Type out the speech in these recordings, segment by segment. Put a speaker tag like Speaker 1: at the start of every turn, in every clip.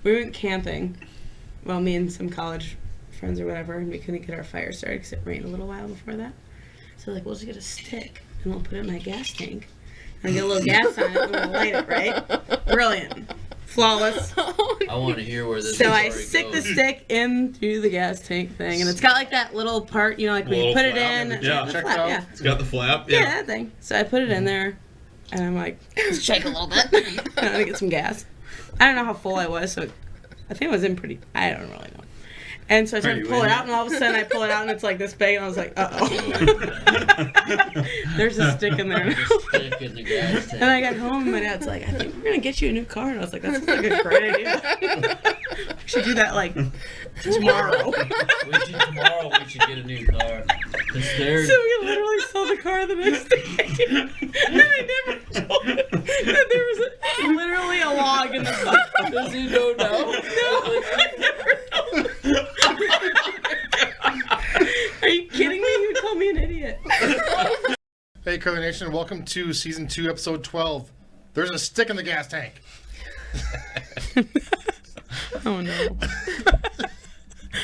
Speaker 1: we went camping. Well, me and some college friends or whatever, and we couldn't get our fire started because it rained a little while before that. So like, we'll just get a stick and we'll put it in my gas tank and get a little gas on it and we'll light it, right? Brilliant. Flawless.
Speaker 2: I want to hear where this
Speaker 1: So
Speaker 2: story
Speaker 1: I stick
Speaker 2: goes.
Speaker 1: the stick into the gas tank thing, and it's got like that little part, you know, like when you put it in.
Speaker 3: Yeah,
Speaker 1: the
Speaker 3: check
Speaker 1: flap,
Speaker 3: it out.
Speaker 1: yeah.
Speaker 3: It's got the flap.
Speaker 1: Yeah, that thing. So I put it in there, and I'm like, let's shake a little bit. I'm gonna get some gas. I don't know how full I was, so I think I was in pretty. I don't really know. And so I tried to pull it out, and all of a sudden I pull it out, and it's like this big, and I was like, uh-oh. There's a stick in there.
Speaker 2: Stick in the gas tank.
Speaker 1: And I got home, and my dad's like, I think we're going to get you a new car. And I was like, that sounds like a great idea. We should do that, like, tomorrow.
Speaker 2: Tomorrow we should get a new car.
Speaker 1: So we literally saw the car the next day. And I never told him that there was literally a log in the car.
Speaker 2: Does he know now?
Speaker 1: No, I never told him. Are you kidding me? You told me an idiot.
Speaker 4: Hey, CurlingNation, welcome to Season 2, Episode 12. There's a stick in the gas tank.
Speaker 1: Oh, no.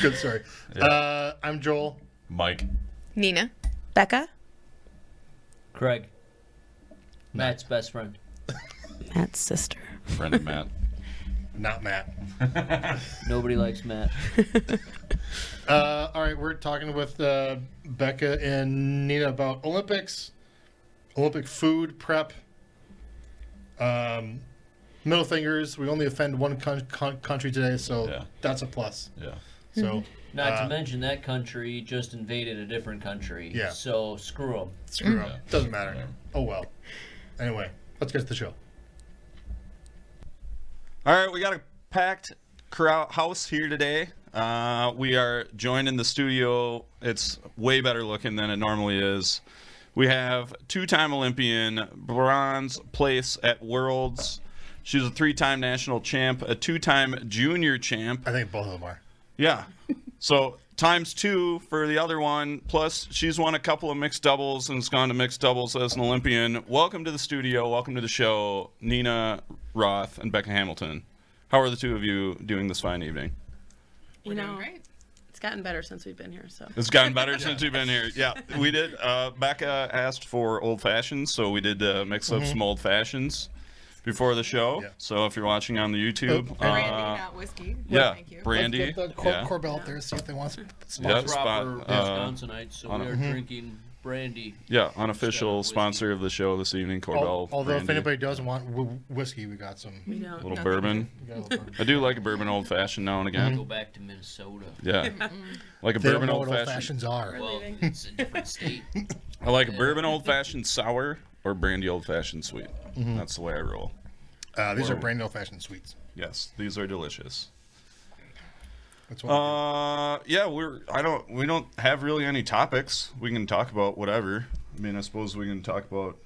Speaker 4: Good story.
Speaker 3: Yeah.
Speaker 4: I'm Joel.
Speaker 3: Mike.
Speaker 5: Nina.
Speaker 1: Becca?
Speaker 2: Craig. Matt's best friend.
Speaker 1: Matt's sister.
Speaker 3: Friend of Matt.
Speaker 4: Not Matt.
Speaker 2: Nobody likes Matt.
Speaker 4: All right, we're talking with Becca and Nina about Olympics, Olympic food prep, middle fingers. We only offend one country today, so
Speaker 3: Yeah.
Speaker 4: that's a plus.
Speaker 3: Yeah.
Speaker 4: So
Speaker 2: Not to mention that country just invaded a different country.
Speaker 4: Yeah.
Speaker 2: So screw them.
Speaker 4: screw up.
Speaker 3: Yeah.
Speaker 4: Doesn't matter.
Speaker 3: Yeah.
Speaker 4: Oh well. Anyway, let's get to the show.
Speaker 3: All right, we got a packed house here today. We are joined in the studio. It's way better looking than it normally is. We have two-time Olympian, bronze place at Worlds. She's a three-time national champ, a two-time junior champ.
Speaker 4: I think both of them are.
Speaker 3: Yeah. So times two for the other one. Plus, she's won a couple of mixed doubles and has gone to mixed doubles as an Olympian. Welcome to the studio. Welcome to the show, Nina Roth and Becca Hamilton. How are the two of you doing this fine evening?
Speaker 1: You know, it's gotten better since we've been here, so.
Speaker 3: It's gotten better since we've been here. Yeah, we did. Becca asked for old fashions, so we did mix up some old fashions before the show.
Speaker 4: Yeah.
Speaker 3: So if you're watching on the YouTube,
Speaker 5: Brandy, not whiskey.
Speaker 3: yeah,
Speaker 5: Thank you.
Speaker 3: brandy.
Speaker 4: Let's get the Corbell out there, see if they want some.
Speaker 3: Yeah,
Speaker 2: Proper
Speaker 3: spot,
Speaker 2: Wisconsinites, so we are drinking brandy.
Speaker 3: Yeah, unofficial
Speaker 2: Whiskey.
Speaker 3: sponsor of the show this evening, Corbell.
Speaker 4: Although if
Speaker 3: brandy.
Speaker 4: anybody does want whiskey, we got some.
Speaker 1: We don't.
Speaker 3: A little bourbon.
Speaker 4: We got a little bourbon.
Speaker 3: I do like a bourbon old fashioned now and again.
Speaker 2: Go back to Minnesota.
Speaker 3: Yeah, like a
Speaker 4: They don't
Speaker 3: bourbon
Speaker 4: know
Speaker 3: old
Speaker 4: what old
Speaker 3: fashioned.
Speaker 4: fashions are.
Speaker 2: Well, it's a different state.
Speaker 3: I like a bourbon old fashioned sour or brandy old fashioned sweet. That's the way I roll.
Speaker 4: These are brand old fashioned sweets.
Speaker 3: Yes, these are delicious.
Speaker 4: That's what
Speaker 3: Yeah, we don't have really any topics. We can talk about whatever. I mean, I suppose we can talk about,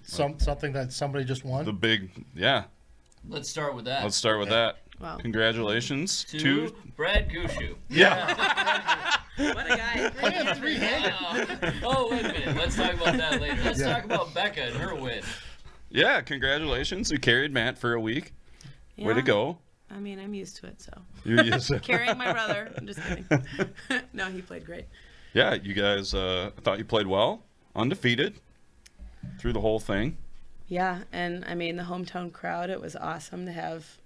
Speaker 4: something that somebody just won.
Speaker 3: the big, yeah.
Speaker 2: Let's start with that.
Speaker 3: Let's start with that.
Speaker 1: Wow.
Speaker 3: Congratulations
Speaker 2: to Brad Gushu.
Speaker 3: Yeah.
Speaker 1: What a guy.
Speaker 2: Oh, wait a minute. Let's talk about that later. Let's
Speaker 4: Yeah.
Speaker 2: talk about Becca and her win.
Speaker 3: Yeah, congratulations. You carried Matt for a week. Way to
Speaker 1: Yeah.
Speaker 3: go.
Speaker 1: I mean, I'm used to it, so.
Speaker 3: You're used to
Speaker 1: Carrying my brother. I'm just kidding. No, he played great.
Speaker 3: Yeah, you guys thought you played well. Undefeated through the whole thing.
Speaker 1: Yeah, and I mean, the hometown crowd, it was awesome to have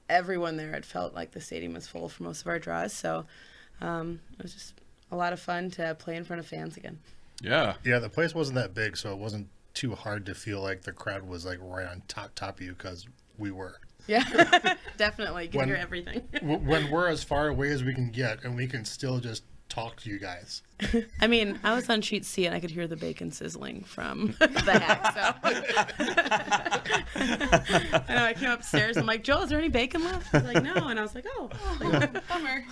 Speaker 1: everyone there. It felt like the stadium was full for most of our draws, so it was just a lot of fun to play in front of fans again.
Speaker 3: Yeah.
Speaker 4: Yeah, the place wasn't that big, so it wasn't too hard to feel like the crowd was like right on top of you because we were.
Speaker 1: Yeah, definitely. You can
Speaker 4: When-
Speaker 1: hear everything.
Speaker 4: When we're as far away as we can get, and we can still just talk to you guys.
Speaker 1: I mean, I was on sheet C and I could hear the bacon sizzling from the hack, so. I know, I came upstairs, I'm like, Joel, is there any bacon left? He's like, no. And I was like, oh.
Speaker 5: Bummer.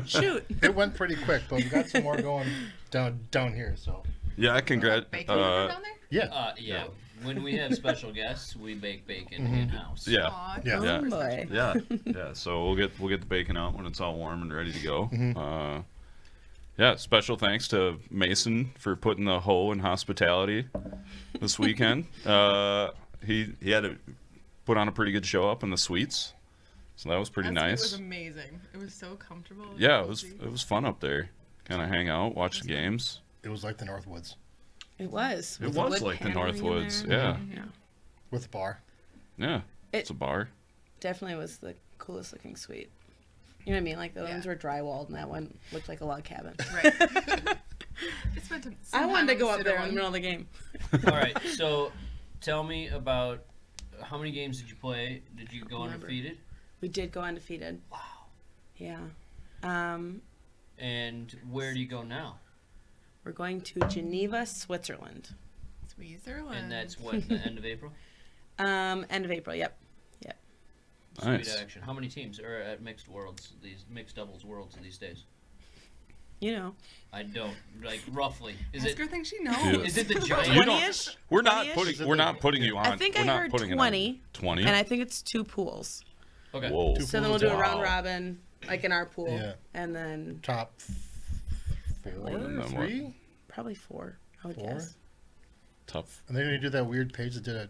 Speaker 1: Shoot.
Speaker 4: It went pretty quick, but we got some more going down here. So
Speaker 3: Yeah,
Speaker 5: Bacon down there?
Speaker 4: yeah,
Speaker 2: Yeah. When we have special guests, we bake bacon in-house.
Speaker 3: Yeah.
Speaker 5: Aw,
Speaker 4: Yeah.
Speaker 1: Oh,
Speaker 3: Yeah.
Speaker 1: boy.
Speaker 3: Yeah. Yeah. So we'll get the bacon out when it's all warm and ready to go. Yeah, special thanks to Mason for putting the hoe in hospitality this weekend. He had to put on a pretty good show up in the suites. So that was pretty
Speaker 5: That suite
Speaker 3: nice.
Speaker 5: was amazing. It was so comfortable. and
Speaker 3: Yeah,
Speaker 5: cozy.
Speaker 3: it was fun up there. Kind of hang out, watch the games.
Speaker 4: It was like the Northwoods
Speaker 1: It was.
Speaker 3: It
Speaker 1: With the
Speaker 3: was
Speaker 1: wood
Speaker 3: like the
Speaker 1: paneling in
Speaker 3: Northwoods.
Speaker 1: there.
Speaker 3: Yeah,
Speaker 1: Yeah.
Speaker 4: with the bar.
Speaker 3: yeah.
Speaker 1: It-
Speaker 3: It's a bar.
Speaker 1: Definitely was the coolest looking suite. You know what I mean? Like the ones were drywalled, and that one looked like a log cabin.
Speaker 5: Right. I spent some
Speaker 1: I wanted to
Speaker 5: time
Speaker 1: go
Speaker 5: on
Speaker 1: up there in
Speaker 5: one.
Speaker 1: the middle of the game.
Speaker 2: All right, so tell me about how many games did you play? Did you go
Speaker 1: Remember.
Speaker 2: undefeated?
Speaker 1: We did go undefeated.
Speaker 2: Wow.
Speaker 1: Yeah.
Speaker 2: And where do you go now?
Speaker 1: We're going to Geneva, Switzerland.
Speaker 5: Switzerland.
Speaker 2: And that's what, the end of April?
Speaker 1: End of April. Yep.
Speaker 2: Sweet
Speaker 3: Nice.
Speaker 2: action. How many teams are at mixed worlds? These mixed doubles worlds these days?
Speaker 1: You know.
Speaker 2: I don't like roughly. Is
Speaker 5: Ask
Speaker 2: it?
Speaker 5: her thing she knows.
Speaker 3: Dude.
Speaker 2: Is it the
Speaker 3: You
Speaker 2: giant?
Speaker 3: don't-
Speaker 1: 20-ish?
Speaker 3: We're not
Speaker 1: 20-ish?
Speaker 3: putting you on.
Speaker 1: I think
Speaker 3: we're
Speaker 1: I
Speaker 3: not
Speaker 1: heard
Speaker 3: putting it on
Speaker 1: 20,
Speaker 3: 20.
Speaker 1: and I think it's 2 pools.
Speaker 2: Okay.
Speaker 3: Whoa.
Speaker 4: Two
Speaker 1: So then we'll do a
Speaker 3: Wow.
Speaker 1: round robin, like in our pool,
Speaker 4: Yeah.
Speaker 1: and then
Speaker 4: Top
Speaker 3: And then what?
Speaker 4: 3.
Speaker 1: probably 4. I would
Speaker 4: 4?
Speaker 1: guess.
Speaker 3: Tough.
Speaker 4: And they're gonna do that weird page that did it,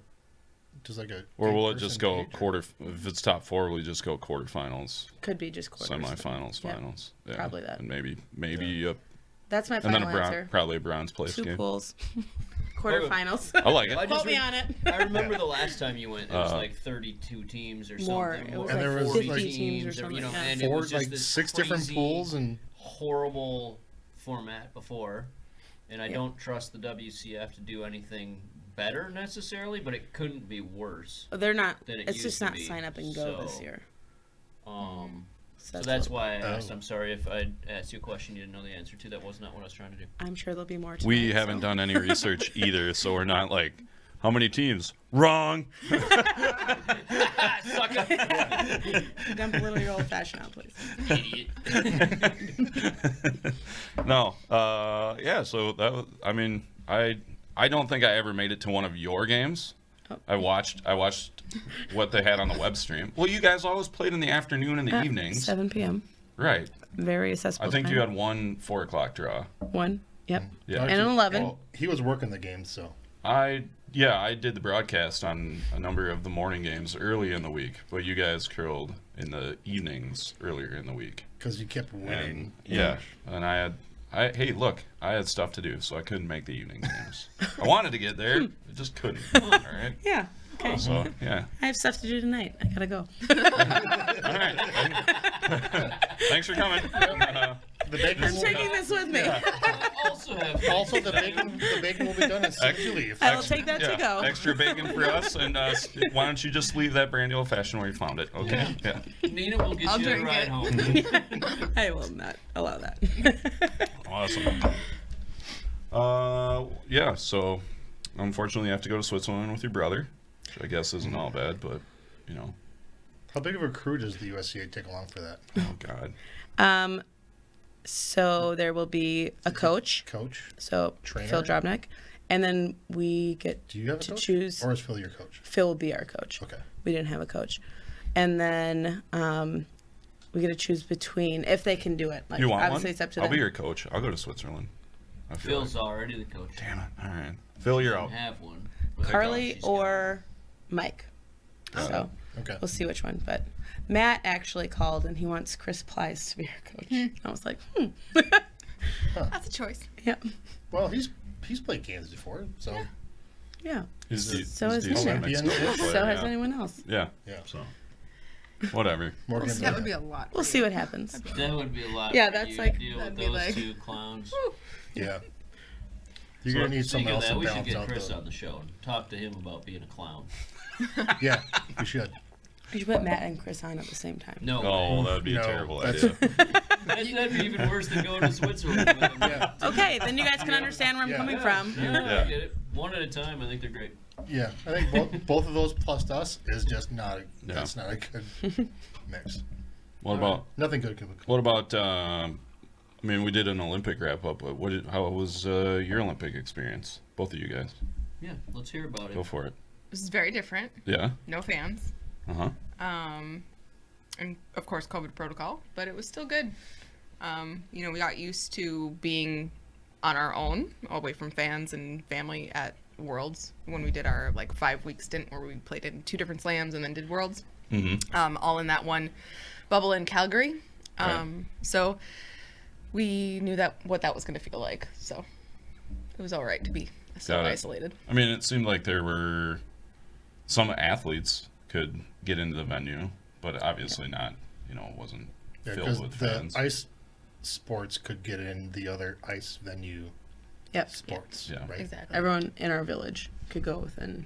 Speaker 4: just like a.
Speaker 3: Or will it
Speaker 4: 8-person
Speaker 3: just go
Speaker 4: page.
Speaker 3: quarter? If it's top 4, will it just go quarterfinals,
Speaker 1: Could be just quarters.
Speaker 3: semifinals,
Speaker 1: Yep.
Speaker 3: finals? Yeah.
Speaker 1: Probably that.
Speaker 3: And maybe
Speaker 1: That's my
Speaker 3: and then
Speaker 1: final answer.
Speaker 3: probably a bronze place
Speaker 1: 2
Speaker 3: game.
Speaker 1: pools, quarterfinals.
Speaker 3: I like it.
Speaker 2: I just
Speaker 1: Quote me on it.
Speaker 2: I remember the last time you went, it was
Speaker 3: Uh,
Speaker 2: like 32 teams or
Speaker 1: More.
Speaker 2: something.
Speaker 1: It was
Speaker 4: And
Speaker 1: like
Speaker 4: there was
Speaker 1: 50
Speaker 4: like
Speaker 1: teams or
Speaker 2: you
Speaker 1: something.
Speaker 2: know,
Speaker 1: Yeah.
Speaker 2: and it
Speaker 4: 4,
Speaker 2: was just
Speaker 4: like
Speaker 2: this
Speaker 4: 6 different
Speaker 2: crazy,
Speaker 4: pools and.
Speaker 2: horrible format before, and I
Speaker 1: Yeah.
Speaker 2: don't trust the WCF to do anything better necessarily, but it couldn't be worse.
Speaker 1: They're not.
Speaker 2: Than it
Speaker 1: It's
Speaker 2: used
Speaker 1: just
Speaker 2: to
Speaker 1: not
Speaker 2: be,
Speaker 1: sign up and go this
Speaker 2: so-
Speaker 1: year.
Speaker 2: So that's
Speaker 1: what-
Speaker 2: why I asked.
Speaker 4: Oh.
Speaker 2: I'm sorry if I asked you a question you didn't know the answer to. That was not what I was trying to do.
Speaker 1: I'm sure there'll be more.
Speaker 3: We
Speaker 1: tonight,
Speaker 3: haven't
Speaker 1: so.
Speaker 3: done any research either, so we're not like, how many teams? Wrong.
Speaker 2: Sucker.
Speaker 1: Dump a little your old fashioned out, please.
Speaker 2: Idiot.
Speaker 3: No. Yeah. So that was, I mean, I don't think I ever made it to one of your games.
Speaker 1: Oh.
Speaker 3: I watched what they had on the web stream. Well, you guys always played in the afternoon and the evenings,
Speaker 1: 7 p.m.
Speaker 3: right?
Speaker 1: Very accessible.
Speaker 3: I think
Speaker 1: time.
Speaker 3: you had one 4:00 draw.
Speaker 1: 1. Yep.
Speaker 3: Yeah.
Speaker 1: And an 11.
Speaker 4: Well, he was working the game, so.
Speaker 3: I did the broadcast on a number of the morning games early in the week, but you guys curled in the evenings earlier in the week.
Speaker 4: Because you kept winning.
Speaker 3: And yeah, and I had stuff to do, so I couldn't make the evening games. I wanted to get there, I just couldn't. All right.
Speaker 1: Yeah. Okay.
Speaker 3: So yeah.
Speaker 1: I have stuff to do tonight. I gotta go.
Speaker 3: All right. Thanks for coming.
Speaker 4: The bacon
Speaker 1: I'm
Speaker 4: will
Speaker 1: taking this with me.
Speaker 2: Also have
Speaker 4: Also, the bacon will be done as soon as you leave.
Speaker 1: I will take that to
Speaker 3: Yeah,
Speaker 1: go.
Speaker 3: extra bacon for us, and why don't you just leave that brandy old fashioned where you found it? Okay. Yeah.
Speaker 2: Nina will get
Speaker 5: I'll
Speaker 2: you a
Speaker 5: drink
Speaker 2: ride
Speaker 5: it.
Speaker 2: home.
Speaker 1: I will not allow that.
Speaker 3: Awesome. Yeah. So, unfortunately, you have to go to Switzerland with your brother, which I guess isn't all bad, but you know.
Speaker 4: How big of a crew does the USCA take along for that?
Speaker 3: Oh God.
Speaker 1: So there will be a coach.
Speaker 4: Coach?
Speaker 1: So
Speaker 4: Trainer?
Speaker 1: Phil Drobnik, and then we get
Speaker 4: Do you have a
Speaker 1: to
Speaker 4: coach?
Speaker 1: choose.
Speaker 4: Or is Phil your coach?
Speaker 1: Phil will be our coach.
Speaker 4: Okay.
Speaker 1: We didn't have a coach, and then we get to choose between if they can do it. Like,
Speaker 3: You want
Speaker 1: obviously
Speaker 3: one?
Speaker 1: it's up to
Speaker 3: I'll
Speaker 1: them.
Speaker 3: be your coach. I'll go to Switzerland. I feel
Speaker 2: Phil's already the coach.
Speaker 3: Damn it. All right. Phil, you're out.
Speaker 2: Have one. but
Speaker 1: Carly
Speaker 2: she's got
Speaker 1: or Mike. So
Speaker 4: Okay.
Speaker 1: we'll see which one. But Matt actually called and he wants Chris Plies to be our coach. I was like,
Speaker 5: That's a choice.
Speaker 1: yeah,
Speaker 4: Well, he's played Kansas before, so.
Speaker 1: yeah.
Speaker 3: He's
Speaker 1: So is
Speaker 3: decent
Speaker 1: Nina.
Speaker 3: mixed doubles player,
Speaker 1: So has
Speaker 3: yeah.
Speaker 1: anyone else.
Speaker 3: Yeah.
Speaker 4: Yeah.
Speaker 3: So, whatever.
Speaker 4: Morgan
Speaker 5: That would be a lot.
Speaker 1: We'll see what happens.
Speaker 2: That would be a lot.
Speaker 1: Yeah,
Speaker 2: for
Speaker 1: that's
Speaker 2: you
Speaker 1: like-
Speaker 2: to deal with
Speaker 5: That'd be
Speaker 2: those
Speaker 5: like-
Speaker 2: two clowns.
Speaker 4: Yeah. You're
Speaker 3: So-
Speaker 4: going to need
Speaker 2: Speaking
Speaker 4: someone
Speaker 2: of
Speaker 4: else
Speaker 2: that,
Speaker 4: to
Speaker 2: we should
Speaker 4: balance
Speaker 2: get
Speaker 4: out
Speaker 2: Chris
Speaker 4: the.
Speaker 2: on the show and talk to him about being a clown.
Speaker 4: Yeah, we should.
Speaker 1: We should put Matt and Chris on at the same time.
Speaker 2: No,
Speaker 3: Oh,
Speaker 2: way.
Speaker 3: that would be a
Speaker 4: No,
Speaker 3: terrible
Speaker 4: that's-
Speaker 3: idea.
Speaker 2: That'd be even worse than going to Switzerland. with him.
Speaker 4: Yeah.
Speaker 1: Okay, then you guys can understand where I'm
Speaker 4: Yeah.
Speaker 1: coming
Speaker 2: Yeah,
Speaker 1: from.
Speaker 2: Yeah,
Speaker 3: Yeah.
Speaker 2: I get it. One at a time. I think they're great.
Speaker 4: Yeah, I think both of those plus us is just not. That's not a good mix.
Speaker 3: What about
Speaker 4: Nothing good can.
Speaker 3: what about? I mean, we did an Olympic wrap up, but how was your Olympic experience? Both of you guys,
Speaker 2: Yeah, let's hear about
Speaker 3: go
Speaker 2: it.
Speaker 3: for it.
Speaker 5: This is very different.
Speaker 3: Yeah.
Speaker 5: No fans.
Speaker 3: Uh huh.
Speaker 5: And of course COVID protocol, but it was still good. We got used to being on our own, away from fans and family at Worlds when we did our like 5-week stint where we played in 2 different slams and then did Worlds.
Speaker 3: Mm-hmm.
Speaker 5: All in that one bubble in Calgary.
Speaker 3: Right.
Speaker 5: So we knew what that was going to feel like. So it was all right to be so
Speaker 3: Got it.
Speaker 5: isolated.
Speaker 3: I mean, it seemed like there were some athletes could get into the venue, but obviously not. You know, it wasn't filled with
Speaker 4: the
Speaker 3: fans.
Speaker 4: ice sports could get in the other ice venue
Speaker 1: Yep.
Speaker 4: sports,
Speaker 3: Yeah.
Speaker 4: right?
Speaker 5: Exactly.
Speaker 1: Everyone in our village could go within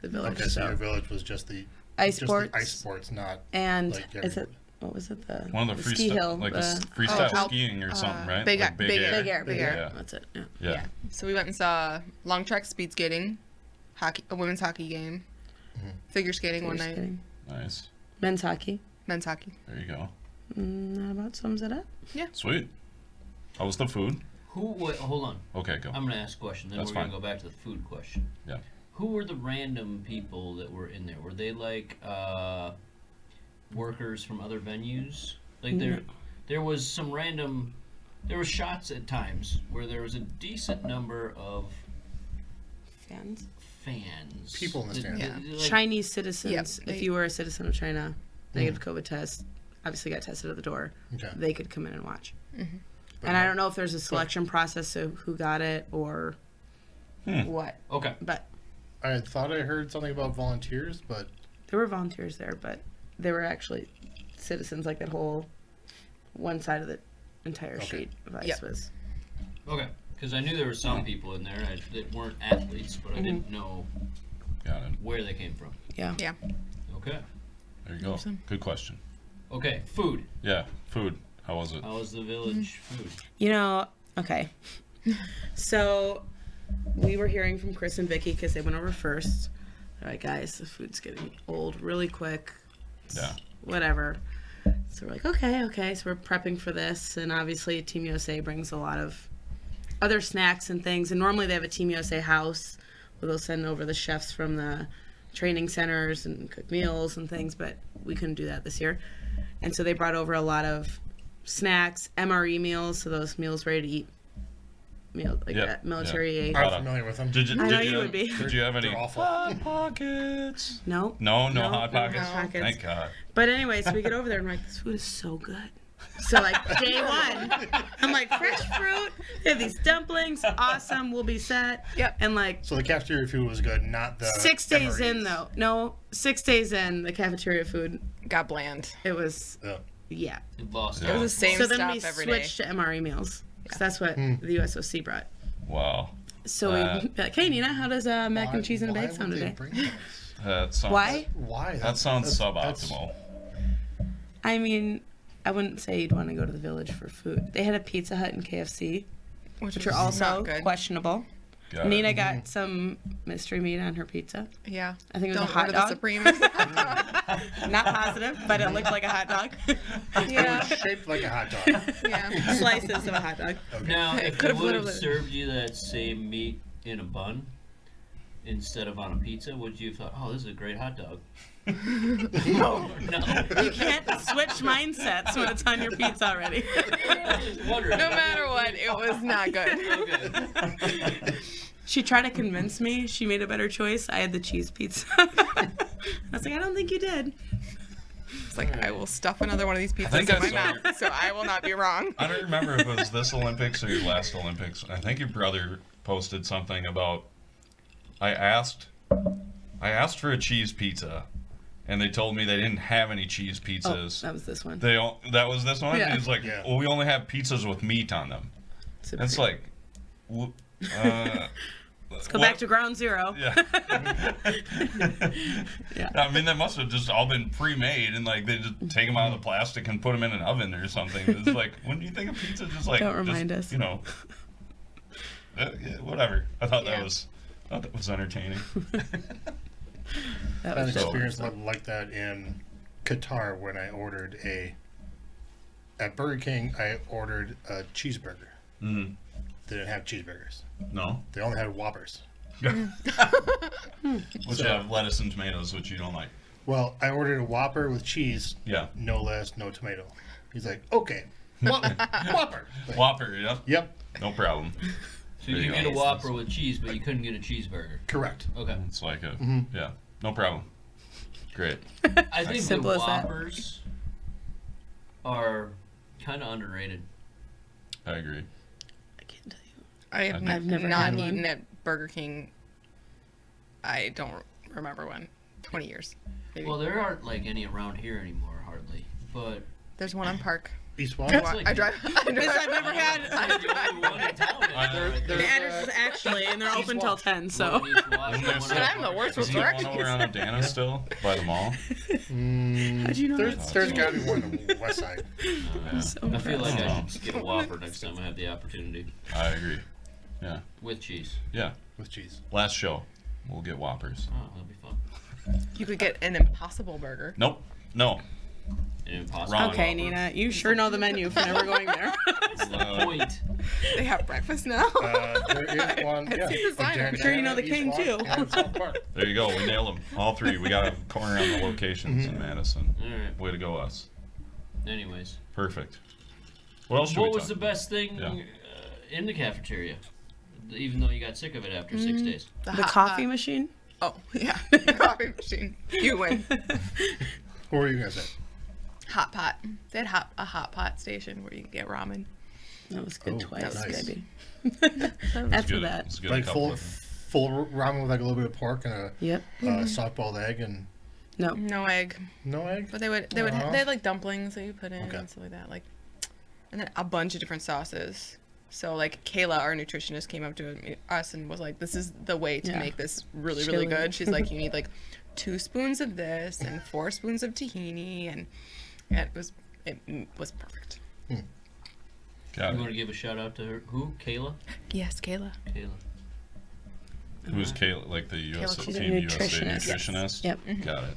Speaker 1: the village.
Speaker 4: Okay, so your village was just the
Speaker 1: ice
Speaker 4: just
Speaker 1: sports
Speaker 4: the ice sports, not
Speaker 1: and
Speaker 4: like
Speaker 1: is it
Speaker 4: everybody.
Speaker 1: what was it the
Speaker 3: One of the
Speaker 1: ski hill
Speaker 3: freestyle, like the
Speaker 1: the,
Speaker 3: freestyle
Speaker 5: Oh,
Speaker 3: skiing or something, right?
Speaker 5: big
Speaker 3: Like
Speaker 5: air, big air.
Speaker 1: big air.
Speaker 3: Yeah.
Speaker 1: That's it. Yeah.
Speaker 3: Yeah.
Speaker 5: So we went and saw long track speed skating, a women's hockey game, figure skating one
Speaker 1: Just
Speaker 5: night,
Speaker 1: kidding.
Speaker 3: Nice.
Speaker 1: Men's hockey.
Speaker 5: men's hockey.
Speaker 3: There you go.
Speaker 1: That about sums it up.
Speaker 3: Sweet. How was the food?
Speaker 2: Wait, hold on.
Speaker 3: Okay, go.
Speaker 2: I'm going to ask a question, then
Speaker 3: That's
Speaker 2: we're going
Speaker 3: fine.
Speaker 2: to go back to the food question.
Speaker 3: Yeah.
Speaker 2: Who were the random people that were in there? Were they like workers from other venues? Like there was some random. There were shots at times where there was a decent number of
Speaker 1: Fans.
Speaker 2: fans.
Speaker 4: People in the stands.
Speaker 5: Yeah.
Speaker 2: Like,
Speaker 1: Chinese citizens.
Speaker 5: Yep,
Speaker 1: If you were a citizen of China, negative COVID test, obviously got tested at the door.
Speaker 4: Okay.
Speaker 1: They could come in and watch.
Speaker 4: But
Speaker 1: And I
Speaker 4: no-
Speaker 1: don't know if there's a selection process of who got it or what.
Speaker 2: Okay.
Speaker 1: But
Speaker 4: I thought I heard something about volunteers, but
Speaker 1: there were volunteers there, but they were actually citizens. Like that whole one side of the entire
Speaker 4: Okay.
Speaker 1: sheet of ice
Speaker 5: Yep.
Speaker 1: was.
Speaker 2: Okay. Because I knew there were some people in there that weren't athletes, but I didn't know
Speaker 3: Got it.
Speaker 2: where they came from.
Speaker 1: Yeah.
Speaker 5: Yeah.
Speaker 2: Okay.
Speaker 3: There you go.
Speaker 5: Awesome.
Speaker 3: Good question.
Speaker 2: Okay. Food.
Speaker 3: Yeah, food. How was it?
Speaker 2: How was the village food?
Speaker 1: You know, okay. So we were hearing from Chris and Vicky because they went over first. They're like, guys, the food's getting old really quick. It's
Speaker 3: Yeah.
Speaker 1: Whatever. So we're like, okay. So we're prepping for this. And obviously, Team USA brings a lot of other snacks and things. And normally they have a Team USA house where they'll send over the chefs from the training centers and cook meals and things. But we couldn't do that this year. And so they brought over a lot of snacks, MRE meals, so those meals ready to eat, like
Speaker 3: Yep,
Speaker 1: that military age.
Speaker 4: I'm familiar with them.
Speaker 3: Did you,
Speaker 1: I know
Speaker 3: did
Speaker 1: you would be.
Speaker 3: Did you have any
Speaker 4: They're awful.
Speaker 3: hot pockets?
Speaker 1: No.
Speaker 3: No
Speaker 1: No,
Speaker 3: hot
Speaker 1: no
Speaker 3: pockets.
Speaker 1: hot pockets.
Speaker 3: Thank God.
Speaker 1: But anyway, so we get over there and we're like, this food is so good. So like day one, I'm like, fresh fruit. They have these dumplings. Awesome. We'll be set.
Speaker 5: Yep.
Speaker 1: And like
Speaker 4: So the cafeteria food was good, not the
Speaker 1: 6 days in
Speaker 4: MREs.
Speaker 1: though. No, 6 days in, the cafeteria food,
Speaker 5: Got bland.
Speaker 1: it was,
Speaker 4: Yeah.
Speaker 1: yeah.
Speaker 2: It lost.
Speaker 3: Yeah.
Speaker 5: It was the same
Speaker 1: So then
Speaker 5: stuff
Speaker 1: we
Speaker 5: every day.
Speaker 1: switched to MRE meals. Because that's what the USOC brought.
Speaker 3: Wow.
Speaker 1: So we'd be like, hey, Nina, how does mac and cheese and a
Speaker 4: Why
Speaker 1: bake sound
Speaker 4: would they
Speaker 1: today?
Speaker 4: bring those?
Speaker 3: That sounds.
Speaker 1: Why?
Speaker 4: Why?
Speaker 3: That sounds suboptimal.
Speaker 1: I mean, I wouldn't say you'd want to go to the village for food. They had a Pizza Hut and KFC, which
Speaker 5: was
Speaker 1: are also
Speaker 5: not good.
Speaker 1: questionable.
Speaker 3: Got it.
Speaker 1: Nina got some mystery meat on her pizza.
Speaker 5: Yeah.
Speaker 1: I think it was
Speaker 5: Don't
Speaker 1: a hot
Speaker 5: order
Speaker 1: dog.
Speaker 5: the Supreme.
Speaker 1: Not positive, but it looked like a hot dog.
Speaker 5: yeah.
Speaker 4: Shaped like a hot dog.
Speaker 5: Yeah.
Speaker 1: Slices of a hot dog.
Speaker 2: Now, if they
Speaker 5: could've
Speaker 2: would have
Speaker 5: literally-
Speaker 2: served you that same meat in a bun instead of on a pizza, would you have thought, oh, this is a great hot dog?
Speaker 1: No.
Speaker 2: No.
Speaker 1: You can't switch mindsets when it's on your pizza already.
Speaker 2: I was just wondering.
Speaker 5: No matter what, it was not good.
Speaker 2: Okay.
Speaker 1: She tried to convince me she made a better choice. I had the cheese pizza. I was like, I don't think you did.
Speaker 5: It's like, I will stuff another one of these pizzas
Speaker 3: think
Speaker 5: in
Speaker 3: I
Speaker 5: my
Speaker 3: saw
Speaker 5: mouth, so I will not be wrong.
Speaker 3: I don't remember if it was this Olympics or your last Olympics. I think your brother posted something about. I asked for a cheese pizza, and they told me they didn't have any cheese
Speaker 1: Oh,
Speaker 3: pizzas.
Speaker 1: that was this one.
Speaker 3: That was this one.
Speaker 1: Yeah.
Speaker 3: And he's like,
Speaker 4: Yeah.
Speaker 3: well, we only have pizzas with meat on them. It's like,
Speaker 1: let's go back to ground zero.
Speaker 3: Yeah.
Speaker 1: Yeah.
Speaker 3: I mean, that must have just all been pre-made, and like they just take them out of the plastic and put them in an oven or something. It's like, when do you think of pizza? Just like,
Speaker 1: Don't remind
Speaker 3: just,
Speaker 1: us.
Speaker 3: You know, yeah, whatever. I thought
Speaker 5: Yeah.
Speaker 3: that was entertaining.
Speaker 1: That
Speaker 4: I had
Speaker 1: was
Speaker 4: an
Speaker 3: So-
Speaker 4: experience like that in Qatar when I ordered at Burger King, I ordered a cheeseburger.
Speaker 3: Mm.
Speaker 4: They didn't have cheeseburgers.
Speaker 3: No,
Speaker 4: They only had Whoppers.
Speaker 3: which have lettuce and tomatoes, which you don't like.
Speaker 4: Well, I ordered a Whopper with cheese,
Speaker 3: Yeah,
Speaker 4: no lettuce, no tomato. He's like, okay, Whopper.
Speaker 3: Whopper. Yeah,
Speaker 4: Yep.
Speaker 3: no problem.
Speaker 2: So you could get a Whopper with cheese, but you couldn't get a cheeseburger.
Speaker 4: Correct.
Speaker 2: Okay.
Speaker 3: It's like a yeah, no problem. Great.
Speaker 2: I think the
Speaker 1: Simple as that.
Speaker 2: Whoppers are kind of underrated.
Speaker 3: I agree.
Speaker 1: I can't tell you.
Speaker 5: I've
Speaker 1: never
Speaker 5: not
Speaker 1: had one.
Speaker 5: eaten at Burger King. I don't remember when. 20 years. Maybe.
Speaker 2: Well, there aren't like any around here anymore, hardly. But
Speaker 5: There's one on Park.
Speaker 4: East One.
Speaker 2: That's like-
Speaker 5: I drive.
Speaker 1: I've never had.
Speaker 2: I'm the only one in town.
Speaker 1: The address is actually, and they're open till 10. So.
Speaker 5: I'm the worst with
Speaker 3: Is there one
Speaker 5: directions.
Speaker 3: over on Adana still by the mall?
Speaker 1: How'd you know?
Speaker 4: There's got to be one on the west side.
Speaker 3: Yeah,
Speaker 1: So
Speaker 2: I feel like I
Speaker 3: impressed.
Speaker 2: should get a Whopper next time I have the opportunity
Speaker 3: I agree. Yeah,
Speaker 2: with cheese.
Speaker 3: yeah.
Speaker 4: With cheese.
Speaker 3: Last show, we'll get Whoppers.
Speaker 2: Oh, that'll be fun.
Speaker 5: You could get an Impossible Burger.
Speaker 3: Nope. No.
Speaker 2: Impossible.
Speaker 3: Wrong.
Speaker 1: Okay, Nina, you sure know the menu for never going there.
Speaker 2: That's the point.
Speaker 5: They have breakfast now.
Speaker 4: There is one. Yeah.
Speaker 5: see the sign.
Speaker 4: in
Speaker 5: I'm
Speaker 1: sure you know the
Speaker 4: East
Speaker 1: king,
Speaker 4: One
Speaker 1: too.
Speaker 4: and South Park.
Speaker 3: There you go. We nailed them. All three. We got a corner on the locations in Madison.
Speaker 2: All right.
Speaker 3: Way to go, us.
Speaker 2: Anyways,
Speaker 3: Perfect. What else should we
Speaker 2: what was
Speaker 3: talk
Speaker 2: the best thing
Speaker 3: Yeah.
Speaker 2: in the cafeteria? Even though you got sick of it after 6 days.
Speaker 1: The
Speaker 5: hot
Speaker 1: coffee
Speaker 5: pot.
Speaker 1: machine.
Speaker 5: Oh, yeah. The coffee machine. You win.
Speaker 4: What were you guys at?
Speaker 5: Hot pot. They had a hot pot station where you can get ramen.
Speaker 1: That was good
Speaker 4: Oh,
Speaker 1: twice,
Speaker 4: nice.
Speaker 1: baby.
Speaker 3: It's
Speaker 1: After
Speaker 3: good.
Speaker 1: that.
Speaker 3: It's good.
Speaker 4: Like
Speaker 3: a couple
Speaker 4: full
Speaker 3: of them.
Speaker 4: full ramen with like a little bit of pork and a
Speaker 1: Yep.
Speaker 4: soft-boiled egg and
Speaker 1: No.
Speaker 5: No egg.
Speaker 4: no egg.
Speaker 5: But they had like dumplings that you put in
Speaker 4: Okay.
Speaker 5: and stuff like that. Like, and then a bunch of different sauces. So like Kayla, our nutritionist, came up to us and was like, "This is the way to
Speaker 1: Yeah.
Speaker 5: make this really, really
Speaker 1: Chili.
Speaker 5: good." She's like, "You need like 2 spoons of this and 4 spoons of tahini," and it was perfect.
Speaker 3: Got
Speaker 2: You want
Speaker 3: it.
Speaker 2: to give a shout out to her? Who? Kayla?
Speaker 5: Yes, Kayla.
Speaker 2: Kayla.
Speaker 3: Who's Kayla? Like the US
Speaker 5: She's a
Speaker 3: Team USA
Speaker 1: nutritionist.
Speaker 3: nutritionist?
Speaker 1: Yep.
Speaker 3: Got it.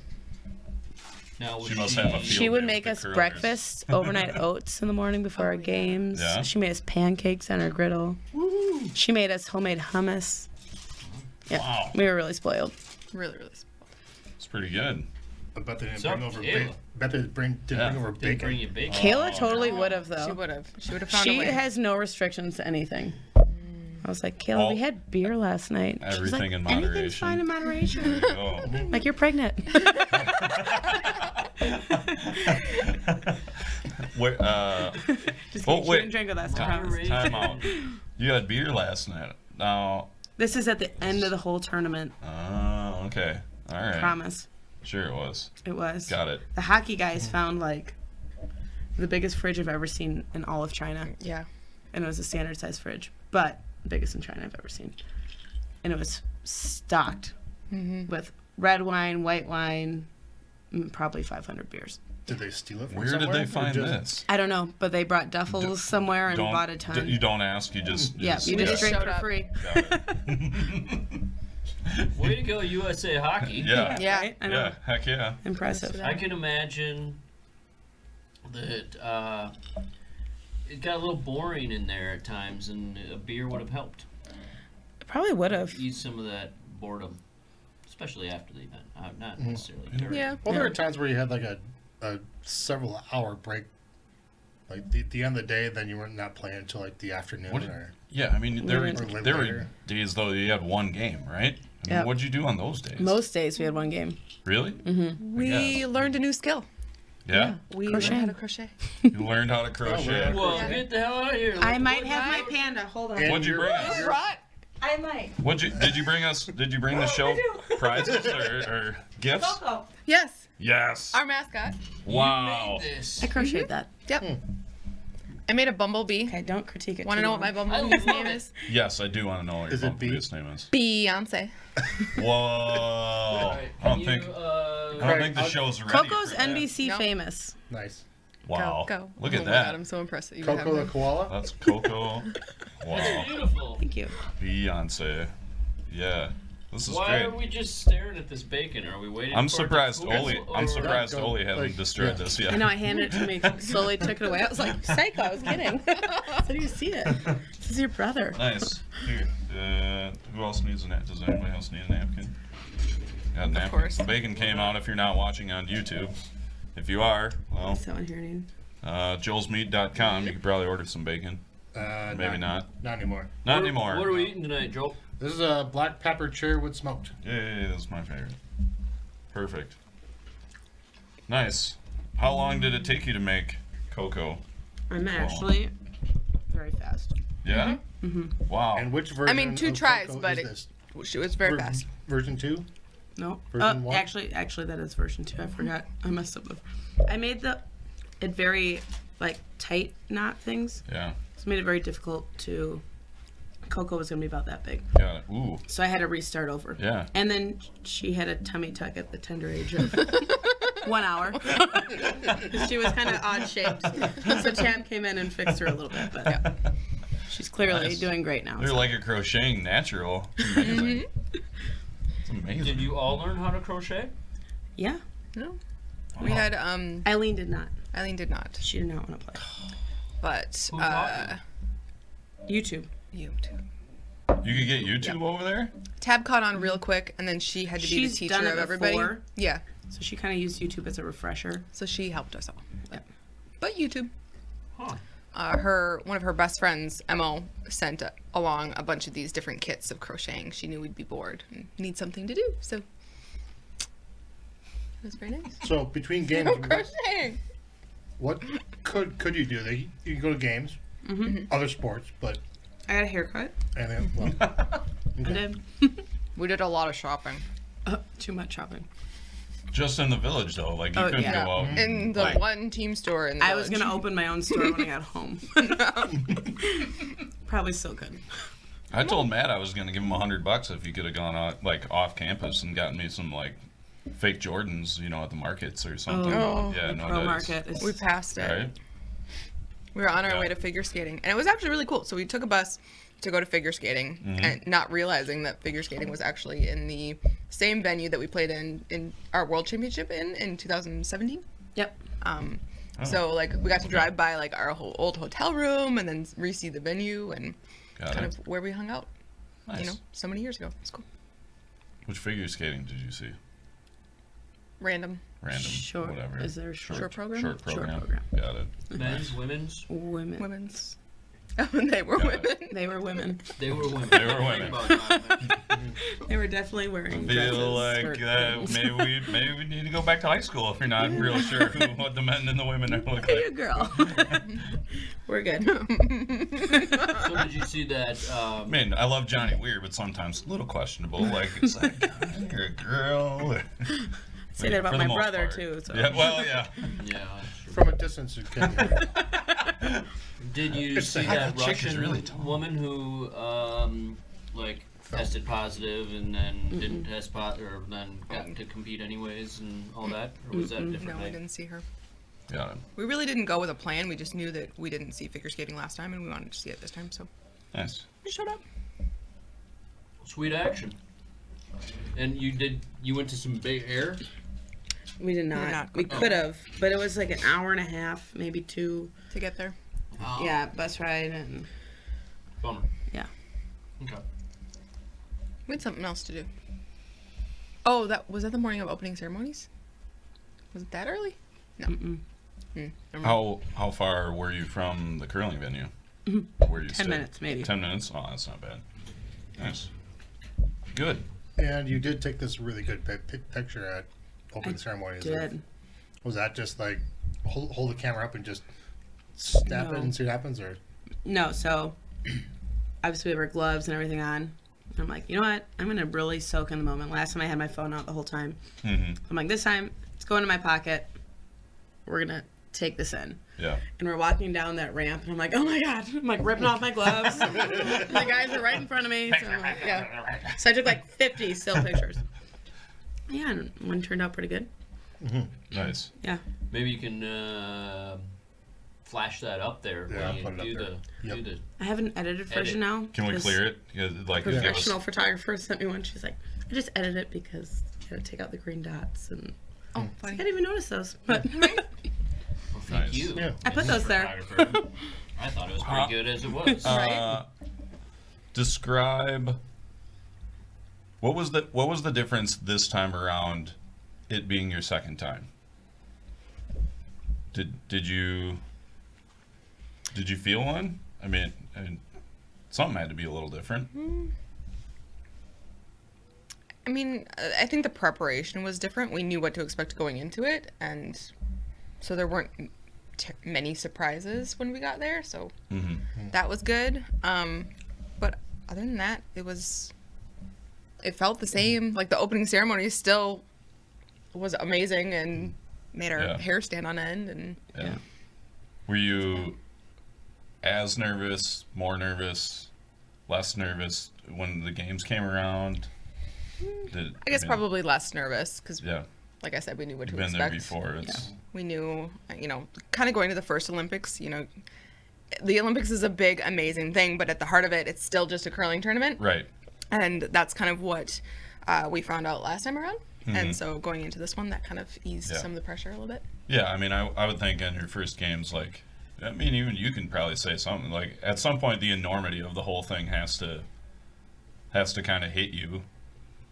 Speaker 2: Now, was
Speaker 3: She must have a
Speaker 1: She
Speaker 3: field
Speaker 1: would
Speaker 3: day
Speaker 1: make
Speaker 3: with
Speaker 1: us
Speaker 3: the curlers.
Speaker 1: breakfast, overnight oats in the morning before our games.
Speaker 3: Yeah.
Speaker 1: She made us pancakes on her griddle. She made us homemade hummus. Yeah,
Speaker 3: Wow.
Speaker 1: we were really spoiled.
Speaker 5: Really, really.
Speaker 3: It's pretty good.
Speaker 4: I bet they didn't
Speaker 2: Sup,
Speaker 4: bring over
Speaker 2: Kayla?
Speaker 4: bacon. Bet they didn't bring
Speaker 3: Yeah.
Speaker 4: over
Speaker 2: Didn't
Speaker 4: bacon.
Speaker 2: bring you bacon.
Speaker 1: Kayla totally would have though.
Speaker 5: She would have. She would have found a
Speaker 1: She
Speaker 5: way.
Speaker 1: has no restrictions to anything. I was like, Kayla,
Speaker 3: All-
Speaker 1: we had beer last night. She's
Speaker 3: Everything
Speaker 1: like,
Speaker 3: in
Speaker 1: Anything's
Speaker 3: moderation."
Speaker 1: fine in moderation.
Speaker 3: Oh.
Speaker 1: Like you're pregnant.
Speaker 3: Wait,
Speaker 1: Just
Speaker 3: Oh,
Speaker 1: kidding. She
Speaker 3: wait.
Speaker 1: didn't drink with us. I promise.
Speaker 3: time out. You had beer last night. Now,
Speaker 1: This is at the end of the whole tournament.
Speaker 3: okay. All right.
Speaker 1: Promise.
Speaker 3: Sure it was.
Speaker 1: It was.
Speaker 3: Got it.
Speaker 1: The hockey guys found like the biggest fridge I've ever seen in all of China.
Speaker 5: Yeah.
Speaker 1: And it was a standard size fridge, but the biggest in China I've ever seen. And it was stocked with red wine, white wine, probably 500 beers.
Speaker 4: Did they steal it from
Speaker 3: Where did
Speaker 4: somewhere,
Speaker 3: they
Speaker 4: or
Speaker 3: find
Speaker 4: just-
Speaker 3: this?
Speaker 1: I don't know, but they brought duffels somewhere and bought a ton.
Speaker 3: You don't ask. You just.
Speaker 1: Yeah, you just drink
Speaker 5: Showed
Speaker 1: for
Speaker 5: up.
Speaker 1: free.
Speaker 3: Got it.
Speaker 2: Way to go, USA Hockey.
Speaker 3: Yeah.
Speaker 5: Yeah.
Speaker 1: Right? I know.
Speaker 3: Yeah. Heck yeah.
Speaker 1: Impressive.
Speaker 2: I can imagine that it got a little boring in there at times, and a beer would have helped
Speaker 1: Probably would have.
Speaker 2: ease some of that boredom, especially after the event. Not necessarily during.
Speaker 5: Yeah.
Speaker 4: Well, there are times where you had like a several hour break, like the end of the day, then you were not playing until like the afternoon.
Speaker 3: What-
Speaker 4: Or,
Speaker 3: Yeah. I mean, there
Speaker 4: Or later.
Speaker 3: were days though you had one game, right? I mean,
Speaker 1: Yep.
Speaker 3: what'd you do on those days?
Speaker 1: Most days we had one game.
Speaker 3: Really?
Speaker 5: We
Speaker 3: guess.
Speaker 5: learned a new skill.
Speaker 3: Yeah.
Speaker 5: We
Speaker 1: Crochet.
Speaker 5: learned how to crochet.
Speaker 3: You learned how to crochet.
Speaker 4: wow.
Speaker 2: Well,
Speaker 5: Yeah.
Speaker 2: get the hell out of here.
Speaker 1: I might have my panda. Hold on.
Speaker 4: And
Speaker 3: What'd you
Speaker 4: you're-
Speaker 3: bring us?
Speaker 5: Right.
Speaker 1: I might.
Speaker 3: Did you bring us? Did you bring the show prizes or gifts?
Speaker 1: Coco.
Speaker 5: Yes.
Speaker 3: Yes.
Speaker 5: Our mascot.
Speaker 3: Wow.
Speaker 2: This.
Speaker 1: I crocheted that.
Speaker 5: Yep. I made a bumblebee.
Speaker 1: Okay, don't critique it.
Speaker 5: Want to
Speaker 1: too
Speaker 5: know what my
Speaker 1: long.
Speaker 5: bumblebee's
Speaker 2: love
Speaker 5: name
Speaker 2: it.
Speaker 5: is?
Speaker 3: Yes, I do want to know what
Speaker 4: Is
Speaker 3: your
Speaker 4: it B?
Speaker 3: bumblebee's name is.
Speaker 5: Beyonce.
Speaker 3: Whoa.
Speaker 2: Alright,
Speaker 3: I don't
Speaker 2: can
Speaker 3: think.
Speaker 2: you,
Speaker 3: I don't think the show's ready.
Speaker 1: Coco's
Speaker 3: for that.
Speaker 1: NBC
Speaker 5: No.
Speaker 1: famous.
Speaker 4: Nice.
Speaker 3: Wow.
Speaker 5: Go.
Speaker 3: Look
Speaker 5: Oh
Speaker 3: at
Speaker 5: my
Speaker 3: that.
Speaker 5: God, I'm so impressed that you have
Speaker 4: Coco the
Speaker 5: one.
Speaker 4: koala.
Speaker 3: That's Coco.
Speaker 2: It's
Speaker 3: Wow.
Speaker 2: beautiful.
Speaker 1: Thank you.
Speaker 3: Beyonce. Yeah. This is
Speaker 2: Why
Speaker 3: great.
Speaker 2: are we just staring at this bacon? Are we waiting?
Speaker 3: I'm
Speaker 2: for it to
Speaker 3: surprised
Speaker 2: cool,
Speaker 3: Oli. I'm
Speaker 2: or-
Speaker 3: surprised
Speaker 4: Go,
Speaker 3: Oli hasn't
Speaker 4: like,
Speaker 3: destroyed
Speaker 4: yeah.
Speaker 3: this yet.
Speaker 1: I know, I handed it to me, slowly took it away. I was like, psycho, I was kidding. So do you see it? This is your brother.
Speaker 3: Nice. Here. Who else needs a napkin? Does anybody else need a napkin? Got a napkin.
Speaker 5: course.
Speaker 3: The bacon came out if you're not watching on YouTube. If you are, well,
Speaker 1: So in here, Nene.
Speaker 3: joelsmeat.com. You could probably order some bacon. Maybe not.
Speaker 4: Not anymore.
Speaker 3: Not anymore.
Speaker 2: What are we eating tonight, Joel?
Speaker 4: This is a black pepper cherrywood smoked.
Speaker 3: Yeah, that's my favorite. Perfect. Nice. How long did it take you to make cocoa?
Speaker 1: I'm actually very fast.
Speaker 3: Yeah? Wow.
Speaker 4: And which version?
Speaker 5: I mean, 2
Speaker 4: of
Speaker 5: tries,
Speaker 4: cocoa
Speaker 5: but
Speaker 4: is
Speaker 5: she was very
Speaker 4: this?
Speaker 5: fast.
Speaker 4: Version 2?
Speaker 1: No.
Speaker 4: Version one?
Speaker 1: Actually, that is version 2. I forgot. I messed up. I made it very like tight knot things.
Speaker 3: Yeah.
Speaker 1: So it made it very difficult to. Cocoa was gonna be about that big,
Speaker 3: Got it. Ooh.
Speaker 1: so I had to restart over.
Speaker 3: Yeah.
Speaker 1: And then she had a tummy tuck at the tender age of 1 hour. She was kind of odd shaped, so Chad came in and fixed her a little bit, but she's clearly
Speaker 3: Nice.
Speaker 1: doing great now.
Speaker 3: They're
Speaker 1: so.
Speaker 3: like a crocheting natural. It's amazing. It's amazing.
Speaker 2: Did you all learn how to crochet?
Speaker 1: Yeah,
Speaker 5: No. We had
Speaker 1: Eileen did not.
Speaker 5: Eileen did not,
Speaker 1: She did not want to play.
Speaker 5: but
Speaker 2: Who taught
Speaker 1: YouTube.
Speaker 5: YouTube.
Speaker 3: You could get YouTube over there?
Speaker 5: Tab caught on real quick, and then she had to be
Speaker 1: She's
Speaker 5: the teacher
Speaker 1: done it
Speaker 5: of everybody.
Speaker 1: before.
Speaker 5: Yeah,
Speaker 1: So she kind of used YouTube as a refresher.
Speaker 5: so she helped us all.
Speaker 1: Yeah.
Speaker 5: But YouTube.
Speaker 2: Huh.
Speaker 5: One of her best friends, Emma, sent along a bunch of these different kits of crocheting. She knew we'd be bored and need something to do, so it was very nice.
Speaker 4: So between games,
Speaker 5: Crocheting.
Speaker 4: what could you do? You can go to games, other sports, but
Speaker 1: I got a haircut.
Speaker 4: and then well,
Speaker 1: I
Speaker 4: okay.
Speaker 1: did.
Speaker 5: We did a lot of shopping
Speaker 1: Too much shopping.
Speaker 3: Just in the village, though. Like, you couldn't
Speaker 1: yeah.
Speaker 3: go out.
Speaker 5: in the
Speaker 3: Like-
Speaker 5: one team store in the
Speaker 1: I was
Speaker 5: village.
Speaker 1: gonna open my own store when I got home. Probably still could.
Speaker 3: I told Matt I was going to give him $100 if he could have gone out, like, off campus and gotten me some, like, fake Jordans, at the markets or something.
Speaker 5: Oh.
Speaker 3: Yeah,
Speaker 1: The
Speaker 3: no
Speaker 1: pro
Speaker 3: dice.
Speaker 1: market is
Speaker 5: We passed it.
Speaker 3: Right?
Speaker 5: We were on our
Speaker 3: Yeah.
Speaker 5: way to figure skating, and it was actually really cool. So we took a bus to go to figure skating, and not realizing that figure skating was actually in the same venue that we played in our world championship in 2017.
Speaker 1: Yep.
Speaker 5: So like we got to drive by like our whole old hotel room and then re-see the venue and
Speaker 3: Got
Speaker 5: kind
Speaker 3: it.
Speaker 5: of where we hung out,
Speaker 3: Nice.
Speaker 5: so many years ago. It's cool.
Speaker 3: Which figure skating did you see?
Speaker 5: Random.
Speaker 3: Random.
Speaker 1: Short.
Speaker 3: Whatever.
Speaker 1: Is there a short?
Speaker 5: Short program?
Speaker 3: Short
Speaker 1: Short
Speaker 3: program.
Speaker 1: program.
Speaker 3: Got it.
Speaker 2: Men's, women's?
Speaker 1: Women.
Speaker 5: Women's. They were
Speaker 3: Got
Speaker 5: women.
Speaker 3: it.
Speaker 1: They were women.
Speaker 2: They were women.
Speaker 3: They were women.
Speaker 1: They were definitely wearing
Speaker 3: Feel
Speaker 1: dresses.
Speaker 3: like
Speaker 1: skirt things.
Speaker 3: maybe we need to go back to high school if you're not real sure what the men and the women are
Speaker 1: Look
Speaker 3: looking
Speaker 1: at you, girl. We're good.
Speaker 2: So did you see that?
Speaker 3: I mean, I love Johnny Weir, but sometimes a little questionable. Like, is that a guy or a girl?
Speaker 1: Say that about
Speaker 3: For the
Speaker 1: my
Speaker 3: most
Speaker 1: brother
Speaker 3: part.
Speaker 1: too. So.
Speaker 3: Yeah, well, yeah.
Speaker 2: Yeah. that's true.
Speaker 4: From a distance, you can.
Speaker 2: Did you
Speaker 4: It's
Speaker 2: see
Speaker 4: the
Speaker 2: that
Speaker 3: chick is
Speaker 2: Russian
Speaker 3: really tall.
Speaker 2: woman who, tested positive and then didn't test or then got to compete anyways and all that? Or was that a different
Speaker 5: No, we
Speaker 2: night?
Speaker 5: didn't see her.
Speaker 3: Got it.
Speaker 5: We really didn't go with a plan. We just knew that we didn't see figure skating last time, and we wanted to see it this time, so
Speaker 3: Nice.
Speaker 5: we showed up.
Speaker 2: Sweet action. And you went to some big air?
Speaker 1: We did
Speaker 5: We're
Speaker 1: not.
Speaker 5: not
Speaker 1: We
Speaker 5: going.
Speaker 1: could have, but it was like an hour and a half, maybe 2.
Speaker 5: To get there.
Speaker 2: Oh,
Speaker 1: Yeah, bus ride and
Speaker 2: Bummer.
Speaker 1: yeah.
Speaker 2: Okay.
Speaker 5: We had something else to do. Oh, was that the morning of opening ceremonies? Was it that early? No. Never mind.
Speaker 3: How far were you from the curling venue? Where you
Speaker 1: 10
Speaker 3: stayed?
Speaker 1: minutes, maybe.
Speaker 3: 10 minutes? Oh, that's not bad. Nice. Good.
Speaker 4: And you did take this really good picture at opening ceremony.
Speaker 1: Did.
Speaker 4: Was that just like hold the camera up and just snap
Speaker 1: No.
Speaker 4: it and see what happens, or?
Speaker 1: No, so obviously we have our gloves and everything on. And I'm like, you know what? I'm gonna really soak in the moment. Last time I had my phone out the whole time.
Speaker 3: Mm-hmm.
Speaker 1: I'm like, this time it's going in my pocket. We're gonna take this in.
Speaker 3: Yeah.
Speaker 1: And we're walking down that ramp, and I'm like, oh my god! I'm like ripping off my gloves. The guys are right in front of me. So I'm like, yeah. So I took like 50 still pictures. Yeah, and one turned out pretty good.
Speaker 3: Nice.
Speaker 1: Yeah.
Speaker 2: Maybe you can flash that up there
Speaker 4: Yeah,
Speaker 2: when
Speaker 4: I'll put it
Speaker 2: you
Speaker 4: up there.
Speaker 2: do the.
Speaker 1: I have an edited version now.
Speaker 3: Can we
Speaker 1: This
Speaker 3: clear it? Yeah, like, give us-
Speaker 1: Professional photographer sent me one. She's like, I just edit it because you gotta take out the green dots, and
Speaker 5: Oh,
Speaker 1: I
Speaker 5: funny.
Speaker 1: didn't even notice those. But
Speaker 2: Well, thank
Speaker 3: Nice.
Speaker 2: you.
Speaker 4: Yeah.
Speaker 1: I put those there.
Speaker 2: Photographer. I thought it was pretty good as it was.
Speaker 3: Describe what was the difference this time around, it being your second time? Did you feel one? I mean, And something had to be a little different.
Speaker 5: I mean, I think the preparation was different. We knew what to expect going into it, and so there weren't many surprises when we got there. So that was good. But other than that, it felt the same. Like the opening ceremony still was amazing and made our hair stand on end. And
Speaker 3: Were you as nervous, more nervous, less nervous when the games came around?
Speaker 5: I guess probably less nervous because, like I said, we knew what to
Speaker 3: been
Speaker 5: expect.
Speaker 3: there before.
Speaker 5: We knew, kind of going to the first Olympics, the Olympics is a big, amazing thing, but at the heart of it, it's still just a curling tournament.
Speaker 3: Right.
Speaker 5: And that's kind of what we found out last time around. And so going into this one, that kind of eased some of the pressure a little bit.
Speaker 3: Yeah, I mean, I would think in your first games, like, I mean, even you can probably say something like, at some point, the enormity of the whole thing has to kind of hit you.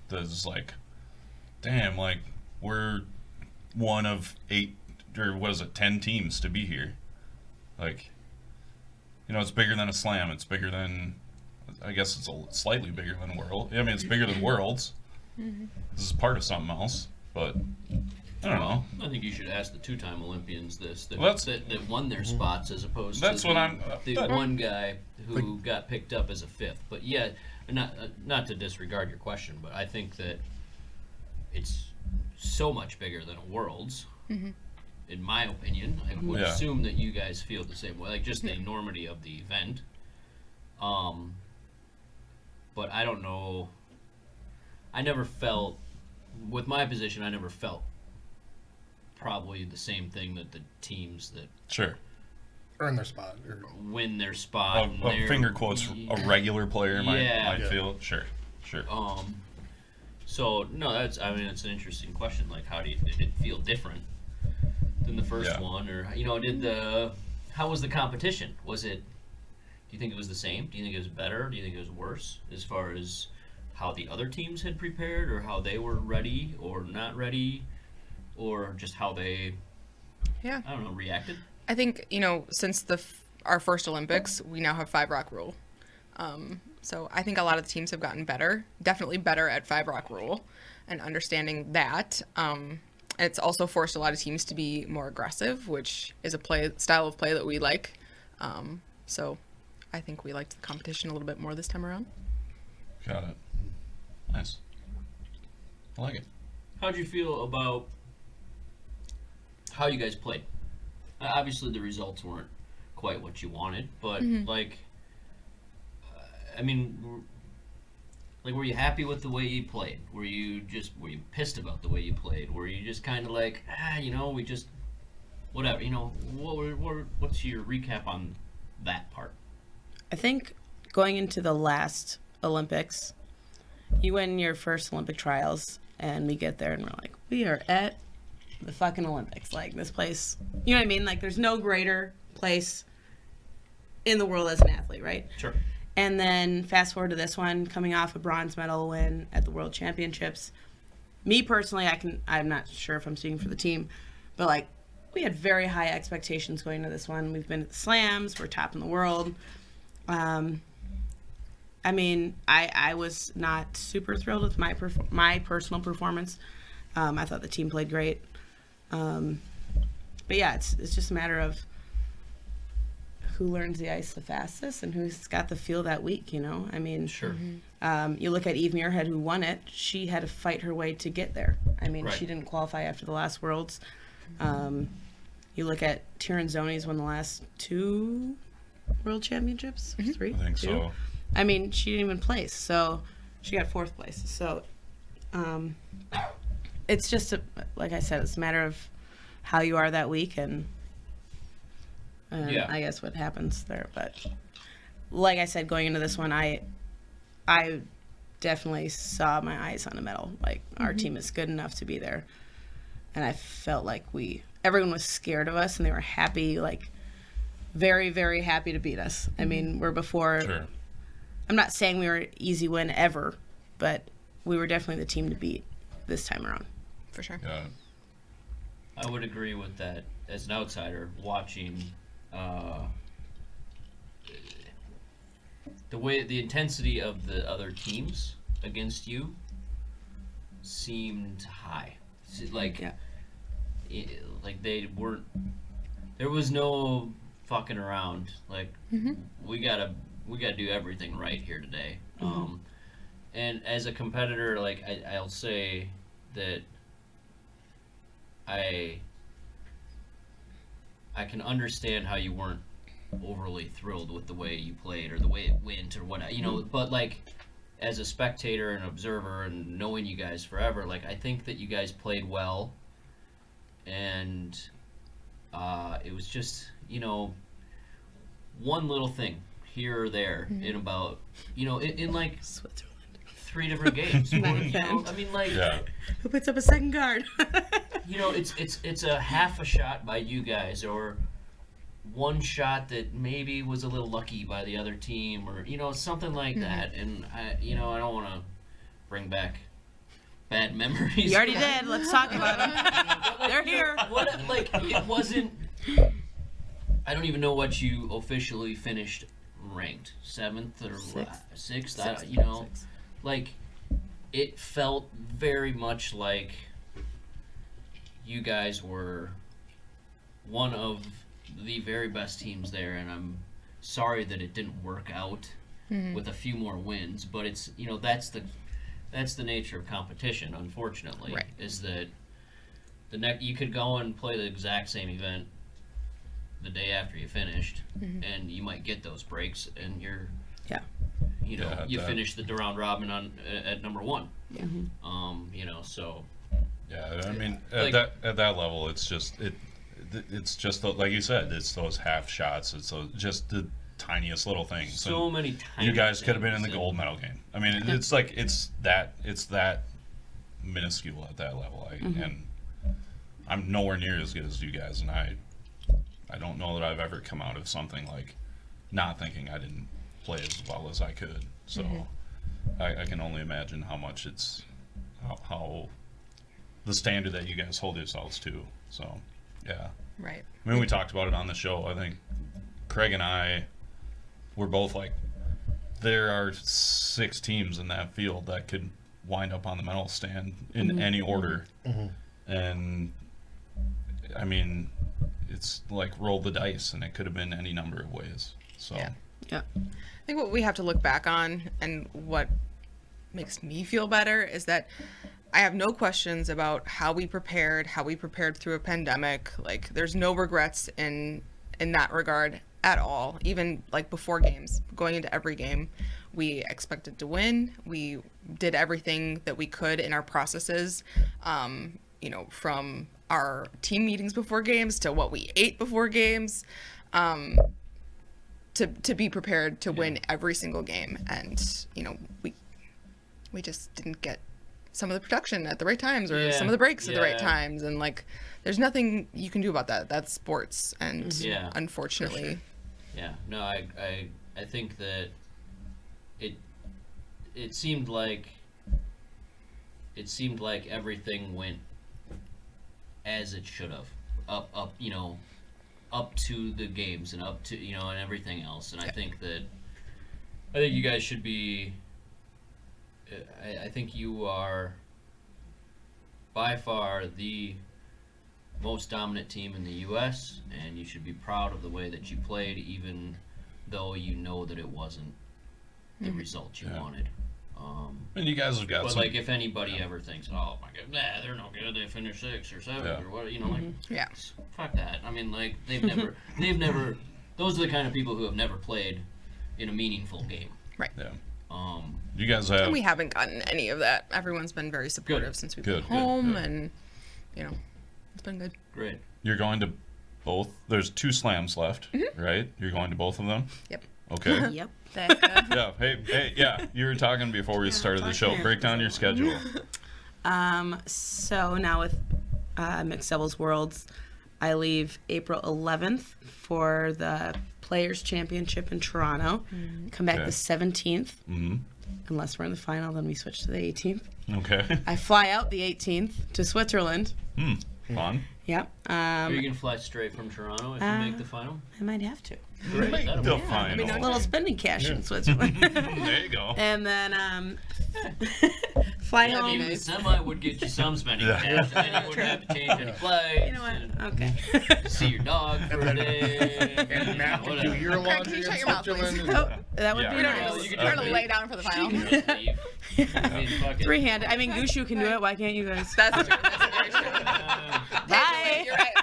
Speaker 3: There's like, damn, like, we're one of 8, or what is it, 10 teams to be here. Like, it's bigger than a slam. It's bigger than, I guess it's slightly bigger than World. I mean, it's bigger than Worlds. This is part of something else, but I don't know.
Speaker 2: I think you should ask the 2-time Olympians this, that won their spots as opposed
Speaker 3: to
Speaker 2: the one guy who got picked up as a 5th. But yeah, not to disregard your question, but I think that it's so much bigger than a Worlds. In my opinion, I would assume that you guys feel the same way, like just the enormity of the event. But I don't know. I never felt, with my position, I never felt probably the same thing that the teams that
Speaker 4: earn their spot or
Speaker 2: win their spot.
Speaker 3: Finger quotes, a regular player might feel. Sure.
Speaker 2: So no, it's an interesting question. Like, did it feel different than the first one, or how was the competition? Do you think it was the same? Do you think it was better? Do you think it was worse as far as how the other teams had prepared, or how they were ready or not ready, or just how they reacted?
Speaker 5: I think since our first Olympics, we now have 5-rock rule. So I think a lot of the teams have gotten better, definitely better at 5-rock rule and understanding that. It's also forced a lot of teams to be more aggressive, which is a style of play that we like. So I think we liked the competition a little bit more this time around.
Speaker 3: Got it. Nice. I like it.
Speaker 2: How'd you feel about how you guys played? Obviously, the results weren't quite what you wanted, but were you happy with the way you played? Were you pissed about the way you played? Were you just kind of like, we just, whatever, what's your recap on that part?
Speaker 1: I think going into the last Olympics, you win your first Olympic trials, and we get there and we're like, we are at the fucking Olympics. Like, this place, you know what I mean? Like, there's no greater place in the world as an athlete, right?
Speaker 2: Sure.
Speaker 1: And then fast forward to this one, coming off a bronze medal win at the World Championships. Me personally, I'm not sure if I'm speaking for the team, but like, we had very high expectations going into this one. We've been at the slams, we're top in the world. I was not super thrilled with my personal performance. I thought the team played great. But yeah, it's just a matter of who learns the ice the fastest and who's got the feel that week, I mean,
Speaker 2: sure.
Speaker 1: You look at Eve Muirhead, who won it. She had to fight her way to get there. I mean, She didn't qualify after the last Worlds. You look at Tiranzoni's won the last 2 World Championships, 3?
Speaker 3: I think
Speaker 1: 2?
Speaker 3: so.
Speaker 1: I mean, she didn't even place, so she got 4th place. So it's just, like I said, it's a matter of how you are that week and I guess what happens there. But like I said, going into this one, I definitely saw my eyes on a medal. Like, our team is good enough to be there. And I felt like everyone was scared of us and they were happy, like very, very happy to beat us. I mean,
Speaker 3: Sure.
Speaker 1: I'm not saying we were an easy win ever, but we were definitely the team to beat this time around.
Speaker 5: For sure.
Speaker 3: Yeah.
Speaker 2: I would agree with that as an outsider watching the intensity of the other teams against you seemed high. Like, like they weren't. There was no fucking around. Like, we gotta do everything right here today. And as a competitor, like I'll say that I can understand how you weren't overly thrilled with the way you played or the way it went or what, but like as a spectator and observer and knowing you guys forever, like I think that you guys played well, and it was just, one little thing here or there in about, in like
Speaker 1: Switzerland.
Speaker 2: 3 different games. I mean, like,
Speaker 1: who puts up a second guard?
Speaker 2: it's a half a shot by you guys, or one shot that maybe was a little lucky by the other team, or something like that. And I don't want to bring back bad memories.
Speaker 1: You already did. Let's talk about them. They're here.
Speaker 2: It wasn't. I don't even know what you officially finished ranked, 7th or 6th. Like, it felt very much like you guys were one of the very best teams there, and I'm sorry that it didn't work out with a few more wins, but it's, that's the nature of competition, unfortunately,
Speaker 5: right.
Speaker 2: Is that you could go and play the exact same event the day after you finished, and you might get those breaks, and you're you finish the round robin at number 1.
Speaker 1: Yeah.
Speaker 2: So.
Speaker 3: Yeah, I mean, at that level, it's just like you said, it's those half shots. It's just the tiniest little things.
Speaker 2: So many tiny.
Speaker 3: You guys could have been in the gold medal game. I mean, it's like it's that minuscule at that level. And I'm nowhere near as good as you guys, and I don't know that I've ever come out of something like not thinking I didn't play as well as I could. So I can only imagine how much it's how the standard that you guys hold yourselves to. So yeah.
Speaker 5: Right.
Speaker 3: I mean, we talked about it on the show. I think Craig and I were both like, there are 6 teams in that field that could wind up on the medal stand in any order. And I mean, it's like roll the dice, and it could have been any number of ways. So
Speaker 5: yeah. I think what we have to look back on, and what makes me feel better, is that I have no questions about how we prepared through a pandemic. Like, there's no regrets in that regard at all. Even like before games, going into every game, we expected to win. We did everything that we could in our processes, from our team meetings before games to what we ate before games, to be prepared to win every single game. And we just didn't get some of the production at the right times, or some of the breaks at the right times, and like there's nothing you can do about that. That's sports, and unfortunately.
Speaker 2: Sure. Yeah, no, I think that it seemed like everything went as it should have, up to the games and up to and everything else. And I think you guys should be. I think you are by far the most dominant team in the U.S., and you should be proud of the way that you played, even though you know that it wasn't the result you wanted.
Speaker 3: And you guys have got
Speaker 2: but like, if anybody ever thinks, oh my god, they're no good, they finished 6th or 7th or what, fuck that. I mean, like, they've never, those are the kind of people who have never played in a meaningful game.
Speaker 5: Right.
Speaker 3: Yeah. You guys have.
Speaker 5: And we haven't gotten any of that. Everyone's been very supportive since we've been home, and it's been good.
Speaker 2: Great.
Speaker 3: You're going to both. There's 2 slams left, right? You're going to both of them.
Speaker 5: Yep.
Speaker 3: Okay.
Speaker 1: Yep.
Speaker 3: Yeah. Hey. Yeah. You were talking before we started the show. Break down your schedule.
Speaker 1: So now with Mixed Doubles Worlds, I leave April 11th for the Players Championship in Toronto. Come back the 17th. Unless we're in the final, then we switch to the 18th.
Speaker 3: Okay.
Speaker 1: I fly out the 18th to Switzerland.
Speaker 3: Fun.
Speaker 1: Yep.
Speaker 2: Are you gonna fly straight from Toronto if you make the final?
Speaker 1: I might have to.
Speaker 3: Make
Speaker 2: That'll
Speaker 3: the
Speaker 2: be-
Speaker 3: final.
Speaker 1: A little spending cash in Switzerland.
Speaker 3: There you go.
Speaker 1: And then fly
Speaker 2: Yeah,
Speaker 1: home.
Speaker 2: maybe the semi would get you some spending
Speaker 3: Yeah.
Speaker 2: cash, and then you wouldn't have to change any flights.
Speaker 1: You know what? Okay.
Speaker 2: and see your dog for a day.
Speaker 4: And Matt can do
Speaker 2: whatever.
Speaker 4: your
Speaker 5: Craig, can
Speaker 4: laundry
Speaker 5: you
Speaker 4: in
Speaker 5: shut your mouth, please?
Speaker 4: Switzerland.
Speaker 1: Oh, that would
Speaker 3: Yeah.
Speaker 1: be
Speaker 5: You don't
Speaker 1: nice.
Speaker 5: know.
Speaker 2: You
Speaker 5: You
Speaker 2: can
Speaker 5: can
Speaker 2: do it.
Speaker 5: lay down for the final.
Speaker 2: Just leave. I mean, fuck it.
Speaker 1: Three-handed. I mean, Gushu can do it. Why can't you guys?
Speaker 5: That's true. That's very true.
Speaker 1: Bye.
Speaker 5: You're right.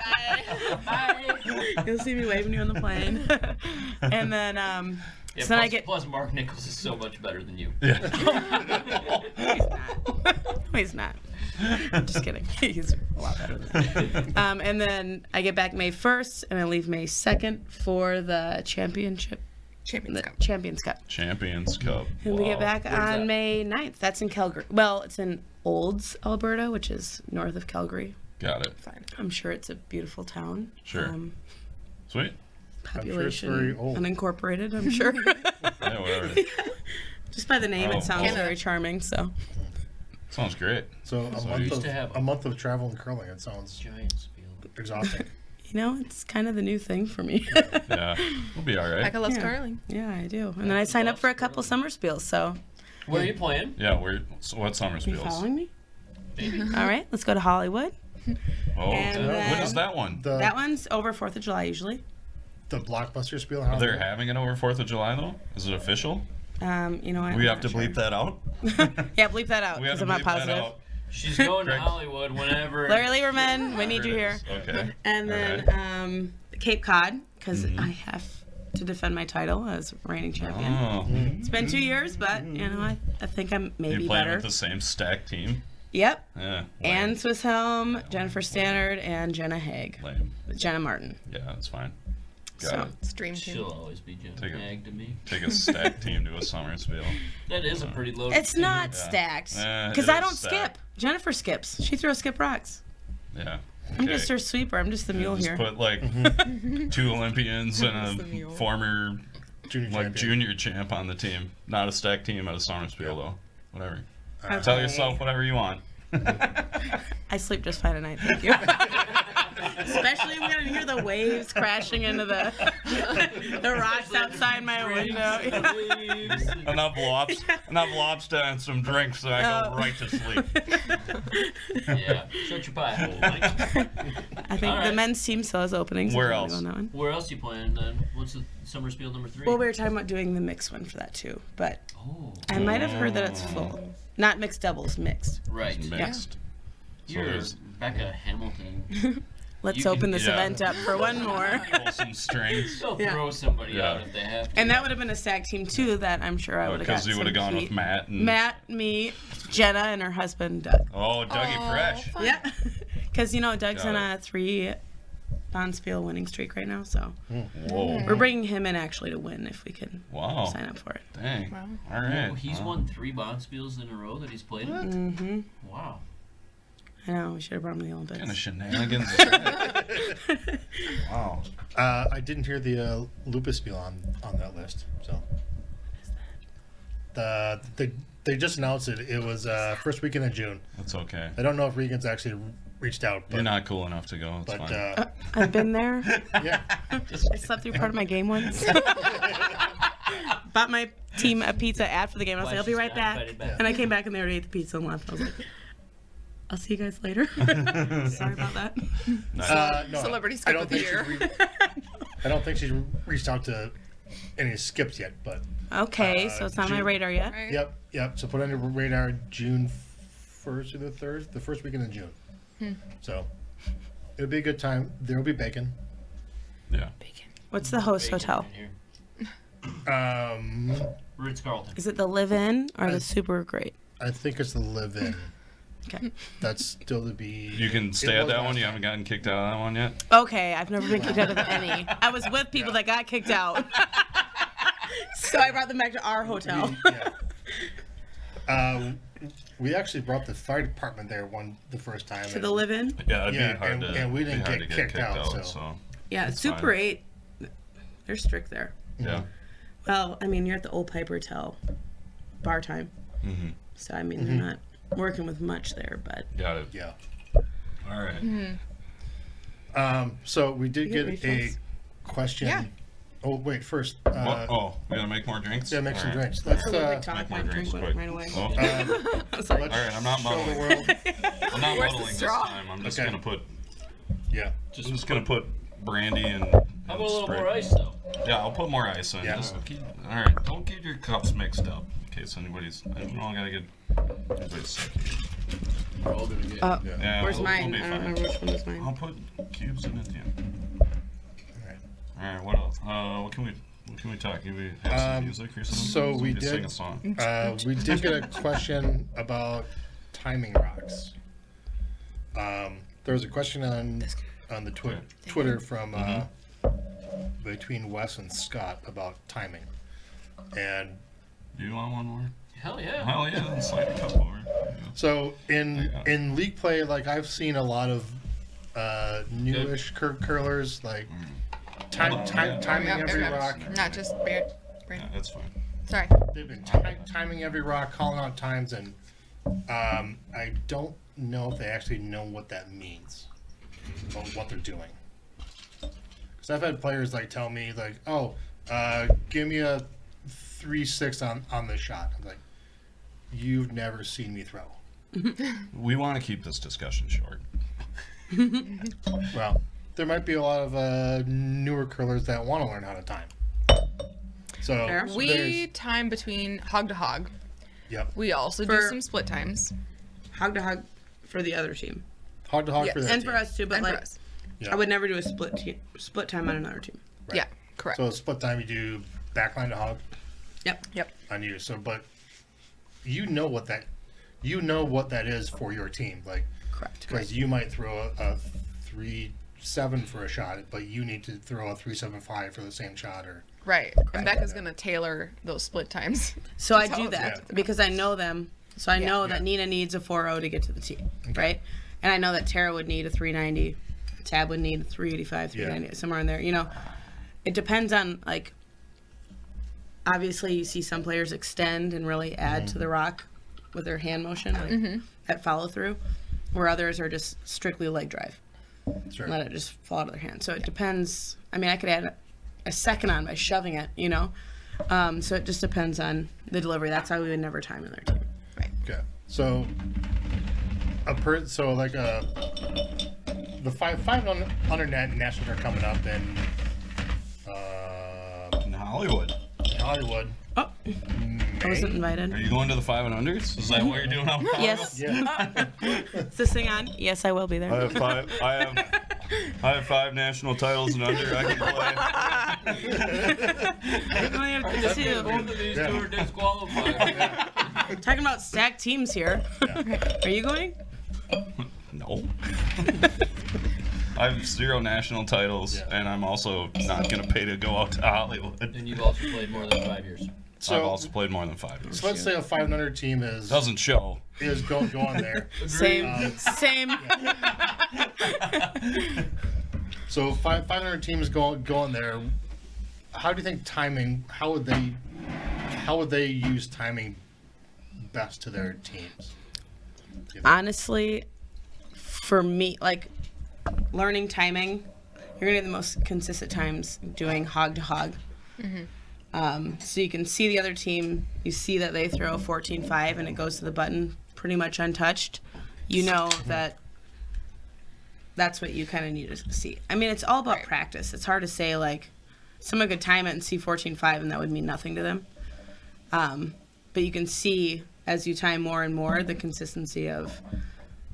Speaker 5: Bye.
Speaker 1: You'll see me waving you on the plane. And then,
Speaker 2: Yeah,
Speaker 1: so then I
Speaker 2: plus,
Speaker 1: get.
Speaker 2: plus Mark Nichols is so much better than you.
Speaker 1: No, he's not. I'm just kidding. He's a lot better than that. And then I get back May 1st, and I leave May 2nd for the championship.
Speaker 5: Champions Cup.
Speaker 1: Champions Cup.
Speaker 3: Champions Cup.
Speaker 1: And we get
Speaker 3: Wow.
Speaker 1: back
Speaker 2: Where's
Speaker 1: on
Speaker 2: that?
Speaker 1: May 9th. That's in Calgary. Well, it's in Olds, Alberta, which is north of Calgary.
Speaker 3: Got it.
Speaker 5: Fine.
Speaker 1: I'm sure it's a beautiful town.
Speaker 3: Sure. Sweet.
Speaker 1: Population
Speaker 4: very old.
Speaker 1: unincorporated, I'm sure.
Speaker 3: Yeah, whatever.
Speaker 1: Just by the name,
Speaker 3: Oh,
Speaker 1: it sounds
Speaker 5: Canada.
Speaker 1: very charming. So
Speaker 3: Sounds great.
Speaker 4: So
Speaker 3: So
Speaker 4: a month
Speaker 2: used
Speaker 4: of
Speaker 2: to have-
Speaker 4: a month of travel and curling. It sounds
Speaker 2: Giants field.
Speaker 4: exhausting.
Speaker 1: you know, it's kind of the new thing for me.
Speaker 3: Yeah, we'll be all right.
Speaker 5: Becca loves
Speaker 1: Yeah.
Speaker 5: curling.
Speaker 1: Yeah, I do. And then I signed up for a couple summer spiels. So
Speaker 2: Where are you playing?
Speaker 3: Yeah, so what summer
Speaker 1: are you
Speaker 3: spiels?
Speaker 1: following me? All right, let's go to Hollywood.
Speaker 3: Oh,
Speaker 1: And
Speaker 3: when
Speaker 1: then-
Speaker 3: is that one?
Speaker 1: That one's over 4th of July usually.
Speaker 4: The blockbuster spiel. How
Speaker 3: They're having it over 4th of July though. Is it official?
Speaker 1: You know what?
Speaker 3: We
Speaker 1: I'm
Speaker 3: have to
Speaker 1: not
Speaker 3: bleep that out.
Speaker 1: sure. Yeah, bleep that out
Speaker 3: We have
Speaker 1: because
Speaker 3: to
Speaker 1: I'm not
Speaker 3: bleep that
Speaker 1: positive.
Speaker 3: out.
Speaker 2: She's going to
Speaker 3: Correct.
Speaker 2: Hollywood whenever.
Speaker 1: Larry Lieberman, we need you
Speaker 3: There
Speaker 1: here.
Speaker 3: it is. Okay.
Speaker 1: And then
Speaker 3: Alright.
Speaker 1: Cape Cod, because
Speaker 3: Mhm.
Speaker 1: I have to defend my title as reigning champion.
Speaker 3: Oh,
Speaker 1: It's been 2 years, but you know, I think I'm maybe
Speaker 3: you playing
Speaker 1: better.
Speaker 3: with the same stack team?
Speaker 1: Yep.
Speaker 3: Yeah.
Speaker 1: And Swiss Helm, Jennifer Stannard, and Jenna Haig.
Speaker 3: Lame.
Speaker 1: Jenna Martin.
Speaker 3: Yeah, that's fine. Got
Speaker 1: So-
Speaker 3: it.
Speaker 5: Stream team.
Speaker 2: She'll always be Jen
Speaker 3: Take it.
Speaker 2: Hag to me.
Speaker 3: Take a stack team to a summer spiel.
Speaker 2: That is a pretty loaded
Speaker 1: It's
Speaker 2: team.
Speaker 1: not
Speaker 3: Yeah.
Speaker 1: stacked.
Speaker 3: Eh,
Speaker 1: Because
Speaker 3: it
Speaker 1: I
Speaker 3: is
Speaker 1: don't
Speaker 3: stacked.
Speaker 1: skip. Jennifer skips. She throws skip rocks.
Speaker 3: Yeah.
Speaker 1: I'm
Speaker 3: Okay.
Speaker 1: just her sweeper. I'm just the mule
Speaker 3: Just
Speaker 1: here.
Speaker 3: put like 2 Olympians and
Speaker 5: Just the mule.
Speaker 3: a former
Speaker 4: junior
Speaker 3: like
Speaker 4: champion.
Speaker 3: junior champ on the team. Not a stack team at a summer spiel though. Whatever.
Speaker 1: Okay.
Speaker 3: Tell yourself whatever you want.
Speaker 1: I sleep just fine at night, thank you. Especially when I hear the waves crashing into the rocks outside my window.
Speaker 3: enough lobster and some drinks so I go
Speaker 1: Oh.
Speaker 3: right to sleep.
Speaker 2: Yeah. Shut your pie hole, Mike.
Speaker 1: I think the
Speaker 2: Alright.
Speaker 1: men's team still has openings.
Speaker 3: Where
Speaker 1: if you wanna
Speaker 3: else?
Speaker 1: go on that one.
Speaker 2: Where else you playing then? What's the summer spiel number 3?
Speaker 1: Well, we were talking about doing the mixed one for that too, but
Speaker 2: Oh,
Speaker 1: I might have heard that it's full. Not mixed doubles, mixed.
Speaker 2: right.
Speaker 3: Mixed. So
Speaker 2: You're
Speaker 3: there's
Speaker 2: Becca Hamilton.
Speaker 1: Let's
Speaker 2: You can-
Speaker 1: open this
Speaker 3: yeah.
Speaker 1: event up for one more.
Speaker 3: pull some strings.
Speaker 2: They'll
Speaker 1: Yeah.
Speaker 2: throw somebody
Speaker 3: Yeah.
Speaker 2: out if they have to.
Speaker 1: And that would have been a stack team too that I'm sure I would have got
Speaker 3: Because you would have
Speaker 1: some
Speaker 3: gone
Speaker 1: heat.
Speaker 3: with Matt and
Speaker 1: Matt, me, Jenna, and her husband, Doug.
Speaker 3: Oh, Dougie
Speaker 5: Aw,
Speaker 3: Fresh.
Speaker 5: fun.
Speaker 1: Yeah. Because, you know, Doug's
Speaker 3: Got
Speaker 1: on a 3 Bonspiel winning streak right now, so
Speaker 3: Whoa.
Speaker 1: we're bringing him in actually to win if we can
Speaker 3: Wow.
Speaker 1: sign up for it.
Speaker 3: Dang.
Speaker 5: Wow.
Speaker 3: All right.
Speaker 2: Oh, he's
Speaker 3: Wow.
Speaker 2: won 3 bond spiels in a row that he's played in?
Speaker 1: Mm-hmm.
Speaker 2: Wow.
Speaker 1: I know, we should have brought him to the Olympics.
Speaker 3: What kind of shenanigans is that? Wow.
Speaker 4: I didn't hear the lupus spiel on that list. So they just announced it. It was first weekend of June.
Speaker 3: That's okay.
Speaker 4: I don't know if Regan's actually reached out, but
Speaker 3: You're not cool enough to go. It's
Speaker 4: but
Speaker 3: fine.
Speaker 1: I've been there.
Speaker 4: yeah.
Speaker 1: I slept through part of my game once. Bought my team a pizza after the game. I was like, I'll be right back. And I came back and they already ate the pizza and left. I was like, I'll see you guys later. Sorry about that.
Speaker 3: Nice.
Speaker 4: No,
Speaker 5: Celebrity
Speaker 4: I
Speaker 5: skip
Speaker 4: don't
Speaker 5: of the
Speaker 4: think
Speaker 5: year.
Speaker 4: I don't think she's reached out to any skips yet, but
Speaker 1: Okay, so it's on my
Speaker 4: June.
Speaker 1: radar yet.
Speaker 5: Right?
Speaker 4: yep. So put on your radar June 1st or the 3rd, the first weekend in June. So it'll be a good time. There will be bacon.
Speaker 3: Yeah.
Speaker 1: What's the host hotel?
Speaker 2: Ritz Carlton.
Speaker 1: Is it the live-in or the super great?
Speaker 4: I think it's the live-in.
Speaker 1: Okay.
Speaker 4: That's still to be.
Speaker 3: You can stay
Speaker 4: It
Speaker 3: at
Speaker 4: was
Speaker 3: that
Speaker 4: last
Speaker 3: one. You
Speaker 4: time.
Speaker 3: haven't gotten kicked out of that one yet.
Speaker 1: Okay, I've never been kicked out of any. I was with people that got kicked out. So I brought them back to our hotel.
Speaker 4: Yeah. We actually brought the fire department there the first time.
Speaker 1: To the live-in?
Speaker 3: Yeah, it'd
Speaker 4: Yeah,
Speaker 3: be hard
Speaker 4: and-
Speaker 3: to.
Speaker 4: and we
Speaker 3: it'd be
Speaker 4: didn't
Speaker 3: hard
Speaker 4: get
Speaker 3: to
Speaker 4: kicked out, so.
Speaker 1: Yeah,
Speaker 3: That's
Speaker 1: Super
Speaker 3: fine.
Speaker 1: 8, they're strict there.
Speaker 3: Yeah.
Speaker 1: Well, I mean, you're at the Old Piper till bar time.
Speaker 3: Mm-hmm.
Speaker 1: So, I mean, they're not working with much there, but
Speaker 3: Got it.
Speaker 4: Yeah.
Speaker 3: All right.
Speaker 4: So we did
Speaker 1: You
Speaker 4: get
Speaker 1: get
Speaker 4: a
Speaker 1: refills?
Speaker 4: question.
Speaker 5: Yeah.
Speaker 4: Oh, wait, first.
Speaker 3: we gotta make more drinks?
Speaker 4: Yeah, make some
Speaker 3: All right.
Speaker 4: drinks. Let's,
Speaker 1: I would like talk.
Speaker 3: more
Speaker 1: I drink
Speaker 3: drinks
Speaker 1: one
Speaker 3: quick.
Speaker 1: right away.
Speaker 3: Oh.
Speaker 1: I was like,
Speaker 4: let's
Speaker 3: All right, I'm not
Speaker 4: show the
Speaker 3: muddling.
Speaker 4: world.
Speaker 3: I'm not
Speaker 5: Where's the
Speaker 3: muddling this
Speaker 5: straw?
Speaker 3: time. I'm just
Speaker 4: Okay.
Speaker 3: gonna put
Speaker 4: Yeah.
Speaker 3: just gonna put brandy and
Speaker 2: How about a little
Speaker 3: Sprite.
Speaker 2: more ice though?
Speaker 3: Yeah, I'll put more ice in.
Speaker 4: Yeah.
Speaker 3: Just all right, don't get your cups mixed up in case anybody's. I don't know. I gotta get anybody's sick.
Speaker 2: We're all gonna get.
Speaker 4: Yeah.
Speaker 3: Yeah,
Speaker 1: where's
Speaker 3: we'll
Speaker 1: mine?
Speaker 3: be
Speaker 1: I don't
Speaker 3: fine.
Speaker 1: remember which one is mine.
Speaker 3: I'll put cubes in at the end.
Speaker 4: Alright.
Speaker 3: All right, what else? What can we talk? Can we have some music or something?
Speaker 4: so we
Speaker 3: Somebody sing
Speaker 4: did-
Speaker 3: a song.
Speaker 4: We did get a question about timing rocks. There was a question on the Twitter from between Wes and Scott about timing, and
Speaker 3: Do you want one more?
Speaker 2: Hell yeah.
Speaker 3: Hell yeah, then slide a cup over.
Speaker 4: so in league play, like I've seen a lot of newish curlers like timing
Speaker 5: Yeah,
Speaker 4: every
Speaker 5: okay.
Speaker 4: rock.
Speaker 5: Not just
Speaker 3: Yeah,
Speaker 5: Brand.
Speaker 3: that's fine.
Speaker 5: Sorry.
Speaker 4: They've been timing every rock, calling out times, and I don't know if they actually know what that means, about what they're doing. Because I've had players like tell me like, "Oh, give me a 3-6 on this shot." I'm like, "You've never seen me throw."
Speaker 3: We want to keep this discussion short.
Speaker 4: Well, there might be a lot of newer curlers that want to learn how to time. So
Speaker 1: Fair.
Speaker 5: We time between hog to hog.
Speaker 4: yep,
Speaker 5: We also do
Speaker 1: For-
Speaker 5: some split times.
Speaker 1: Hog to hog for the other team.
Speaker 4: hog to hog
Speaker 5: Yes.
Speaker 4: for that
Speaker 1: And for
Speaker 4: team.
Speaker 1: us too, but
Speaker 5: And for
Speaker 1: like,
Speaker 5: us.
Speaker 4: Yeah.
Speaker 1: I would never do a split time on another team.
Speaker 4: Right.
Speaker 5: Yeah, correct.
Speaker 4: So split time you do backline to hog.
Speaker 1: Yep.
Speaker 5: Yep.
Speaker 4: On you. So, but you know what that is for your team, like
Speaker 1: Correct.
Speaker 4: because you might throw a 3-7 for a shot, but you need to throw a 3-7-5 for the same shot, or
Speaker 5: Right. And Becca's going to tailor those split times.
Speaker 1: So I
Speaker 5: That's
Speaker 1: do
Speaker 5: how it's
Speaker 1: that
Speaker 4: Yeah.
Speaker 1: because I know them. So I know
Speaker 4: Yeah.
Speaker 1: that Nina needs a 4.0 to get to the tee, right? And I know that Tara would need a 390, Tab would need a 385, 390, somewhere in there. You know, it depends on like. Obviously, you see some players extend and really add to the rock with their hand motion, like that follow through, where others are just strictly leg drive,
Speaker 4: sure.
Speaker 1: let it just fall out of their hand. So it depends. I mean, I could add a second on by shoving it, you know. So it just depends on the delivery. That's why we would never time another team.
Speaker 4: Okay. So the 500 nationals are coming up in
Speaker 3: In Hollywood.
Speaker 4: Hollywood.
Speaker 1: Oh, I wasn't invited.
Speaker 3: Are you going to the 5 and unders? Is that what you're doing out in
Speaker 1: Yes.
Speaker 4: Yeah.
Speaker 1: Is this thing on? Yes, I will be there.
Speaker 3: I have 5. I have 5 national titles and under. I can play.
Speaker 1: I only have two.
Speaker 2: Both of these
Speaker 4: Yeah.
Speaker 2: two are disqualified.
Speaker 1: Talking about stacked teams here. Are you going?
Speaker 3: No. I have 0 national titles,
Speaker 4: Yeah.
Speaker 3: and I'm also not going to pay to go out to Hollywood.
Speaker 2: And you've also played more than 5 years.
Speaker 3: I've also played more than 5 years.
Speaker 4: So let's say a 500 team
Speaker 3: Doesn't show.
Speaker 4: is going there.
Speaker 1: Same. Same.
Speaker 4: So 500 teams going there. How do you think timing? How would they use timing best to their teams?
Speaker 1: Honestly, for me, like learning timing, you're gonna get the most consistent times doing hog to hog. So you can see the other team, you see that they throw a 14-5 and it goes to the button pretty much untouched. You know that that's what you kind of need to see. I mean, it's all about
Speaker 5: Right.
Speaker 1: practice. It's hard to say, like, someone could time it and see 14-5 and that would mean nothing to them. But you can see, as you time more and more, the consistency of,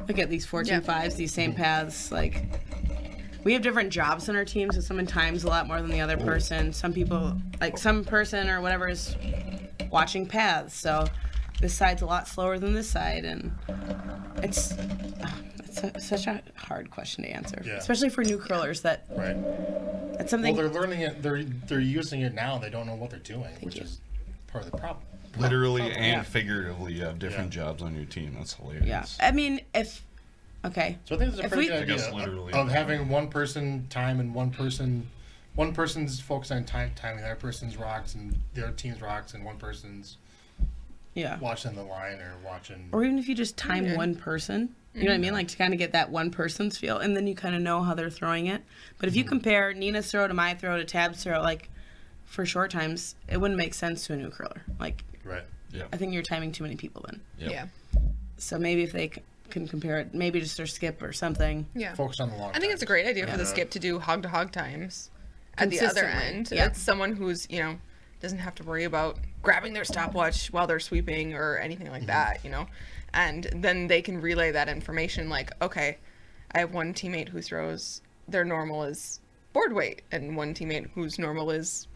Speaker 1: look at these 14-5s, these same paths, like, we have different jobs on our team, so someone times a lot more than the other person. Some people, like some person or whatever, is watching paths, so this side's a lot slower than this side, and it's such a hard question to answer,
Speaker 4: Yeah.
Speaker 1: especially for new curlers. That's
Speaker 4: Right.
Speaker 1: something.
Speaker 4: Well, they're learning it. They're using it now. They don't know what they're doing, which
Speaker 1: you.
Speaker 4: is part of the problem.
Speaker 3: Literally
Speaker 1: yeah.
Speaker 3: and figuratively, you have different jobs on your team. That's hilarious.
Speaker 1: Yeah, I mean, okay.
Speaker 4: So I think it's a
Speaker 1: If
Speaker 4: pretty
Speaker 1: we-
Speaker 4: good
Speaker 3: I guess
Speaker 4: idea
Speaker 3: literally.
Speaker 4: of having one person time and one person's focused on timing the other person's rocks and the other team's rocks, and one person's
Speaker 1: Yeah.
Speaker 4: watching the line or watching.
Speaker 1: Or even if you just time
Speaker 5: Yeah.
Speaker 1: one person, You know what I mean? Like to kind of get that one person's feel, and then you kind of know how they're throwing it. But if you compare Nina's throw to my throw to Tab's throw, like for short times, it wouldn't make sense to a new curler. Like,
Speaker 4: Right.
Speaker 3: Yeah.
Speaker 1: I think you're timing too many people then.
Speaker 3: Yep.
Speaker 5: Yeah.
Speaker 1: So maybe if they can compare it, maybe just their skip or something.
Speaker 5: Yeah.
Speaker 4: Focus on the long
Speaker 5: I think it's a great idea for the
Speaker 4: Yeah.
Speaker 5: skip to do hog to hog times at the other
Speaker 1: Consistently,
Speaker 5: end.
Speaker 1: yeah.
Speaker 5: It's someone who's, doesn't have to worry about grabbing their stopwatch while they're sweeping or anything like that, And then they can relay that information like, okay, I have one teammate who throws their normal is board weight and one teammate whose normal is,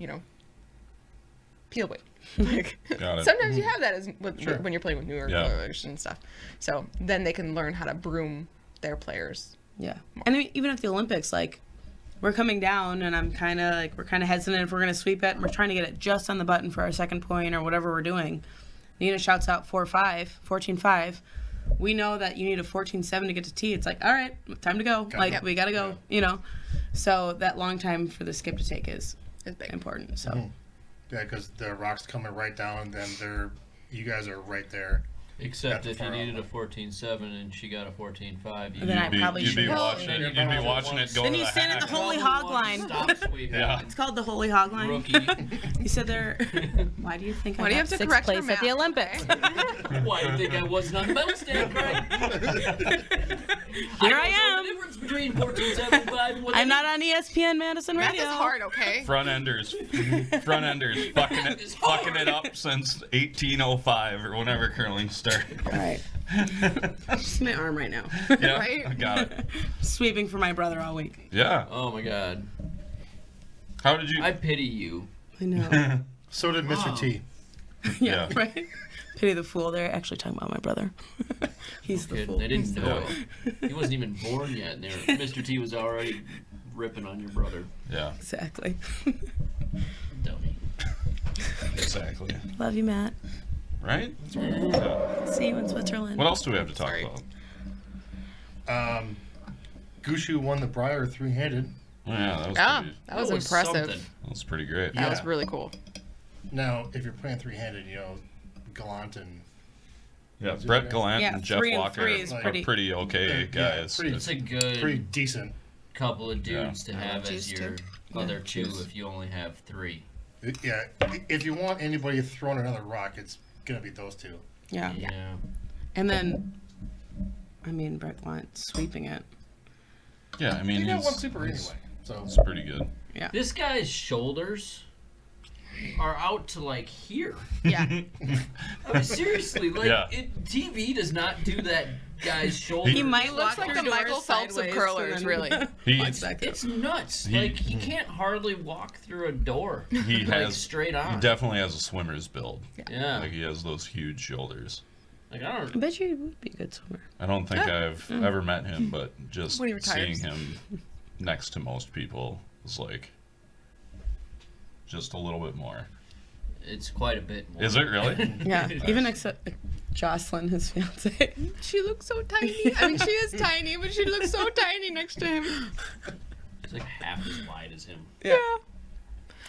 Speaker 5: peel weight. Like,
Speaker 3: Got it.
Speaker 5: sometimes you have that as
Speaker 4: Sure.
Speaker 5: when you're playing with newer
Speaker 3: Yeah.
Speaker 5: players and stuff. So then they can learn how to broom their players.
Speaker 1: Yeah. And I mean, even at the Olympics, like, we're coming down and we're kind of hesitant if we're going to sweep it. And we're trying to get it just on the button for our second point or whatever we're doing. Nina shouts out 14-5. We know that you need a 14-7 to get to tee. It's like, all right, time to go. Like, we got to go, So that long time for the skip to take is
Speaker 5: It's big.
Speaker 1: important. So,
Speaker 4: Yeah, because the rock's coming right down, and then you guys are right there.
Speaker 2: Except
Speaker 4: That's
Speaker 2: if you
Speaker 4: far
Speaker 2: needed a 14-7 and she got a 14-5,
Speaker 1: then I probably
Speaker 3: You'd be
Speaker 1: should.
Speaker 3: watching it. You'd be watching it go
Speaker 1: Then
Speaker 3: to
Speaker 1: you
Speaker 3: the
Speaker 1: stand at the
Speaker 3: hack.
Speaker 1: holy hog line.
Speaker 2: Stop sweeping.
Speaker 3: Yeah.
Speaker 1: It's called the holy hog line.
Speaker 2: Rookie.
Speaker 1: You said there. Why do you think
Speaker 5: Why
Speaker 1: I
Speaker 5: do you
Speaker 1: got
Speaker 5: have to
Speaker 1: sixth
Speaker 5: correct your
Speaker 1: place at the
Speaker 5: math,
Speaker 1: Olympics?
Speaker 2: Why do you think I wasn't on the medal stand, Craig?
Speaker 1: Here I
Speaker 2: don't know
Speaker 1: am.
Speaker 2: the difference between 14-7 and 5.
Speaker 1: I'm not on ESPN Madison
Speaker 5: Math
Speaker 1: Radio.
Speaker 5: is hard, okay?
Speaker 3: Front enders, fucking it up since 1805 or whenever curling started.
Speaker 1: All right. Just my arm right now.
Speaker 3: Yeah,
Speaker 5: Right?
Speaker 3: I got it.
Speaker 1: Sweeping for my brother all week.
Speaker 3: Yeah.
Speaker 2: Oh my God.
Speaker 3: How did you?
Speaker 2: I pity you.
Speaker 1: I know.
Speaker 4: So did Mr.
Speaker 2: Wow.
Speaker 4: T.
Speaker 1: Yeah,
Speaker 3: Yeah.
Speaker 1: right. Pity the fool. They're actually talking about my brother. He's the
Speaker 2: Kid,
Speaker 1: fool.
Speaker 2: they didn't know
Speaker 3: Yeah.
Speaker 2: it. He wasn't even born yet. And Mr. T was already ripping on your brother.
Speaker 3: Yeah,
Speaker 1: Exactly.
Speaker 2: Dummy.
Speaker 3: exactly.
Speaker 1: Love you, Matt.
Speaker 3: Right? Yeah.
Speaker 1: See you in Switzerland.
Speaker 3: What else do we have to talk
Speaker 5: Sorry.
Speaker 3: about?
Speaker 4: Gushu won the Briar three-handed.
Speaker 3: Oh, yeah, that was
Speaker 5: Yeah,
Speaker 3: pretty.
Speaker 5: that was impressive.
Speaker 2: something.
Speaker 3: That was pretty great.
Speaker 5: That was
Speaker 4: Yeah.
Speaker 5: really cool.
Speaker 4: Now, if you're playing three-handed, Gallant and
Speaker 3: Yeah, Brett Gallant
Speaker 1: Yeah,
Speaker 3: and Jeff
Speaker 1: 3 and
Speaker 3: Walker
Speaker 1: 3 is
Speaker 3: are
Speaker 1: pretty-
Speaker 3: pretty okay
Speaker 4: Yeah,
Speaker 3: guys.
Speaker 4: pretty-
Speaker 2: It's a good
Speaker 4: pretty decent.
Speaker 2: couple of dudes to
Speaker 5: I
Speaker 2: have
Speaker 5: love
Speaker 2: as
Speaker 5: juice
Speaker 2: your
Speaker 5: too.
Speaker 2: other two if you only have 3.
Speaker 4: Yeah, if you want anybody throwing another rock, it's gonna be those two.
Speaker 1: Yeah.
Speaker 2: Yeah.
Speaker 1: And then, I mean, Brett Blunt sweeping it.
Speaker 3: Yeah, I mean
Speaker 4: You got
Speaker 3: he's,
Speaker 4: one super anyway, so
Speaker 3: he's pretty good.
Speaker 2: This guy's shoulders are out to like here.
Speaker 5: Yeah.
Speaker 2: I mean, seriously, like
Speaker 3: Yeah.
Speaker 2: TV does not do that guy's shoulders.
Speaker 1: He might
Speaker 5: He looks
Speaker 1: walk
Speaker 5: like
Speaker 1: through
Speaker 5: the
Speaker 1: doors
Speaker 5: Michael Phelps of
Speaker 1: sideways
Speaker 5: curlers,
Speaker 1: and then
Speaker 5: really.
Speaker 3: He's,
Speaker 1: back up.
Speaker 2: It's nuts.
Speaker 3: He-
Speaker 2: Like he can't hardly walk through a door.
Speaker 3: he
Speaker 2: like,
Speaker 3: has
Speaker 2: straight
Speaker 3: He
Speaker 2: on.
Speaker 3: definitely has a swimmer's build.
Speaker 2: Yeah.
Speaker 3: Like he has those huge shoulders.
Speaker 2: Like I
Speaker 1: I
Speaker 2: don't.
Speaker 1: bet you would be a good swimmer.
Speaker 3: I don't think I've ever met him, but just
Speaker 5: When he retires.
Speaker 3: seeing him next to most people is like just a little bit more.
Speaker 2: It's quite a bit more.
Speaker 3: Is it really?
Speaker 1: Yeah. Even except Jocelyn, his fiance.
Speaker 5: She looks so tiny. I mean, she is tiny, but she looks so tiny next to him.
Speaker 2: It's like half as wide as him.
Speaker 1: Yeah.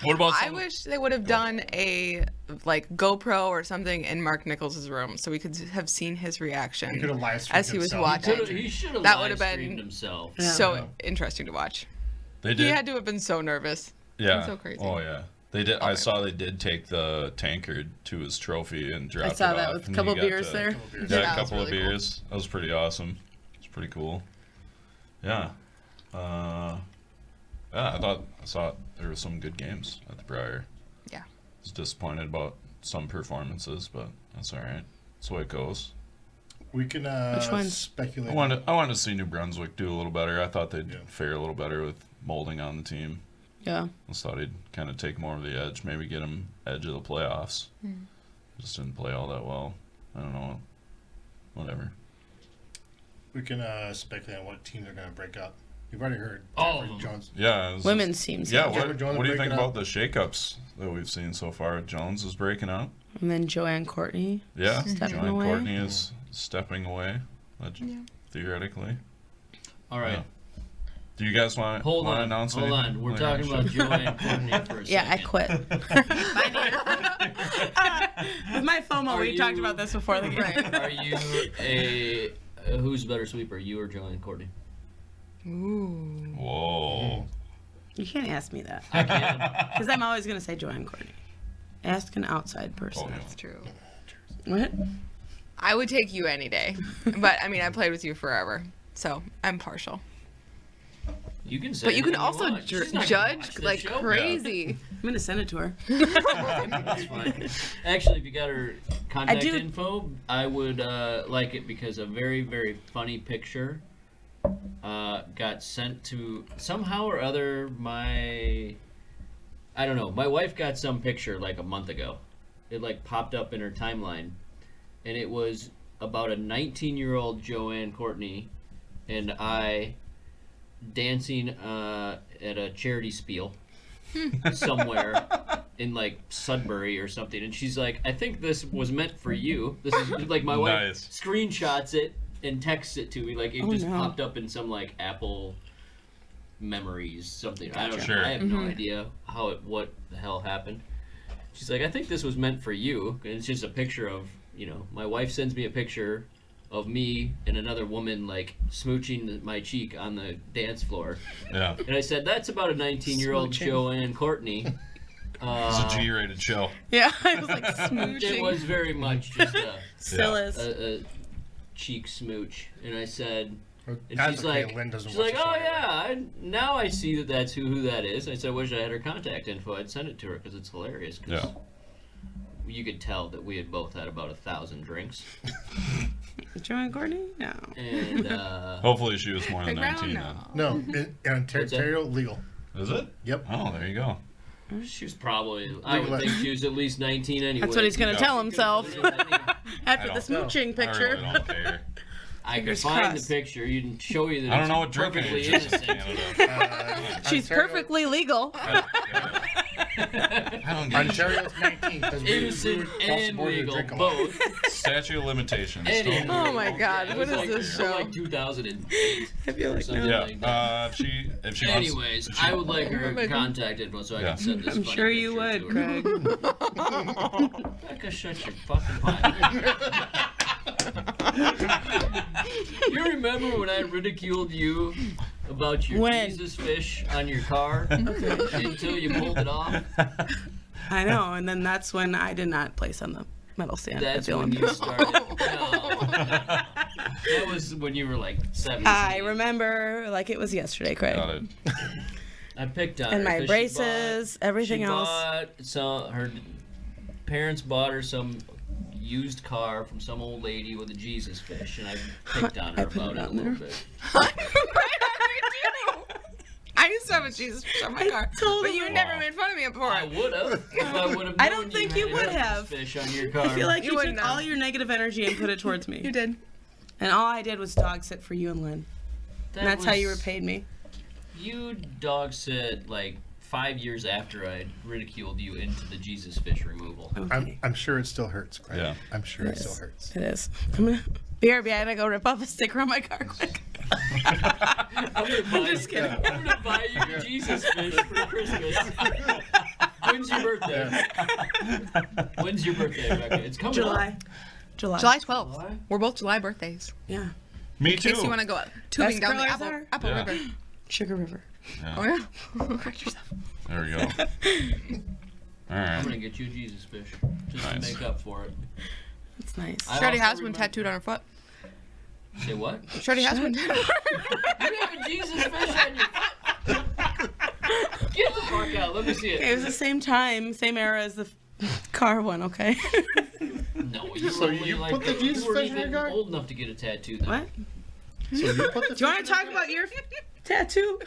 Speaker 3: What about
Speaker 5: I
Speaker 3: some,
Speaker 5: wish they would have done a GoPro or something in Mark Nichols' room so we could have seen his
Speaker 4: he
Speaker 5: reaction
Speaker 4: could have live streamed
Speaker 5: as he was
Speaker 4: himself.
Speaker 5: watching.
Speaker 2: He should have
Speaker 5: That
Speaker 2: live
Speaker 5: would've been-
Speaker 2: streamed himself.
Speaker 1: Yeah.
Speaker 5: So interesting to watch.
Speaker 3: they
Speaker 5: He
Speaker 3: did?
Speaker 5: had to have been so nervous.
Speaker 3: Yeah.
Speaker 5: so crazy.
Speaker 3: Oh yeah. They did. I
Speaker 5: Okay.
Speaker 3: saw they did take the tankard to his trophy and dropped
Speaker 1: I saw
Speaker 3: it
Speaker 1: that
Speaker 3: off,
Speaker 1: with a
Speaker 3: and
Speaker 1: couple
Speaker 3: he got
Speaker 1: beers
Speaker 3: to-
Speaker 1: there.
Speaker 3: Yeah,
Speaker 5: Yeah,
Speaker 3: a
Speaker 5: that was
Speaker 3: couple of
Speaker 5: really cool.
Speaker 3: beers. That was pretty awesome. It's pretty cool. Yeah. Yeah, I thought there were some good games at the Briar.
Speaker 5: Yeah.
Speaker 3: I was disappointed about some performances, but that's all right. That's the way it goes.
Speaker 4: We can
Speaker 1: Which ones?
Speaker 4: speculate.
Speaker 3: I wanted to see New Brunswick do a little better. I thought they'd fare a little better with Molding on the team.
Speaker 1: Yeah.
Speaker 3: I just thought he'd kind of take more of the edge, maybe get him edge of the playoffs. Just didn't play all that well. I don't know. Whatever.
Speaker 4: We can speculate on what teams are going to break up. You've already heard.
Speaker 2: All
Speaker 4: Jeffrey
Speaker 2: of them.
Speaker 4: Jones.
Speaker 3: Yeah. it was-
Speaker 1: Women's teams.
Speaker 3: Yeah.
Speaker 4: Jeffrey
Speaker 3: What,
Speaker 4: Jones
Speaker 3: what do you think
Speaker 4: breaking
Speaker 3: about
Speaker 4: up.
Speaker 3: the shakeups that we've seen so far? Jones is breaking up.
Speaker 1: And then Joanne Courtney.
Speaker 3: Yeah.
Speaker 1: Stepping
Speaker 3: Joanne
Speaker 1: away.
Speaker 3: Courtney is stepping away. Theoretically.
Speaker 2: All right.
Speaker 3: Yeah. Do you guys want
Speaker 2: Hold
Speaker 3: to
Speaker 2: on.
Speaker 3: announce
Speaker 2: Hold
Speaker 3: anything?
Speaker 2: on. We're
Speaker 3: Like,
Speaker 2: talking
Speaker 3: should-
Speaker 2: about Joanne Courtney for a
Speaker 1: Yeah, I
Speaker 2: second.
Speaker 1: quit. With my FOMO,
Speaker 2: Are
Speaker 1: we talked
Speaker 2: you-
Speaker 1: about this before the game.
Speaker 2: Are you a Who's a better sweeper, you or Joanne Courtney?
Speaker 5: Ooh.
Speaker 3: Whoa.
Speaker 1: You can't ask me that.
Speaker 2: I can.
Speaker 1: Because I'm always going to say Joanne Courtney. Ask an outside person.
Speaker 3: Oh, yeah.
Speaker 5: That's true.
Speaker 1: What?
Speaker 5: I would take you any day. But, I mean, I played with you forever. So, I'm partial.
Speaker 2: You can say
Speaker 5: But you can
Speaker 2: anything
Speaker 5: also
Speaker 2: want. She's not gonna watch
Speaker 5: judge
Speaker 2: this
Speaker 5: like
Speaker 2: show.
Speaker 5: crazy.
Speaker 1: I'm going to send it to her.
Speaker 2: That's fine. Actually, if you got her contact
Speaker 1: do-
Speaker 2: info, I would like it because a very, very funny picture got sent to somehow or other I don't know. My wife got some picture like a month ago. It like popped up in her timeline, and it was about a 19-year-old Joanne Courtney and I dancing at a charity spiel somewhere in like Sudbury or something, and she's like, I think this was meant for you. This is like my wife
Speaker 3: Nice.
Speaker 2: screenshots it and texts it to me, like it
Speaker 1: Oh,
Speaker 2: just
Speaker 1: no.
Speaker 2: popped up in some like Apple memories something. I don't know.
Speaker 3: Sure.
Speaker 2: I have no idea what the hell happened. She's like, I think this was meant for you, and it's just a picture of, my wife sends me a picture of me and another woman like smooching my cheek on the dance floor.
Speaker 3: Yeah.
Speaker 2: And I said, that's about a 19-year-old
Speaker 1: Smooching.
Speaker 2: Joanne Courtney.
Speaker 3: It's a G-rated show.
Speaker 1: Yeah, I was like smooching.
Speaker 2: It was very much just
Speaker 1: Still
Speaker 3: Yeah.
Speaker 1: is.
Speaker 2: a cheek smooch. And I said, and
Speaker 4: That's
Speaker 2: she's
Speaker 4: okay,
Speaker 2: like,
Speaker 4: Lynn doesn't
Speaker 2: she's
Speaker 4: watch
Speaker 2: like,
Speaker 4: the show
Speaker 2: oh
Speaker 4: anyway.
Speaker 2: yeah, now I see that that's who that is. I said, I wish I had her contact info. I'd send it to her because it's hilarious. 'cause
Speaker 3: Yeah.
Speaker 2: you could tell that we had both had about 1,000 drinks.
Speaker 1: Joanne Courtney? No.
Speaker 2: And
Speaker 3: Hopefully she was more than
Speaker 5: Around
Speaker 3: 19
Speaker 5: now.
Speaker 4: No, in Ontario, legal.
Speaker 3: then. Is it?
Speaker 4: Yep.
Speaker 3: Oh, there you go.
Speaker 2: she was probably, I would
Speaker 4: Legalized.
Speaker 2: think she was at least 19 anyway.
Speaker 1: That's what he's going to
Speaker 3: Yeah.
Speaker 1: tell himself after
Speaker 3: I
Speaker 1: the
Speaker 3: don't-
Speaker 1: smooching
Speaker 3: I
Speaker 1: picture.
Speaker 3: really don't care.
Speaker 2: I could
Speaker 1: Fingers
Speaker 2: find
Speaker 1: crossed.
Speaker 2: the picture. You can show you that
Speaker 3: I don't
Speaker 2: it's
Speaker 3: know what drinking
Speaker 2: perfectly
Speaker 3: age is in
Speaker 2: innocent.
Speaker 3: Canada.
Speaker 1: She's
Speaker 4: Ontario-
Speaker 1: perfectly legal.
Speaker 3: I don't get
Speaker 4: Ontario's 19 because we
Speaker 2: Innocent
Speaker 4: cross the
Speaker 2: and
Speaker 4: border to
Speaker 2: legal,
Speaker 4: drink a lot.
Speaker 2: both.
Speaker 3: statute of limitations.
Speaker 2: Any-
Speaker 3: Still-
Speaker 5: Oh my God,
Speaker 2: It
Speaker 5: what
Speaker 2: was
Speaker 5: is
Speaker 2: like,
Speaker 5: this
Speaker 2: it was
Speaker 5: show?
Speaker 2: like 2008.
Speaker 1: I feel like
Speaker 2: Something
Speaker 1: no.
Speaker 3: Yeah.
Speaker 2: like that.
Speaker 3: If she wants.
Speaker 2: Anyways,
Speaker 3: if she-
Speaker 2: I would like her
Speaker 5: Oh my God.
Speaker 2: contact info so I
Speaker 3: Yeah.
Speaker 2: can send this
Speaker 1: I'm
Speaker 2: funny
Speaker 1: sure you
Speaker 2: picture
Speaker 1: would,
Speaker 2: to her.
Speaker 1: Craig.
Speaker 2: Becca, shut your fucking pipe. You remember when I ridiculed you about your
Speaker 1: When?
Speaker 2: Jesus fish on your car until you pulled it off?
Speaker 1: I know, and then that's when I did not place on the medal stand at
Speaker 2: That's
Speaker 1: the
Speaker 2: when you
Speaker 1: Olympians.
Speaker 2: started. No. That was when you were like 17.
Speaker 1: I remember like it was yesterday, Craig.
Speaker 3: Got it.
Speaker 2: I picked on
Speaker 1: And
Speaker 2: her
Speaker 1: my
Speaker 2: 'cause
Speaker 1: braces, everything
Speaker 2: she
Speaker 1: else.
Speaker 2: Her parents bought her some used car from some old lady with a Jesus fish, and I picked on her
Speaker 1: I put
Speaker 2: about
Speaker 1: it
Speaker 2: it a
Speaker 1: on
Speaker 2: little
Speaker 1: there.
Speaker 2: bit.
Speaker 5: I used to have a Jesus fish on my car, but you never made fun of me for
Speaker 2: I
Speaker 5: it.
Speaker 2: would have. If I would have.
Speaker 1: I don't think you would
Speaker 2: had a
Speaker 1: have.
Speaker 2: fish on your car.
Speaker 1: I feel like
Speaker 5: You
Speaker 1: you
Speaker 5: wouldn't
Speaker 1: took
Speaker 5: have.
Speaker 1: all your negative energy and put it towards me.
Speaker 5: You did.
Speaker 1: And all I did was dog sit for you and Lynn. And that's how you
Speaker 2: was-
Speaker 1: repaid me.
Speaker 2: You dog sit like 5 years after I ridiculed you into the Jesus fish removal.
Speaker 1: Okay.
Speaker 4: I'm sure it still hurts, Craig.
Speaker 3: Yeah.
Speaker 4: I'm sure it
Speaker 1: Yes.
Speaker 4: still hurts.
Speaker 1: It is. I'm gonna BRB, I gotta go rip off a sticker on my car quick.
Speaker 2: I'm
Speaker 1: just kidding.
Speaker 2: I'm gonna buy you a Jesus fish for Christmas. When's your birthday? When's your birthday, Becca? It's coming up.
Speaker 1: July.
Speaker 5: July 12th.
Speaker 2: July?
Speaker 5: We're both July birthdays.
Speaker 1: Yeah.
Speaker 3: Me
Speaker 5: In case
Speaker 3: too.
Speaker 5: you want to go up tubing
Speaker 1: Best
Speaker 5: down the
Speaker 1: curlers
Speaker 5: Apple,
Speaker 1: are.
Speaker 5: Apple
Speaker 3: Yeah.
Speaker 5: River.
Speaker 1: Sugar River.
Speaker 5: Oh yeah. Correct yourself.
Speaker 3: There we go. All
Speaker 2: I'm
Speaker 3: right.
Speaker 2: gonna get you a Jesus fish just
Speaker 3: Nice.
Speaker 2: to make up for it.
Speaker 1: That's nice.
Speaker 2: I
Speaker 5: She already
Speaker 2: also
Speaker 5: has one
Speaker 2: remember-
Speaker 5: tattooed on her foot.
Speaker 2: Say what?
Speaker 5: She already has one tattooed.
Speaker 2: You have a Jesus fish on your foot? Get the fuck out. Let me see
Speaker 1: It
Speaker 2: it.
Speaker 1: was the same time, same era as the car one, okay?
Speaker 2: No, you
Speaker 4: So
Speaker 2: were only
Speaker 4: you
Speaker 2: like
Speaker 4: put the Jesus
Speaker 2: you weren't
Speaker 4: fish in your
Speaker 2: even
Speaker 4: car?
Speaker 2: old enough to get a tattoo then.
Speaker 1: What?
Speaker 4: So you put the
Speaker 1: Do you want to talk about your tattoo?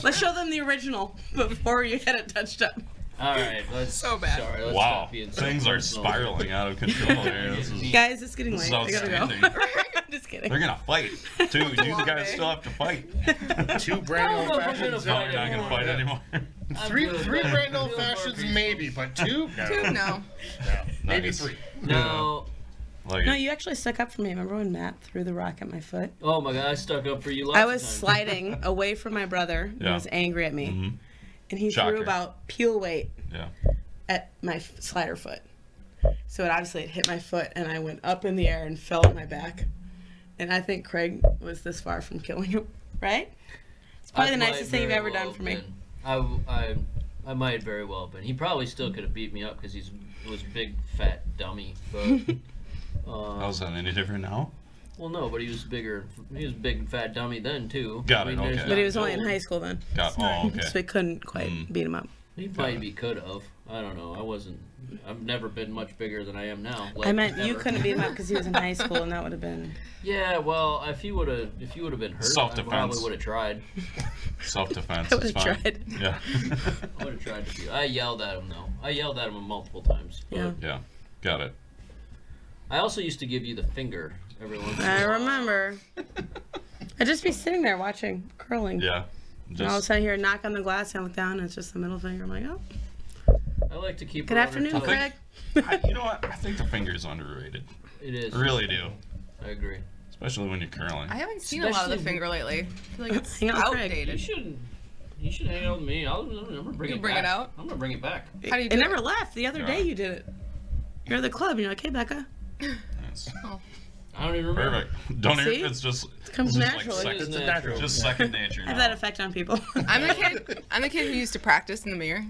Speaker 1: Let's show them the original before you get it touched up.
Speaker 2: All right, let's.
Speaker 5: So bad.
Speaker 2: Sorry, let's
Speaker 3: Wow.
Speaker 2: stop being so
Speaker 3: Things are
Speaker 2: personal.
Speaker 3: spirling out of control here. This is,
Speaker 1: Guys, it's getting
Speaker 3: this is
Speaker 1: late. I gotta go.
Speaker 3: outstanding.
Speaker 1: I'm just kidding.
Speaker 3: They're gonna fight too. You
Speaker 5: long
Speaker 3: guys
Speaker 5: day.
Speaker 3: still have to fight.
Speaker 4: two brand
Speaker 2: I don't
Speaker 4: old
Speaker 2: know if we're
Speaker 4: fashions?
Speaker 2: gonna
Speaker 3: No, you're not gonna fight anymore.
Speaker 4: Three
Speaker 2: I'm
Speaker 4: three
Speaker 2: good.
Speaker 4: brand old
Speaker 2: Feel more
Speaker 4: fashions,
Speaker 2: peaceful.
Speaker 4: maybe, but two? No.
Speaker 5: No.
Speaker 4: No. Maybe
Speaker 3: Nice.
Speaker 4: three.
Speaker 2: No.
Speaker 3: Like
Speaker 1: No,
Speaker 3: it.
Speaker 1: you actually stuck up for me. Remember when Matt threw the rock at my foot?
Speaker 2: Oh my God, I stuck up for you. Lots
Speaker 1: I
Speaker 2: of
Speaker 1: was
Speaker 2: times.
Speaker 1: sliding away from my brother. He
Speaker 3: Yeah.
Speaker 1: was angry at me.
Speaker 3: Mhm.
Speaker 1: And he
Speaker 3: Shocker.
Speaker 1: threw about peel weight
Speaker 3: Yeah.
Speaker 1: at my slider foot. So it obviously hit my foot, and I went up in the air and fell on my back. and I think Craig was this far from killing him, right? It's probably the
Speaker 2: might
Speaker 1: nicest thing you've
Speaker 2: very
Speaker 1: ever
Speaker 2: well
Speaker 1: done for me.
Speaker 2: been. I might very well have been. He probably still could have beat me up because he was a big fat dummy. But
Speaker 3: How's that any different now?
Speaker 2: well, no, but he was bigger. He was a big fat dummy then too.
Speaker 3: Got it,
Speaker 2: there's
Speaker 3: okay.
Speaker 1: But he
Speaker 2: not
Speaker 1: was only in
Speaker 2: no-
Speaker 1: high school then.
Speaker 3: Okay.
Speaker 1: So he couldn't quite beat him up.
Speaker 2: He maybe could have. I don't know. I've never been much bigger than I am now.
Speaker 1: I meant you
Speaker 2: ever.
Speaker 1: couldn't beat him up because he was in high school, and that would have been.
Speaker 2: Yeah, well, if you would have been hurt, I
Speaker 3: Self-defense.
Speaker 2: probably would have tried.
Speaker 3: Self-defense
Speaker 1: I
Speaker 3: is
Speaker 1: would
Speaker 3: fine.
Speaker 1: have tried.
Speaker 3: Yeah.
Speaker 2: I would have tried to do. I yelled at him though. I yelled at him multiple times. But
Speaker 1: Yeah.
Speaker 3: Yeah. Got it.
Speaker 2: I also used to give you the finger every once in a
Speaker 1: I
Speaker 2: while.
Speaker 1: remember. I'd just be sitting there watching curling.
Speaker 3: Yeah.
Speaker 1: And all of a sudden, I hear a knock on the glass, and I look down, and it's just the middle finger. I'm like, oh,
Speaker 2: I like to keep.
Speaker 1: good
Speaker 2: her on her
Speaker 1: afternoon,
Speaker 2: toes.
Speaker 1: Craig.
Speaker 3: You know what? I think the finger is underrated.
Speaker 2: It is.
Speaker 3: I really do.
Speaker 2: I agree.
Speaker 3: Especially when you're curling.
Speaker 5: I haven't seen a lot of the
Speaker 2: Especially-
Speaker 5: finger lately. I feel like it's
Speaker 1: Hang on, Craig.
Speaker 2: You
Speaker 5: outdated.
Speaker 2: should. You should hang out with me. I'm gonna bring
Speaker 5: You
Speaker 2: it
Speaker 5: bring
Speaker 2: back.
Speaker 5: it out?
Speaker 2: I'm gonna bring it back.
Speaker 5: How do you
Speaker 1: It
Speaker 5: do
Speaker 1: never
Speaker 5: it?
Speaker 1: left. The other
Speaker 3: Yeah.
Speaker 1: day you did it. You're at the club, and you're like, hey, Becca.
Speaker 3: Nice.
Speaker 2: I don't even remember.
Speaker 3: Perfect. Don't
Speaker 1: See?
Speaker 3: even. It's just.
Speaker 1: It comes
Speaker 3: it's just
Speaker 1: naturally.
Speaker 3: Like
Speaker 2: It is
Speaker 3: second,
Speaker 2: natural.
Speaker 3: just second nature.
Speaker 1: I have
Speaker 3: now.
Speaker 1: that effect on people.
Speaker 5: I'm the kid who used to practice in the mirror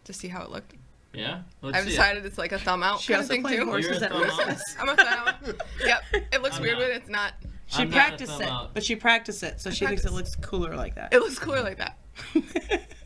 Speaker 5: to see how it looked.
Speaker 2: Yeah. Let's
Speaker 5: I've
Speaker 2: see it.
Speaker 5: decided it's like a thumb out
Speaker 1: She
Speaker 5: kind of
Speaker 1: also
Speaker 5: thing
Speaker 1: played
Speaker 5: too.
Speaker 1: horses
Speaker 2: You're a
Speaker 1: at
Speaker 2: thumb out?
Speaker 1: recess.
Speaker 5: I'm a thumb out. Yep. It looks
Speaker 2: I'm
Speaker 5: weird,
Speaker 2: not.
Speaker 5: but it's not.
Speaker 1: She
Speaker 2: I'm not a
Speaker 1: practiced
Speaker 2: thumb
Speaker 1: it,
Speaker 2: out.
Speaker 1: but she practiced it, so she thinks it looks cooler like that.
Speaker 5: It looks cooler like that.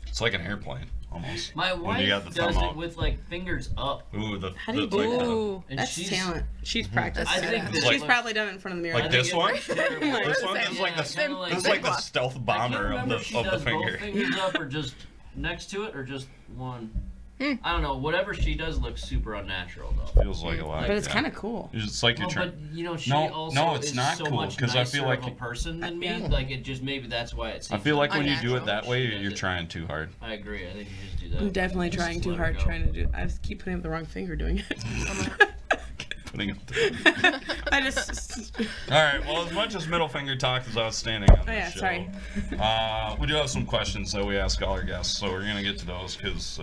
Speaker 3: It's like an airplane almost.
Speaker 2: My
Speaker 3: When you got
Speaker 2: wife
Speaker 3: the
Speaker 2: does
Speaker 3: thumb
Speaker 2: it
Speaker 3: out.
Speaker 2: with like fingers up.
Speaker 3: Ooh, the.
Speaker 1: How do you
Speaker 3: the,
Speaker 1: do
Speaker 3: like
Speaker 1: that?
Speaker 3: the-
Speaker 5: Ooh.
Speaker 2: And
Speaker 1: That's
Speaker 2: she's
Speaker 1: talent. She's practiced.
Speaker 2: I think
Speaker 5: that
Speaker 2: that
Speaker 3: Like-
Speaker 1: She's probably done it in front of the mirror.
Speaker 3: Like
Speaker 2: I think
Speaker 3: this
Speaker 2: it
Speaker 3: one?
Speaker 2: looks terrible.
Speaker 3: This one
Speaker 5: Yeah,
Speaker 3: is like the.
Speaker 2: kinda like
Speaker 3: This is
Speaker 2: that.
Speaker 3: like the stealth
Speaker 2: I can't
Speaker 3: bomber
Speaker 2: remember
Speaker 3: of
Speaker 2: if she
Speaker 3: the
Speaker 2: does
Speaker 3: finger.
Speaker 2: both fingers up or just next to it or just one.
Speaker 5: Hmm.
Speaker 2: I don't know. Whatever she does looks super unnatural though.
Speaker 3: Feels like a lot.
Speaker 1: But it's
Speaker 3: yeah.
Speaker 1: kind of cool.
Speaker 3: It's like you're
Speaker 2: Well,
Speaker 3: trying.
Speaker 2: but you know, she
Speaker 3: No,
Speaker 2: also
Speaker 3: no, it's
Speaker 2: is
Speaker 3: not
Speaker 2: so
Speaker 3: cool,
Speaker 2: much
Speaker 3: 'cause I feel
Speaker 2: nicer
Speaker 3: like
Speaker 2: of a person than me.
Speaker 1: Yeah.
Speaker 2: Like it just maybe that's why it
Speaker 3: I
Speaker 2: seems.
Speaker 3: feel like when you do it
Speaker 5: unnatural.
Speaker 3: that way,
Speaker 2: She does
Speaker 3: you're
Speaker 2: it.
Speaker 3: trying too hard.
Speaker 2: I agree. I think you just do that.
Speaker 1: I'm definitely trying
Speaker 2: Just
Speaker 1: too
Speaker 2: let her
Speaker 1: hard
Speaker 2: go.
Speaker 1: trying to do. I just keep putting up the wrong finger doing it.
Speaker 3: Putting it there.
Speaker 1: I just.
Speaker 3: All right. Well, as much as middle finger talk is outstanding on this
Speaker 1: yeah,
Speaker 3: show,
Speaker 1: sorry.
Speaker 3: we do have some questions that we ask all our guests, so we're gonna get to those because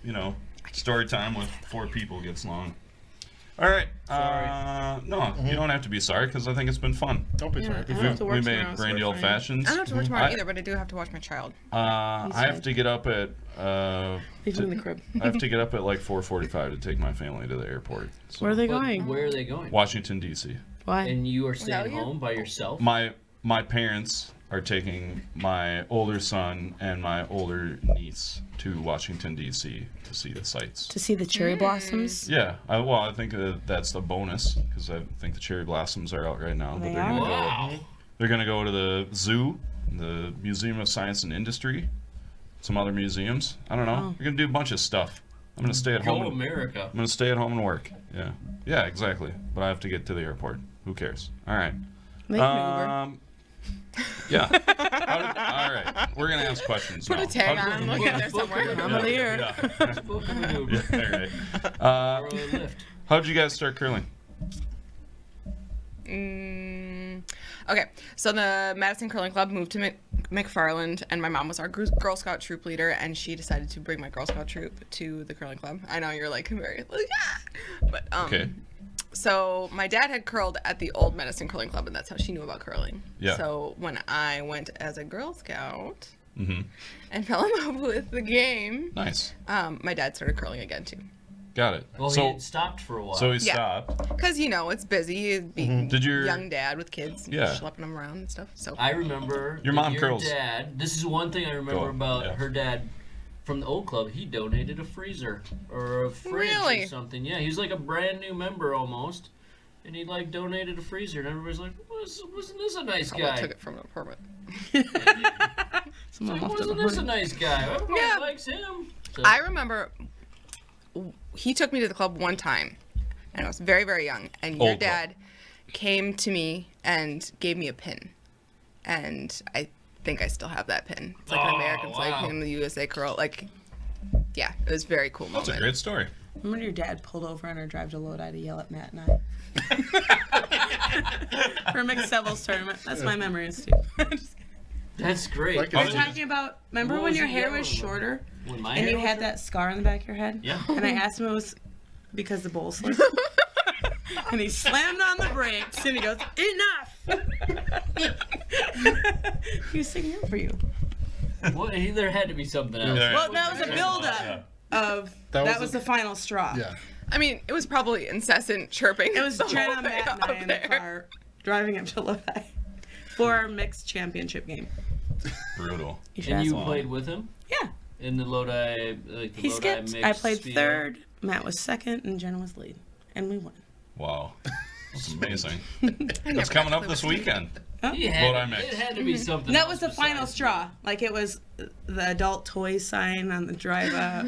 Speaker 3: you know, story time with 4 people gets long. All right. No, you don't have to be sorry because I think it's been fun.
Speaker 4: Don't be
Speaker 1: Yeah,
Speaker 4: sorry.
Speaker 1: I
Speaker 4: Be
Speaker 1: have
Speaker 4: fun.
Speaker 1: to work
Speaker 3: We
Speaker 1: tomorrow,
Speaker 3: made
Speaker 1: so
Speaker 3: brandy
Speaker 1: we're
Speaker 3: old
Speaker 1: fine.
Speaker 3: fashions.
Speaker 5: I don't have to watch tomorrow
Speaker 3: I-
Speaker 5: either, but I do have to watch my child.
Speaker 3: I have to get up at.
Speaker 1: Leave him in the crib.
Speaker 3: I have to get up at like 4:45 to take my family to the airport. So.
Speaker 1: Where are they
Speaker 2: But
Speaker 1: going?
Speaker 2: Where are they going?
Speaker 3: Washington D.C.
Speaker 1: Why?
Speaker 2: And you are staying
Speaker 5: you?
Speaker 2: home by yourself?
Speaker 3: My parents are taking my older son and my older niece to Washington D.C. to see the sights.
Speaker 1: To see the cherry blossoms.
Speaker 3: Yeah, I think that's the bonus because I think the cherry blossoms are out right now.
Speaker 1: They
Speaker 3: they're
Speaker 1: are?
Speaker 3: gonna
Speaker 2: Wow.
Speaker 3: go. They're gonna go to the zoo, the Museum of Science and Industry, some other museums. I don't know.
Speaker 1: Oh.
Speaker 3: We're gonna do a bunch of stuff. I'm gonna stay at
Speaker 2: Go
Speaker 3: home.
Speaker 2: America.
Speaker 3: I'm gonna stay at home and work. Yeah, exactly. But I have to get to the airport. Who cares? All right.
Speaker 1: They can Uber.
Speaker 3: Yeah. All right. We're gonna ask questions
Speaker 5: Put
Speaker 3: now.
Speaker 5: a tag
Speaker 3: How-
Speaker 5: on him, look at there somewhere.
Speaker 1: I'm over here.
Speaker 3: Yeah.
Speaker 2: Book of an Uber.
Speaker 3: Yeah, all right.
Speaker 2: Or a Lyft.
Speaker 3: How'd you guys start curling?
Speaker 5: Okay, so the Madison Curling Club moved to McFarland, and my mom was our Girl Scout troop leader, and she decided to bring my Girl Scout troop to the curling club. I know you're like very, like, ah! But
Speaker 3: Okay.
Speaker 5: So my dad had curled at the old Madison Curling Club, and that's how she knew about curling.
Speaker 3: Yeah.
Speaker 5: So when I went as a Girl Scout
Speaker 3: Mm-hmm.
Speaker 5: and fell in love with the game,
Speaker 3: Nice.
Speaker 5: my dad started curling again too.
Speaker 3: Got it.
Speaker 2: Well,
Speaker 3: so
Speaker 2: he had stopped for a while.
Speaker 3: so he
Speaker 5: Yeah.
Speaker 3: stopped.
Speaker 5: Because, you know, it's busy being
Speaker 3: Did your
Speaker 5: young dad with kids,
Speaker 3: Yeah.
Speaker 5: schlepping them around and stuff. So
Speaker 2: I remember
Speaker 3: Your
Speaker 2: that
Speaker 3: mom
Speaker 2: your
Speaker 3: curls.
Speaker 2: dad. This is one thing I remember
Speaker 3: Go,
Speaker 2: about
Speaker 3: yeah.
Speaker 2: her dad from the old club. He donated a freezer or a fridge
Speaker 5: Really?
Speaker 2: or something. Yeah, he was like a brand new member almost, and he like donated a freezer, and everybody's like, "Wasn't this a nice
Speaker 5: probably
Speaker 2: guy?
Speaker 5: took it from an apartment.
Speaker 1: Someone
Speaker 2: Like,
Speaker 1: left it
Speaker 2: wasn't this a
Speaker 1: behind.
Speaker 2: nice guy? Everybody
Speaker 5: Yeah.
Speaker 2: likes him." So,
Speaker 5: I remember he took me to the club one time, and I was very, very young. And your
Speaker 3: Old club.
Speaker 5: dad came to me and gave me a pin, and I think I still have that pin. It's like an
Speaker 2: Oh,
Speaker 5: American flag
Speaker 2: wow.
Speaker 5: pin, the USA curl. Like, yeah, it was a very cool
Speaker 3: That's
Speaker 5: moment.
Speaker 3: a great story.
Speaker 1: Remember when your dad pulled over on our drive to Lodi to yell at Matt and I? For a mixed doubles tournament. That's my memory of Steve.
Speaker 2: that's great.
Speaker 4: Like
Speaker 1: We're
Speaker 4: it's-
Speaker 1: talking about, remember
Speaker 2: What
Speaker 1: when
Speaker 2: was
Speaker 1: your
Speaker 2: he
Speaker 1: hair
Speaker 2: yelling
Speaker 1: was
Speaker 2: about?
Speaker 1: shorter
Speaker 2: When my
Speaker 1: and
Speaker 2: hair
Speaker 1: you
Speaker 2: was
Speaker 1: had
Speaker 2: short?
Speaker 1: that scar on the back of your head?
Speaker 2: Yeah.
Speaker 1: And I asked him if it was because the bowl slipped. And he slammed on the brakes and he goes, enough! He was singing up for you.
Speaker 2: Well, there had to be something else.
Speaker 3: Yeah.
Speaker 1: Well, that was a build-up of, that was the final straw.
Speaker 4: Yeah.
Speaker 5: I mean, it was probably incessant chirping.
Speaker 1: It was
Speaker 5: the whole
Speaker 1: Jenna,
Speaker 5: way
Speaker 1: Matt, and I
Speaker 5: up
Speaker 1: in the
Speaker 5: there.
Speaker 1: car driving up to Lodi for our mixed championship game.
Speaker 3: Brutal.
Speaker 1: You should
Speaker 2: And
Speaker 1: ask
Speaker 2: you
Speaker 1: him.
Speaker 2: played with him
Speaker 1: Yeah.
Speaker 2: in the Lodi, like the
Speaker 1: He
Speaker 2: Lodi
Speaker 1: skipped.
Speaker 2: mixed
Speaker 1: I played
Speaker 2: speed?
Speaker 1: third. Matt was second, and Jenna was lead, and we won.
Speaker 3: Wow. That's amazing.
Speaker 5: I
Speaker 3: That's
Speaker 5: never
Speaker 3: coming
Speaker 5: got
Speaker 3: up
Speaker 5: to
Speaker 3: this
Speaker 5: play with
Speaker 3: weekend.
Speaker 2: He had,
Speaker 3: Lodi mix.
Speaker 2: it had to be something.
Speaker 1: And that
Speaker 2: else
Speaker 1: was the final
Speaker 2: besides
Speaker 1: straw. Like it was the adult toys sign on the drive up.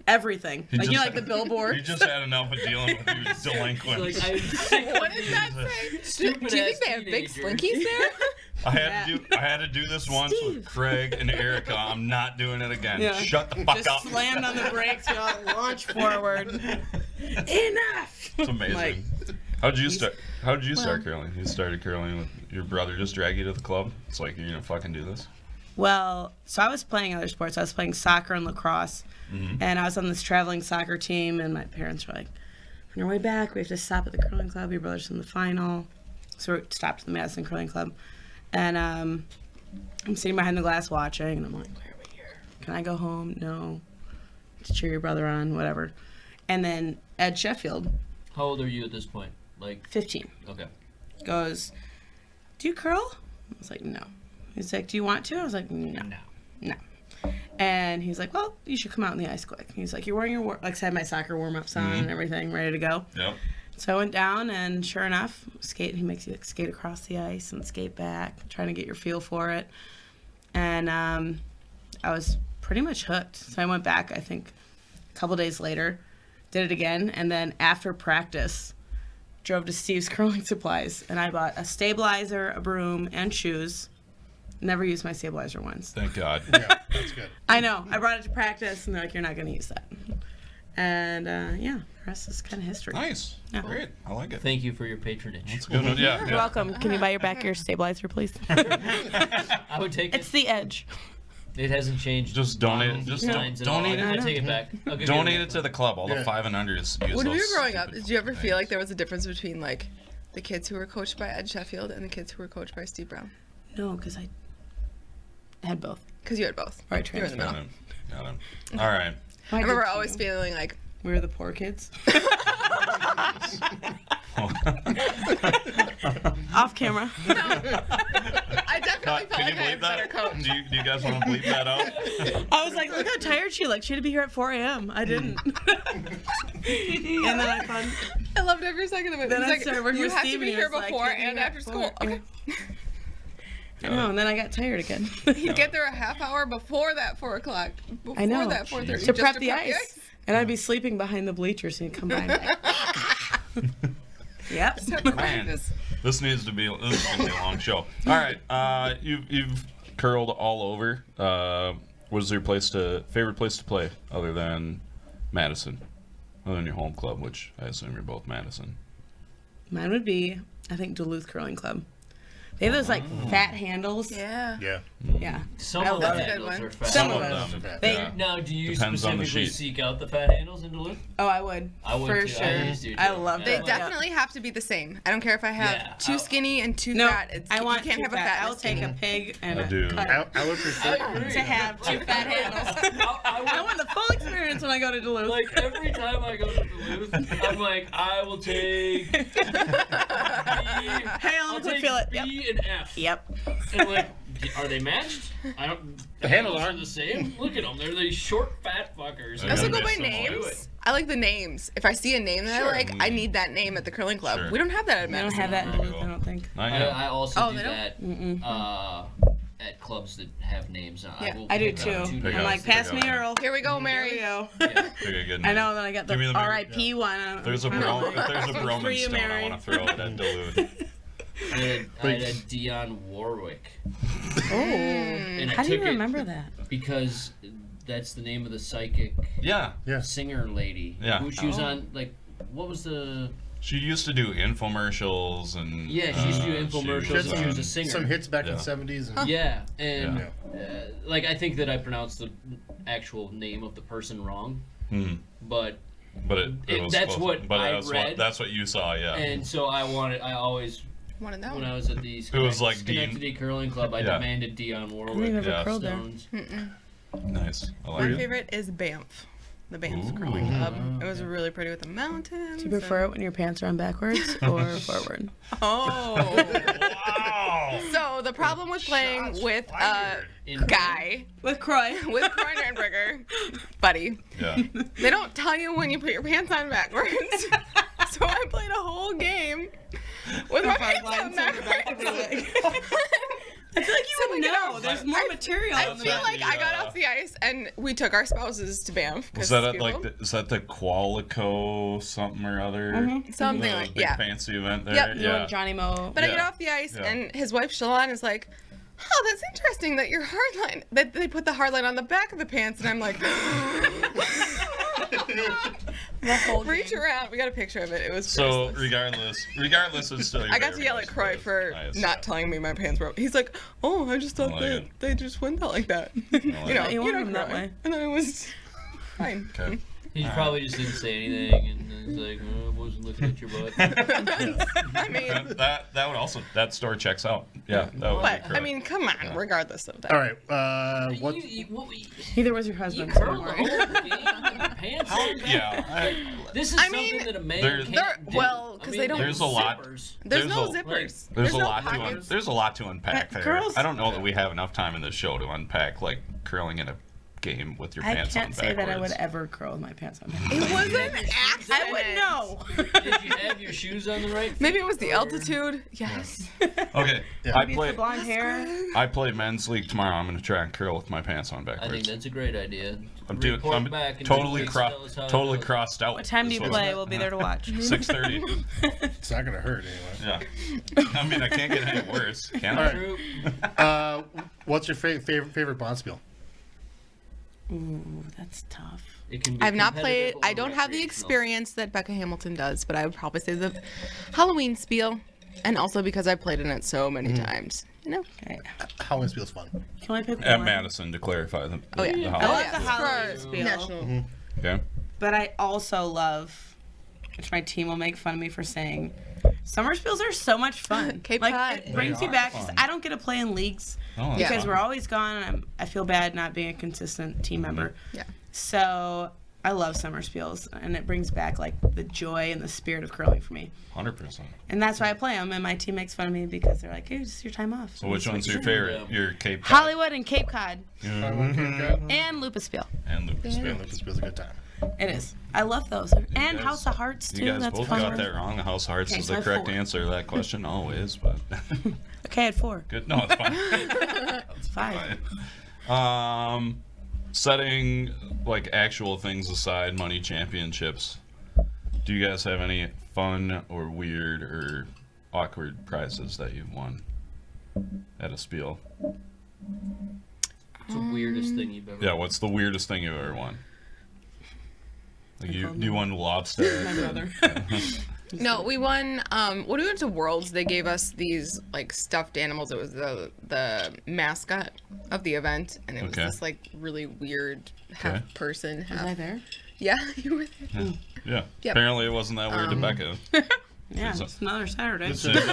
Speaker 1: Everything.
Speaker 3: He
Speaker 1: Like you know,
Speaker 3: just-
Speaker 1: like the billboard.
Speaker 3: You just had enough of dealing with these
Speaker 2: you.
Speaker 3: delinquents.
Speaker 2: Like, I'm sick of
Speaker 5: What does that say?
Speaker 2: Stupid
Speaker 5: Do you
Speaker 2: ass
Speaker 5: think they have big
Speaker 2: teenagers.
Speaker 5: slinkies there?
Speaker 3: I had to do this once
Speaker 1: Steve.
Speaker 3: with Craig and Erica. I'm not doing it again.
Speaker 1: Yeah.
Speaker 3: Shut the fuck
Speaker 1: Just
Speaker 3: up.
Speaker 1: slammed on the brakes. We all launched forward. Enough.
Speaker 3: It's amazing.
Speaker 1: Like,
Speaker 3: How did you start curling? You started curling with your brother. Just drag you to the club. It's like you're gonna fucking do this.
Speaker 1: well, so I was playing other sports. I was playing soccer and lacrosse, and I was on this traveling soccer team. And my parents were like, "On our way back, we have to stop at the curling club. Your brother's in the final." So we stopped at the Madison Curling Club, and I'm sitting behind the glass watching, and I'm like, "Why are we here? Can I go home? No. To cheer your brother on, whatever." And then Ed Sheffield,
Speaker 2: How old are you at this point? Like
Speaker 1: 15,
Speaker 2: okay.
Speaker 1: goes, "Do you curl?" I was like, "No." He's like, "Do you want to?" I was like, "No."
Speaker 2: No.
Speaker 1: And he's like, "Well, you should come out in the ice quick." He's like, "You're wearing your like I had my soccer warm-ups on and everything, ready to go."
Speaker 3: Yep.
Speaker 1: So I went down, and sure enough, he makes you skate across the ice and skate back, trying to get your feel for it. And I was pretty much hooked. So I went back, I think, a couple days later, did it again, and then after practice, drove to Steve's Curling Supplies, and I bought a stabilizer, a broom, and shoes. Never used my stabilizer once.
Speaker 3: Thank God.
Speaker 4: Yeah, that's good.
Speaker 1: I know. I brought it to practice, and they're like, "You're not going to use that." And yeah, the rest is kind of history.
Speaker 3: Nice.
Speaker 1: Yeah.
Speaker 3: Great. I like it.
Speaker 2: Thank you for your patronage.
Speaker 3: That's a good one. Yeah.
Speaker 1: You're welcome. Can you buy your back your stabilizer, please?
Speaker 2: I would take
Speaker 1: It's
Speaker 2: it.
Speaker 1: the edge.
Speaker 2: It hasn't changed.
Speaker 3: Just donate.
Speaker 2: models,
Speaker 3: Just
Speaker 2: designs at all.
Speaker 3: donate
Speaker 2: I
Speaker 3: it.
Speaker 2: take it back. I'll give you
Speaker 3: Donate
Speaker 2: a-
Speaker 3: it to the club. All the
Speaker 4: Yeah.
Speaker 3: 5 and unders. Use
Speaker 5: When we were
Speaker 3: those
Speaker 5: growing up,
Speaker 3: stupid
Speaker 5: did you ever feel like
Speaker 3: things.
Speaker 5: there was a difference between like the kids who were coached by Ed Sheffield and the kids who were coached by Steve Brown?
Speaker 1: No, because I had both.
Speaker 5: Because you had both.
Speaker 1: Right,
Speaker 5: You were in the
Speaker 3: Got
Speaker 5: middle.
Speaker 3: him. Got him. All right.
Speaker 5: I remember always feeling like
Speaker 1: we were the poor kids. Off camera.
Speaker 5: I definitely felt
Speaker 3: Can
Speaker 5: like
Speaker 3: you
Speaker 5: I had
Speaker 3: bleep
Speaker 5: better
Speaker 3: that?
Speaker 5: coach.
Speaker 3: Do you guys want to bleep that out?
Speaker 1: I was like, look how tired she looked. She had to be here at 4 a.m. I didn't. And then I found.
Speaker 5: I loved every second of it.
Speaker 1: Then
Speaker 5: He's
Speaker 1: I
Speaker 5: like,
Speaker 1: started working
Speaker 5: you
Speaker 1: with
Speaker 5: have
Speaker 1: Steve,
Speaker 5: to
Speaker 1: and
Speaker 5: be
Speaker 1: he
Speaker 5: here
Speaker 1: was like,
Speaker 5: before
Speaker 1: "You're gonna
Speaker 5: and
Speaker 1: be here
Speaker 5: after
Speaker 1: at
Speaker 5: school.
Speaker 1: 4."
Speaker 5: Okay.
Speaker 1: I know, and then I got tired again.
Speaker 5: He'd get there a half hour before that 4 o'clock. Before
Speaker 1: I know.
Speaker 5: that 4:30.
Speaker 1: to
Speaker 5: just
Speaker 1: prep the ice. And I'd be sleeping behind the bleachers, and he'd come by and be like, yep.
Speaker 3: Man, this is gonna be a long show. All right, you've curled all over. What is your favorite place to play other than Madison, other than your home club, which I assume you're both Madison?
Speaker 1: Mine would be, I think, Duluth Curling Club. They have those like fat handles.
Speaker 5: Yeah.
Speaker 4: Yeah.
Speaker 1: Yeah.
Speaker 2: Some
Speaker 1: I
Speaker 2: of the
Speaker 1: love
Speaker 5: it.
Speaker 2: handles
Speaker 5: Some
Speaker 2: are
Speaker 5: of
Speaker 2: fat.
Speaker 1: Some of
Speaker 3: them.
Speaker 4: them.
Speaker 1: They,
Speaker 3: Yeah.
Speaker 2: Now, do you
Speaker 3: Depends on the
Speaker 2: specifically
Speaker 3: sheet.
Speaker 2: seek out the fat handles in Duluth?
Speaker 1: Oh, I would.
Speaker 2: I would
Speaker 1: for
Speaker 2: too.
Speaker 1: sure.
Speaker 2: I used to,
Speaker 1: I
Speaker 2: too.
Speaker 1: love
Speaker 2: Yeah.
Speaker 5: They
Speaker 1: that.
Speaker 5: definitely have to be the same. I don't care if I have
Speaker 2: Yeah.
Speaker 5: too skinny and too
Speaker 1: No,
Speaker 5: fat.
Speaker 1: I want
Speaker 5: you can't
Speaker 1: too
Speaker 5: have a
Speaker 1: fat.
Speaker 5: fat.
Speaker 1: I'll take a pig and
Speaker 3: I
Speaker 1: a
Speaker 3: do.
Speaker 1: cut
Speaker 4: I would prefer.
Speaker 2: agree.
Speaker 1: to have two fat handles. I want the full experience when I go to Duluth.
Speaker 2: Like every time I go to Duluth, I'm like, I will take B.
Speaker 1: Hey,
Speaker 2: I'll
Speaker 1: let me
Speaker 2: take
Speaker 1: feel it.
Speaker 2: B
Speaker 1: Yep.
Speaker 2: and F.
Speaker 1: Yep.
Speaker 2: And I'm like, are they matched? I don't.
Speaker 4: The handles
Speaker 2: are
Speaker 4: aren't.
Speaker 2: the same. Look at them. They're these short, fat fuckers.
Speaker 3: They
Speaker 5: I also
Speaker 3: gotta
Speaker 5: go
Speaker 3: be
Speaker 5: by
Speaker 3: similar.
Speaker 2: Do
Speaker 5: names.
Speaker 2: it.
Speaker 5: I like the names. If I see a name that
Speaker 2: Sure.
Speaker 5: I like, I need that name at the curling club.
Speaker 3: Sure.
Speaker 5: We don't have that at
Speaker 1: We don't
Speaker 5: Madison.
Speaker 1: have that in
Speaker 3: There you
Speaker 1: Duluth,
Speaker 3: go.
Speaker 1: I don't think.
Speaker 3: Not yet.
Speaker 2: I also
Speaker 5: Oh,
Speaker 2: do
Speaker 5: they don't?
Speaker 2: that at clubs that have names on.
Speaker 5: Yeah.
Speaker 1: I do
Speaker 2: pick
Speaker 1: too.
Speaker 2: out two
Speaker 3: Pick
Speaker 1: I'm
Speaker 3: out.
Speaker 1: like,
Speaker 3: Pick
Speaker 1: pass
Speaker 3: out.
Speaker 1: me Earl.
Speaker 5: Here we go,
Speaker 1: Here we
Speaker 5: Mary.
Speaker 1: go.
Speaker 2: Yeah.
Speaker 3: Pick a good
Speaker 1: I
Speaker 3: name.
Speaker 1: know, then I got the
Speaker 3: Give me the Mary.
Speaker 1: R.I.P. one.
Speaker 3: If there's a Roman
Speaker 1: For you,
Speaker 3: stone, I
Speaker 1: Mary.
Speaker 3: want to throw it at Duluth.
Speaker 2: I had a Dionne Warwick.
Speaker 1: Oh,
Speaker 2: And I
Speaker 1: how do you
Speaker 2: took it
Speaker 1: remember that?
Speaker 2: because that's the name of the psychic
Speaker 3: Yeah.
Speaker 4: Yeah.
Speaker 2: singer lady.
Speaker 3: Yeah.
Speaker 2: Who she was on, like, what was the...
Speaker 3: She used to do infomercials and.
Speaker 2: Yeah, she used to do infomercials
Speaker 3: was
Speaker 2: and she was a
Speaker 3: on-
Speaker 2: singer.
Speaker 4: Some hits back in
Speaker 3: Yeah.
Speaker 4: the 70s. And
Speaker 2: Yeah, and
Speaker 4: Yeah.
Speaker 2: like I think that I pronounced the actual name of the person wrong,
Speaker 3: Hmm.
Speaker 2: but
Speaker 3: But it was
Speaker 2: that's
Speaker 3: supposed-
Speaker 2: what
Speaker 3: but
Speaker 2: I
Speaker 3: that's
Speaker 2: read.
Speaker 3: That's what you saw, yeah.
Speaker 2: And so I always,
Speaker 5: Wanted that
Speaker 2: when
Speaker 5: one.
Speaker 2: I was at the
Speaker 3: It was like
Speaker 2: Schenectady Curling Club, I
Speaker 3: Yeah.
Speaker 2: demanded Dion
Speaker 1: I
Speaker 2: Warwick.
Speaker 1: think I've
Speaker 3: Yeah.
Speaker 1: ever curled there.
Speaker 2: Stones.
Speaker 3: Nice. I like
Speaker 5: My
Speaker 3: it.
Speaker 5: favorite is Banff. The Banff
Speaker 3: Ooh.
Speaker 5: Curling Club. It was really pretty with the mountains.
Speaker 1: Do you prefer it when your pants are on backwards or forward?
Speaker 5: Oh.
Speaker 3: Wow.
Speaker 5: So the problem with playing
Speaker 4: Shots
Speaker 5: with a
Speaker 4: fired.
Speaker 5: guy,
Speaker 1: With Croy.
Speaker 5: with Croy Nernberger, buddy,
Speaker 3: Yeah.
Speaker 5: they don't tell you when you put your pants on backwards. So I played a whole game with my pants on backwards.
Speaker 1: I feel like you would know. There's more material.
Speaker 5: I
Speaker 1: on the
Speaker 5: feel
Speaker 1: back.
Speaker 5: like I got off the ice and we took our spouses to Banff.
Speaker 3: Was
Speaker 5: 'cause
Speaker 3: that at,
Speaker 5: people-
Speaker 3: is that the Qualico something or other?
Speaker 5: something
Speaker 3: The
Speaker 5: like
Speaker 3: big
Speaker 5: yeah.
Speaker 3: fancy event there?
Speaker 5: Yep.
Speaker 1: You
Speaker 3: Yeah.
Speaker 1: and Johnny Mo.
Speaker 5: But I
Speaker 3: Yeah.
Speaker 5: get off the ice
Speaker 3: Yeah.
Speaker 5: and his wife Shalon is like, "Oh, that's interesting that your hard line that they put the hard line on the back of the pants," and I'm like. Reach around. We got a picture of it. It was
Speaker 3: So
Speaker 5: priceless.
Speaker 3: regardless, it's still. Your
Speaker 5: I got to
Speaker 3: favorite
Speaker 5: yell at
Speaker 3: race,
Speaker 5: Croy
Speaker 3: but
Speaker 5: for
Speaker 3: nice.
Speaker 5: not telling me my pants were. He's like, "Oh, I just thought
Speaker 3: like
Speaker 5: that
Speaker 3: it.
Speaker 5: they just went out like that."
Speaker 3: like
Speaker 5: you know,
Speaker 3: it.
Speaker 1: You wanted them that
Speaker 5: Croy.
Speaker 1: way.
Speaker 5: And then it was fine.
Speaker 3: Okay.
Speaker 2: He probably just didn't say anything, and it's like, oh, I wasn't looking at your butt.
Speaker 5: I mean,
Speaker 3: That would also that story checks out. Yeah, that would
Speaker 5: but
Speaker 3: be correct.
Speaker 5: I mean, come on. Regardless of that.
Speaker 4: All right. What?
Speaker 1: Neither was your
Speaker 2: You
Speaker 1: husband.
Speaker 2: curl the whole game with your pants on back.
Speaker 3: yeah,
Speaker 2: This is
Speaker 5: I
Speaker 2: something
Speaker 5: mean,
Speaker 2: that a man
Speaker 3: there-
Speaker 2: can't do.
Speaker 5: well, 'cause they don't-
Speaker 3: There's a lot.
Speaker 2: zippers.
Speaker 5: There's
Speaker 3: There's
Speaker 5: no
Speaker 3: a-
Speaker 5: zippers.
Speaker 3: there's a
Speaker 5: no
Speaker 3: lot
Speaker 5: pockets.
Speaker 3: there's a lot to unpack there.
Speaker 1: Girls-
Speaker 3: I don't know that we have enough time in this show to unpack like curling in a game with your
Speaker 1: I
Speaker 3: pants
Speaker 1: can't
Speaker 3: on
Speaker 1: say that I would
Speaker 3: backwards.
Speaker 1: ever curl with my pants on.
Speaker 5: It was an accident.
Speaker 1: I would know.
Speaker 2: Did you have your shoes on the right feet?
Speaker 5: Maybe it was the
Speaker 2: or-
Speaker 5: altitude. Yes.
Speaker 3: Okay,
Speaker 4: Yeah.
Speaker 3: I
Speaker 1: Maybe it's the
Speaker 3: play
Speaker 1: blonde hair.
Speaker 3: I play men's league tomorrow. I'm gonna try and curl with my pants on
Speaker 2: I think
Speaker 3: backwards.
Speaker 2: that's a great idea.
Speaker 3: I'm doing.
Speaker 2: Report
Speaker 3: I'm
Speaker 2: back in
Speaker 3: totally
Speaker 2: 2 weeks, tell us how it
Speaker 3: totally
Speaker 2: goes.
Speaker 3: crossed out.
Speaker 1: What time do you
Speaker 3: is
Speaker 1: play? We'll be there to watch.
Speaker 3: 6:30.
Speaker 4: It's not gonna hurt anyway.
Speaker 3: Yeah. I mean, I can't get any worse, can I?
Speaker 2: True.
Speaker 4: What's your favorite bonspiel?
Speaker 1: Ooh, that's tough.
Speaker 2: It can be
Speaker 5: I've not played.
Speaker 2: competitive
Speaker 5: I
Speaker 2: or
Speaker 5: don't have the
Speaker 2: recreational.
Speaker 5: experience that Becca Hamilton does, but I would probably say the Halloween spiel, and also because I've played in it so many times. You know.
Speaker 1: Okay.
Speaker 4: Halloween spiel's fun.
Speaker 1: Can I pick
Speaker 3: At
Speaker 1: one?
Speaker 3: Madison to clarify the.
Speaker 5: Oh yeah.
Speaker 3: the
Speaker 1: I
Speaker 3: holiday.
Speaker 1: love the
Speaker 5: For
Speaker 1: Halloween spiel.
Speaker 5: national.
Speaker 3: Okay.
Speaker 1: But I also love, which my team will make fun of me for saying, summer spiels are so much fun.
Speaker 5: Cape
Speaker 1: like
Speaker 5: Cod.
Speaker 1: it brings
Speaker 3: They
Speaker 1: you
Speaker 3: are
Speaker 1: back. 'Cause
Speaker 3: fun.
Speaker 1: I don't get to play in leagues
Speaker 3: Oh, that's
Speaker 5: Yeah.
Speaker 1: because
Speaker 3: fun.
Speaker 1: we're always gone. And I feel bad not being a consistent team member.
Speaker 5: Yeah.
Speaker 1: So I love summer spiels, and it brings back like the joy and the spirit of curling for me.
Speaker 3: 100%.
Speaker 1: And that's why I play them. And my team makes fun of me because they're like, "Hey, it's your time off."
Speaker 3: So which one's your favorite? Your Cape Cod
Speaker 1: Hollywood and Cape Cod
Speaker 3: Mhm.
Speaker 1: and Lupus Spiel.
Speaker 3: and Lucas.
Speaker 4: Yeah, Lucas feels a good time.
Speaker 1: It is. I love those. And
Speaker 3: guys-
Speaker 1: House of Hearts too.
Speaker 3: You guys
Speaker 1: That's
Speaker 3: both
Speaker 1: fun.
Speaker 3: got that wrong. The House of Hearts
Speaker 1: Okay,
Speaker 3: is
Speaker 1: so I
Speaker 3: the
Speaker 1: have
Speaker 3: correct
Speaker 1: 4.
Speaker 3: answer to that question always, but
Speaker 1: Okay, I had 4.
Speaker 3: good. No, it's fine.
Speaker 1: 5.
Speaker 3: Setting like actual things aside, money championships. Do you guys have any fun or weird or awkward prizes that you've won at a spiel?
Speaker 2: What's the weirdest thing you've ever?
Speaker 3: Yeah, what's the weirdest thing you've ever won? Like you
Speaker 1: phone
Speaker 3: won lobster.
Speaker 1: My brother.
Speaker 5: No, we won. When we went to Worlds, they gave us these like stuffed animals. It was the mascot of the event, and it was
Speaker 3: Okay.
Speaker 5: this like really weird half
Speaker 3: Okay.
Speaker 5: person,
Speaker 1: Was I
Speaker 5: half.
Speaker 1: there?
Speaker 5: Yeah, you were there.
Speaker 3: Yeah.
Speaker 5: Yep.
Speaker 3: Apparently it wasn't that weird to Becca.
Speaker 1: Yeah,
Speaker 3: Is it-
Speaker 1: it's another Saturday.
Speaker 3: It's just-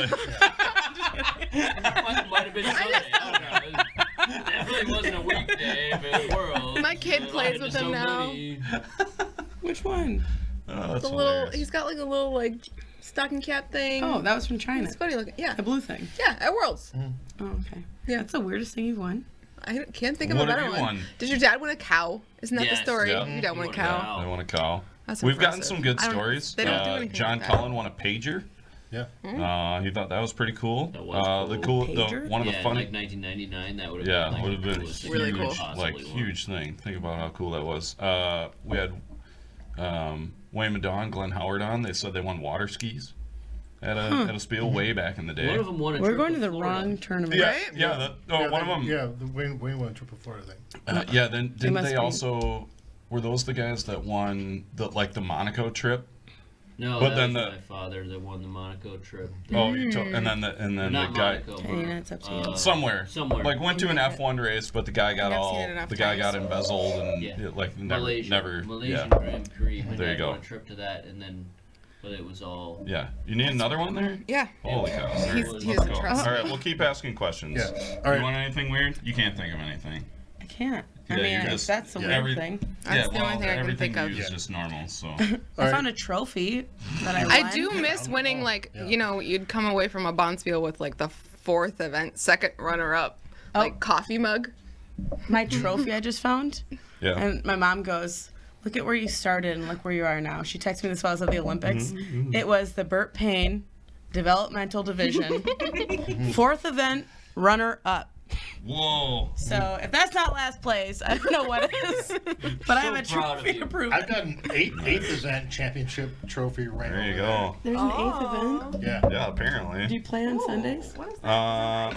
Speaker 2: Might have been Sunday. I don't know. It definitely wasn't a weekday if it were.
Speaker 5: My kid plays with him now.
Speaker 1: Which one?
Speaker 3: Oh, that's
Speaker 5: The little,
Speaker 3: hilarious.
Speaker 5: he's got like a little like stocking cap thing.
Speaker 1: Oh, that was from China.
Speaker 5: It's funny looking. Yeah,
Speaker 1: The blue thing.
Speaker 5: yeah, at Worlds.
Speaker 1: Oh, okay.
Speaker 5: Yeah.
Speaker 1: That's the weirdest thing you've won.
Speaker 5: I can't think of
Speaker 3: What
Speaker 5: a
Speaker 3: have
Speaker 5: better
Speaker 3: you
Speaker 5: one.
Speaker 3: won?
Speaker 5: Did your dad win a cow? Isn't that
Speaker 2: Yes.
Speaker 5: the story?
Speaker 3: Yeah.
Speaker 5: Your dad won a
Speaker 2: Won a
Speaker 5: cow.
Speaker 2: cow.
Speaker 3: I want a cow.
Speaker 5: That's
Speaker 3: We've gotten
Speaker 5: impressive.
Speaker 3: some good
Speaker 5: I don't-
Speaker 3: stories.
Speaker 5: they don't do anything
Speaker 3: John
Speaker 5: like that.
Speaker 3: Cullen won a pager.
Speaker 4: Yeah.
Speaker 3: He thought that was pretty cool.
Speaker 2: That was
Speaker 3: The
Speaker 2: cool.
Speaker 1: Pager?
Speaker 3: one of
Speaker 2: Yeah,
Speaker 3: the
Speaker 2: in,
Speaker 3: funny.
Speaker 2: like 1999, that would have
Speaker 3: Yeah,
Speaker 2: been, like,
Speaker 3: would have
Speaker 2: the
Speaker 3: been
Speaker 2: coolest thing
Speaker 5: Really
Speaker 2: you
Speaker 5: cool.
Speaker 2: could possibly
Speaker 3: like
Speaker 2: want.
Speaker 3: huge thing. Think about how cool that was. We had Wayne Madon, Glenn Howard on. They said they won water skis at a spiel way back in the day.
Speaker 2: One of them won a
Speaker 1: We're
Speaker 2: trip
Speaker 1: going to the
Speaker 2: Florida.
Speaker 1: wrong tournament.
Speaker 3: Yeah,
Speaker 5: Right?
Speaker 3: yeah. One of them.
Speaker 4: Yeah, the Wayne won a trip of Florida thing.
Speaker 3: Yeah. Then didn't
Speaker 1: must
Speaker 3: they
Speaker 1: be-
Speaker 3: also? Were those the guys that won the Monaco trip?
Speaker 2: No,
Speaker 3: But
Speaker 2: that
Speaker 3: then
Speaker 2: was my father that won the Monaco trip.
Speaker 3: and then
Speaker 2: Not
Speaker 3: the guy
Speaker 2: Monaco.
Speaker 1: Nina, it's up to you.
Speaker 3: somewhere
Speaker 2: Somewhere.
Speaker 3: went to an F1 race, but the guy got
Speaker 5: I've seen it enough times.
Speaker 3: embezzled and
Speaker 2: Yeah.
Speaker 3: never
Speaker 2: Malaysian
Speaker 3: yeah.
Speaker 2: Grand Prix. My
Speaker 3: There you
Speaker 2: dad
Speaker 3: go.
Speaker 2: won a trip to that, and then, but it was all.
Speaker 3: Yeah. You need another one there?
Speaker 5: Yeah.
Speaker 3: Holy cow.
Speaker 5: He
Speaker 3: Let's
Speaker 5: doesn't
Speaker 3: go.
Speaker 5: trust
Speaker 3: All
Speaker 5: me.
Speaker 3: right, we'll keep asking questions.
Speaker 4: Yeah. All
Speaker 3: You
Speaker 4: right.
Speaker 3: want anything weird? You can't think of anything.
Speaker 1: I can't.
Speaker 3: Yeah,
Speaker 1: I mean,
Speaker 3: you're
Speaker 1: if
Speaker 3: just-
Speaker 1: that's a
Speaker 3: yeah,
Speaker 1: weird
Speaker 3: every-
Speaker 1: thing.
Speaker 5: That's the only thing I can
Speaker 3: everything
Speaker 5: think of.
Speaker 3: you use is just normal, so.
Speaker 1: I
Speaker 4: right.
Speaker 1: found a trophy that I won.
Speaker 5: I do miss winning, like,
Speaker 4: Yeah.
Speaker 5: you know, you'd come away from a Bonspiel with, like, the 4th event, 2nd runner-up, like, coffee mug.
Speaker 1: My trophy I just found.
Speaker 3: Yeah.
Speaker 1: And my mom goes, look at where you started and look where you are now. She texted me this while I was at the Olympics. It was the Burt Payne Developmental Division 4th event runner-up.
Speaker 3: Whoa.
Speaker 1: So if that's not last place, I don't know what is. But I have a
Speaker 2: proud of
Speaker 1: trophy
Speaker 2: you.
Speaker 1: to prove
Speaker 4: I've
Speaker 1: it.
Speaker 4: got an eighth event championship trophy right
Speaker 3: There you
Speaker 4: over
Speaker 3: go.
Speaker 1: There's an 8th event.
Speaker 4: there. Yeah.
Speaker 3: Yeah, apparently.
Speaker 1: Do you play on Sundays?
Speaker 5: What is that?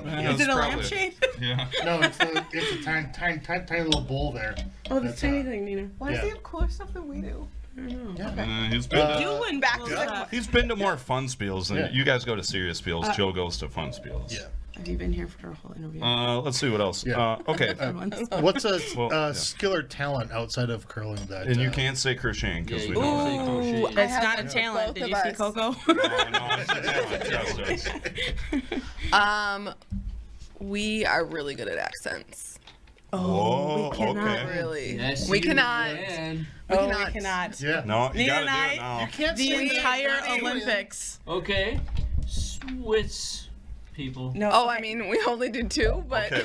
Speaker 3: Yeah,
Speaker 1: Is
Speaker 3: it's
Speaker 1: it a
Speaker 3: probably-
Speaker 1: lampshade?
Speaker 3: Yeah.
Speaker 4: No, it's a tiny little bowl there.
Speaker 1: Oh, the
Speaker 4: That's,
Speaker 1: tiny thing, Nina.
Speaker 5: Why
Speaker 4: does he
Speaker 5: have cooler stuff than we do?
Speaker 1: I don't know.
Speaker 4: Yeah.
Speaker 3: He's been
Speaker 1: You win
Speaker 5: back
Speaker 1: cool
Speaker 5: to
Speaker 1: stuff.
Speaker 3: he's been to more fun spiels than
Speaker 4: Yeah.
Speaker 3: you guys go to serious spiels. Joe goes to fun spiels.
Speaker 4: Yeah.
Speaker 1: Have you been here for our whole interview?
Speaker 3: Let's see what else.
Speaker 4: Yeah.
Speaker 3: Okay.
Speaker 1: Good ones.
Speaker 4: What's a
Speaker 3: Well, yeah.
Speaker 4: skill or talent outside of curling that?
Speaker 3: And you can't say crocheting because
Speaker 2: Yeah,
Speaker 3: we
Speaker 2: you
Speaker 3: know
Speaker 2: can't
Speaker 3: that.
Speaker 2: say crochet.
Speaker 1: It's
Speaker 5: have
Speaker 1: not a
Speaker 5: one for
Speaker 1: talent.
Speaker 5: both
Speaker 1: Did
Speaker 5: of
Speaker 1: you see
Speaker 5: us.
Speaker 1: Coco?
Speaker 3: Oh, no, it's a talent. Yes, it is.
Speaker 5: We are really good at accents.
Speaker 3: Whoa,
Speaker 1: we cannot.
Speaker 3: okay.
Speaker 5: Really.
Speaker 2: Yes,
Speaker 5: we
Speaker 2: you
Speaker 5: cannot.
Speaker 2: can.
Speaker 5: We
Speaker 1: Oh,
Speaker 5: cannot.
Speaker 1: we cannot.
Speaker 4: Yeah.
Speaker 3: No, you
Speaker 1: Nina
Speaker 3: gotta
Speaker 1: and
Speaker 3: do
Speaker 1: I-
Speaker 3: it now.
Speaker 4: You can't
Speaker 1: The
Speaker 4: say
Speaker 1: entire
Speaker 4: that.
Speaker 1: Olympics.
Speaker 2: Okay. Swiss people.
Speaker 1: No.
Speaker 5: Oh, I mean, we only did 2, but
Speaker 3: Okay,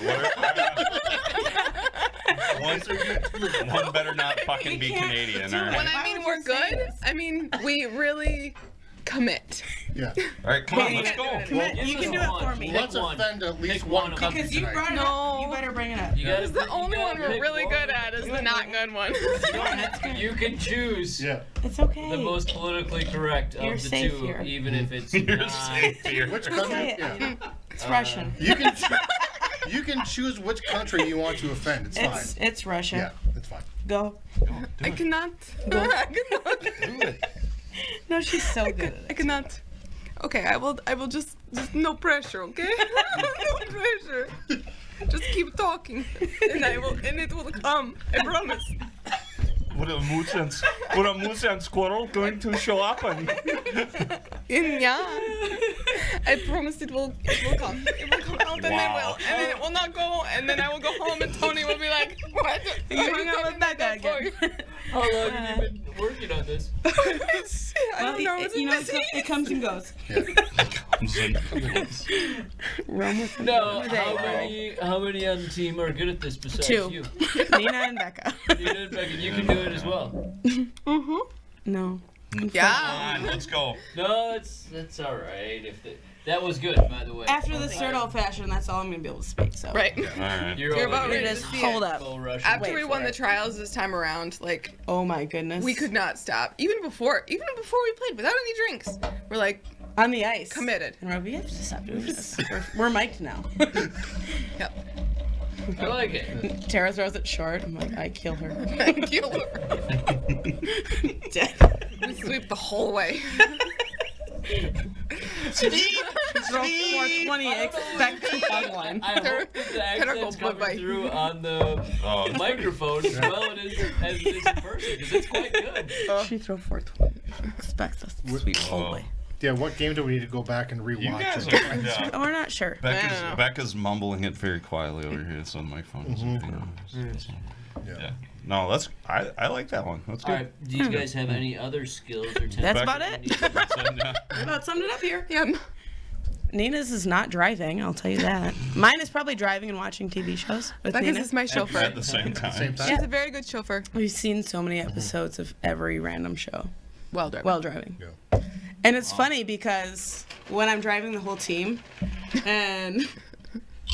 Speaker 3: one better not fucking be
Speaker 1: can't
Speaker 3: Canadian,
Speaker 1: do
Speaker 3: all
Speaker 1: it.
Speaker 5: when
Speaker 3: right?
Speaker 5: I
Speaker 1: Why
Speaker 5: mean
Speaker 1: would
Speaker 5: we're
Speaker 1: you say
Speaker 5: good,
Speaker 1: this?
Speaker 5: I mean, we really commit.
Speaker 4: Yeah.
Speaker 3: All right, come on, let's go.
Speaker 1: Commit.
Speaker 2: Give
Speaker 1: You
Speaker 2: us
Speaker 1: can do it
Speaker 2: one.
Speaker 1: for me.
Speaker 2: Pick
Speaker 4: Let's
Speaker 2: one.
Speaker 4: offend at least
Speaker 2: Pick
Speaker 4: one
Speaker 2: one of
Speaker 4: country
Speaker 1: Because you
Speaker 4: tonight.
Speaker 1: brought it
Speaker 5: No.
Speaker 1: up. You better bring it up.
Speaker 2: You gotta,
Speaker 5: It's the only
Speaker 2: you
Speaker 5: one
Speaker 2: gotta
Speaker 5: we're
Speaker 2: pick
Speaker 5: really
Speaker 2: one.
Speaker 5: good at is the not good one.
Speaker 2: You can choose
Speaker 4: Yeah.
Speaker 1: It's okay.
Speaker 2: the most politically correct
Speaker 1: You're
Speaker 2: of the
Speaker 1: safe
Speaker 2: 2,
Speaker 1: here.
Speaker 2: even if it's
Speaker 3: You're
Speaker 2: not.
Speaker 3: safe here.
Speaker 4: Which
Speaker 1: Say
Speaker 4: country?
Speaker 1: it.
Speaker 4: Yeah.
Speaker 1: It's Russian.
Speaker 4: You can choose which country you want to offend. It's fine.
Speaker 1: It's Russia.
Speaker 4: Yeah, it's fine.
Speaker 1: Go.
Speaker 5: I cannot. I cannot.
Speaker 3: Do it.
Speaker 1: No, she's so good at
Speaker 5: I
Speaker 1: it.
Speaker 5: cannot. Okay, I will just no pressure, okay? No pressure. Just keep talking, and it will come. I promise.
Speaker 3: What a moose and squirrel going to show up and
Speaker 5: And yeah, I promise it will come. It will come out, and
Speaker 3: Wow.
Speaker 5: then it will not go, and then I will go home, and Tony will be like, "What?
Speaker 1: You hung out with Becca again.
Speaker 2: How long have you been working on this?
Speaker 5: I don't know.
Speaker 1: It, you know, it comes and goes. Run with
Speaker 2: No,
Speaker 1: the
Speaker 2: how many on the team are good at this besides
Speaker 1: 2.
Speaker 2: you?
Speaker 1: Nina and Becca.
Speaker 2: You did, Becca. You can do it as well.
Speaker 1: No.
Speaker 5: Yeah.
Speaker 3: Come on, let's go.
Speaker 2: No, that's all right. That was good, by the way.
Speaker 1: After the third old fashioned, that's all I'm gonna be able to speak. So.
Speaker 5: Right.
Speaker 3: All right.
Speaker 2: You're
Speaker 5: You're
Speaker 2: over
Speaker 5: about
Speaker 2: here.
Speaker 5: ready to
Speaker 1: Just
Speaker 5: see
Speaker 1: hold
Speaker 5: it.
Speaker 1: up.
Speaker 2: Full Russian.
Speaker 5: After
Speaker 1: Wait
Speaker 5: we
Speaker 1: for
Speaker 5: won the
Speaker 1: it.
Speaker 5: trials this time around, like
Speaker 1: Oh my goodness.
Speaker 5: we could not stop. Even before we played without any drinks. We're like
Speaker 1: on the ice.
Speaker 5: committed.
Speaker 1: And we're, we have to stop doing this. We're mic'd now.
Speaker 5: Yep.
Speaker 2: I like it.
Speaker 1: Tara throws it short. I'm like, I kill her.
Speaker 5: Kill her.
Speaker 1: Dead.
Speaker 5: We sweep the whole way.
Speaker 1: Throw 420. Expect to hug one.
Speaker 2: I hope that the accent's coming through on the microphone as well as it is in person, because it's quite good.
Speaker 1: She throw 420. Expect us to sweep whole way.
Speaker 4: Yeah, what game do we need to go back and rewatch?
Speaker 3: You guys
Speaker 4: it?
Speaker 3: are, yeah.
Speaker 1: Oh, we're not sure.
Speaker 3: Becca's mumbling it very quietly over here, so the microphone is Yeah. No, I like that one. That's
Speaker 2: All
Speaker 3: good.
Speaker 2: right. Do you guys have any other skills or talents?
Speaker 1: That's
Speaker 3: Becca-
Speaker 1: about it.
Speaker 3: Yeah.
Speaker 1: We about summed it up here.
Speaker 5: Yeah.
Speaker 1: Nina's is not driving, I'll tell you that. Mine is probably driving and watching TV shows with
Speaker 5: Becca's
Speaker 1: Nina.
Speaker 5: is my chauffeur.
Speaker 3: At the same time.
Speaker 4: Same time.
Speaker 5: She's a very good chauffeur.
Speaker 1: We've seen so many episodes of every random show
Speaker 5: Well done.
Speaker 1: while driving.
Speaker 4: Yeah.
Speaker 1: And it's funny because when I'm driving the whole team, and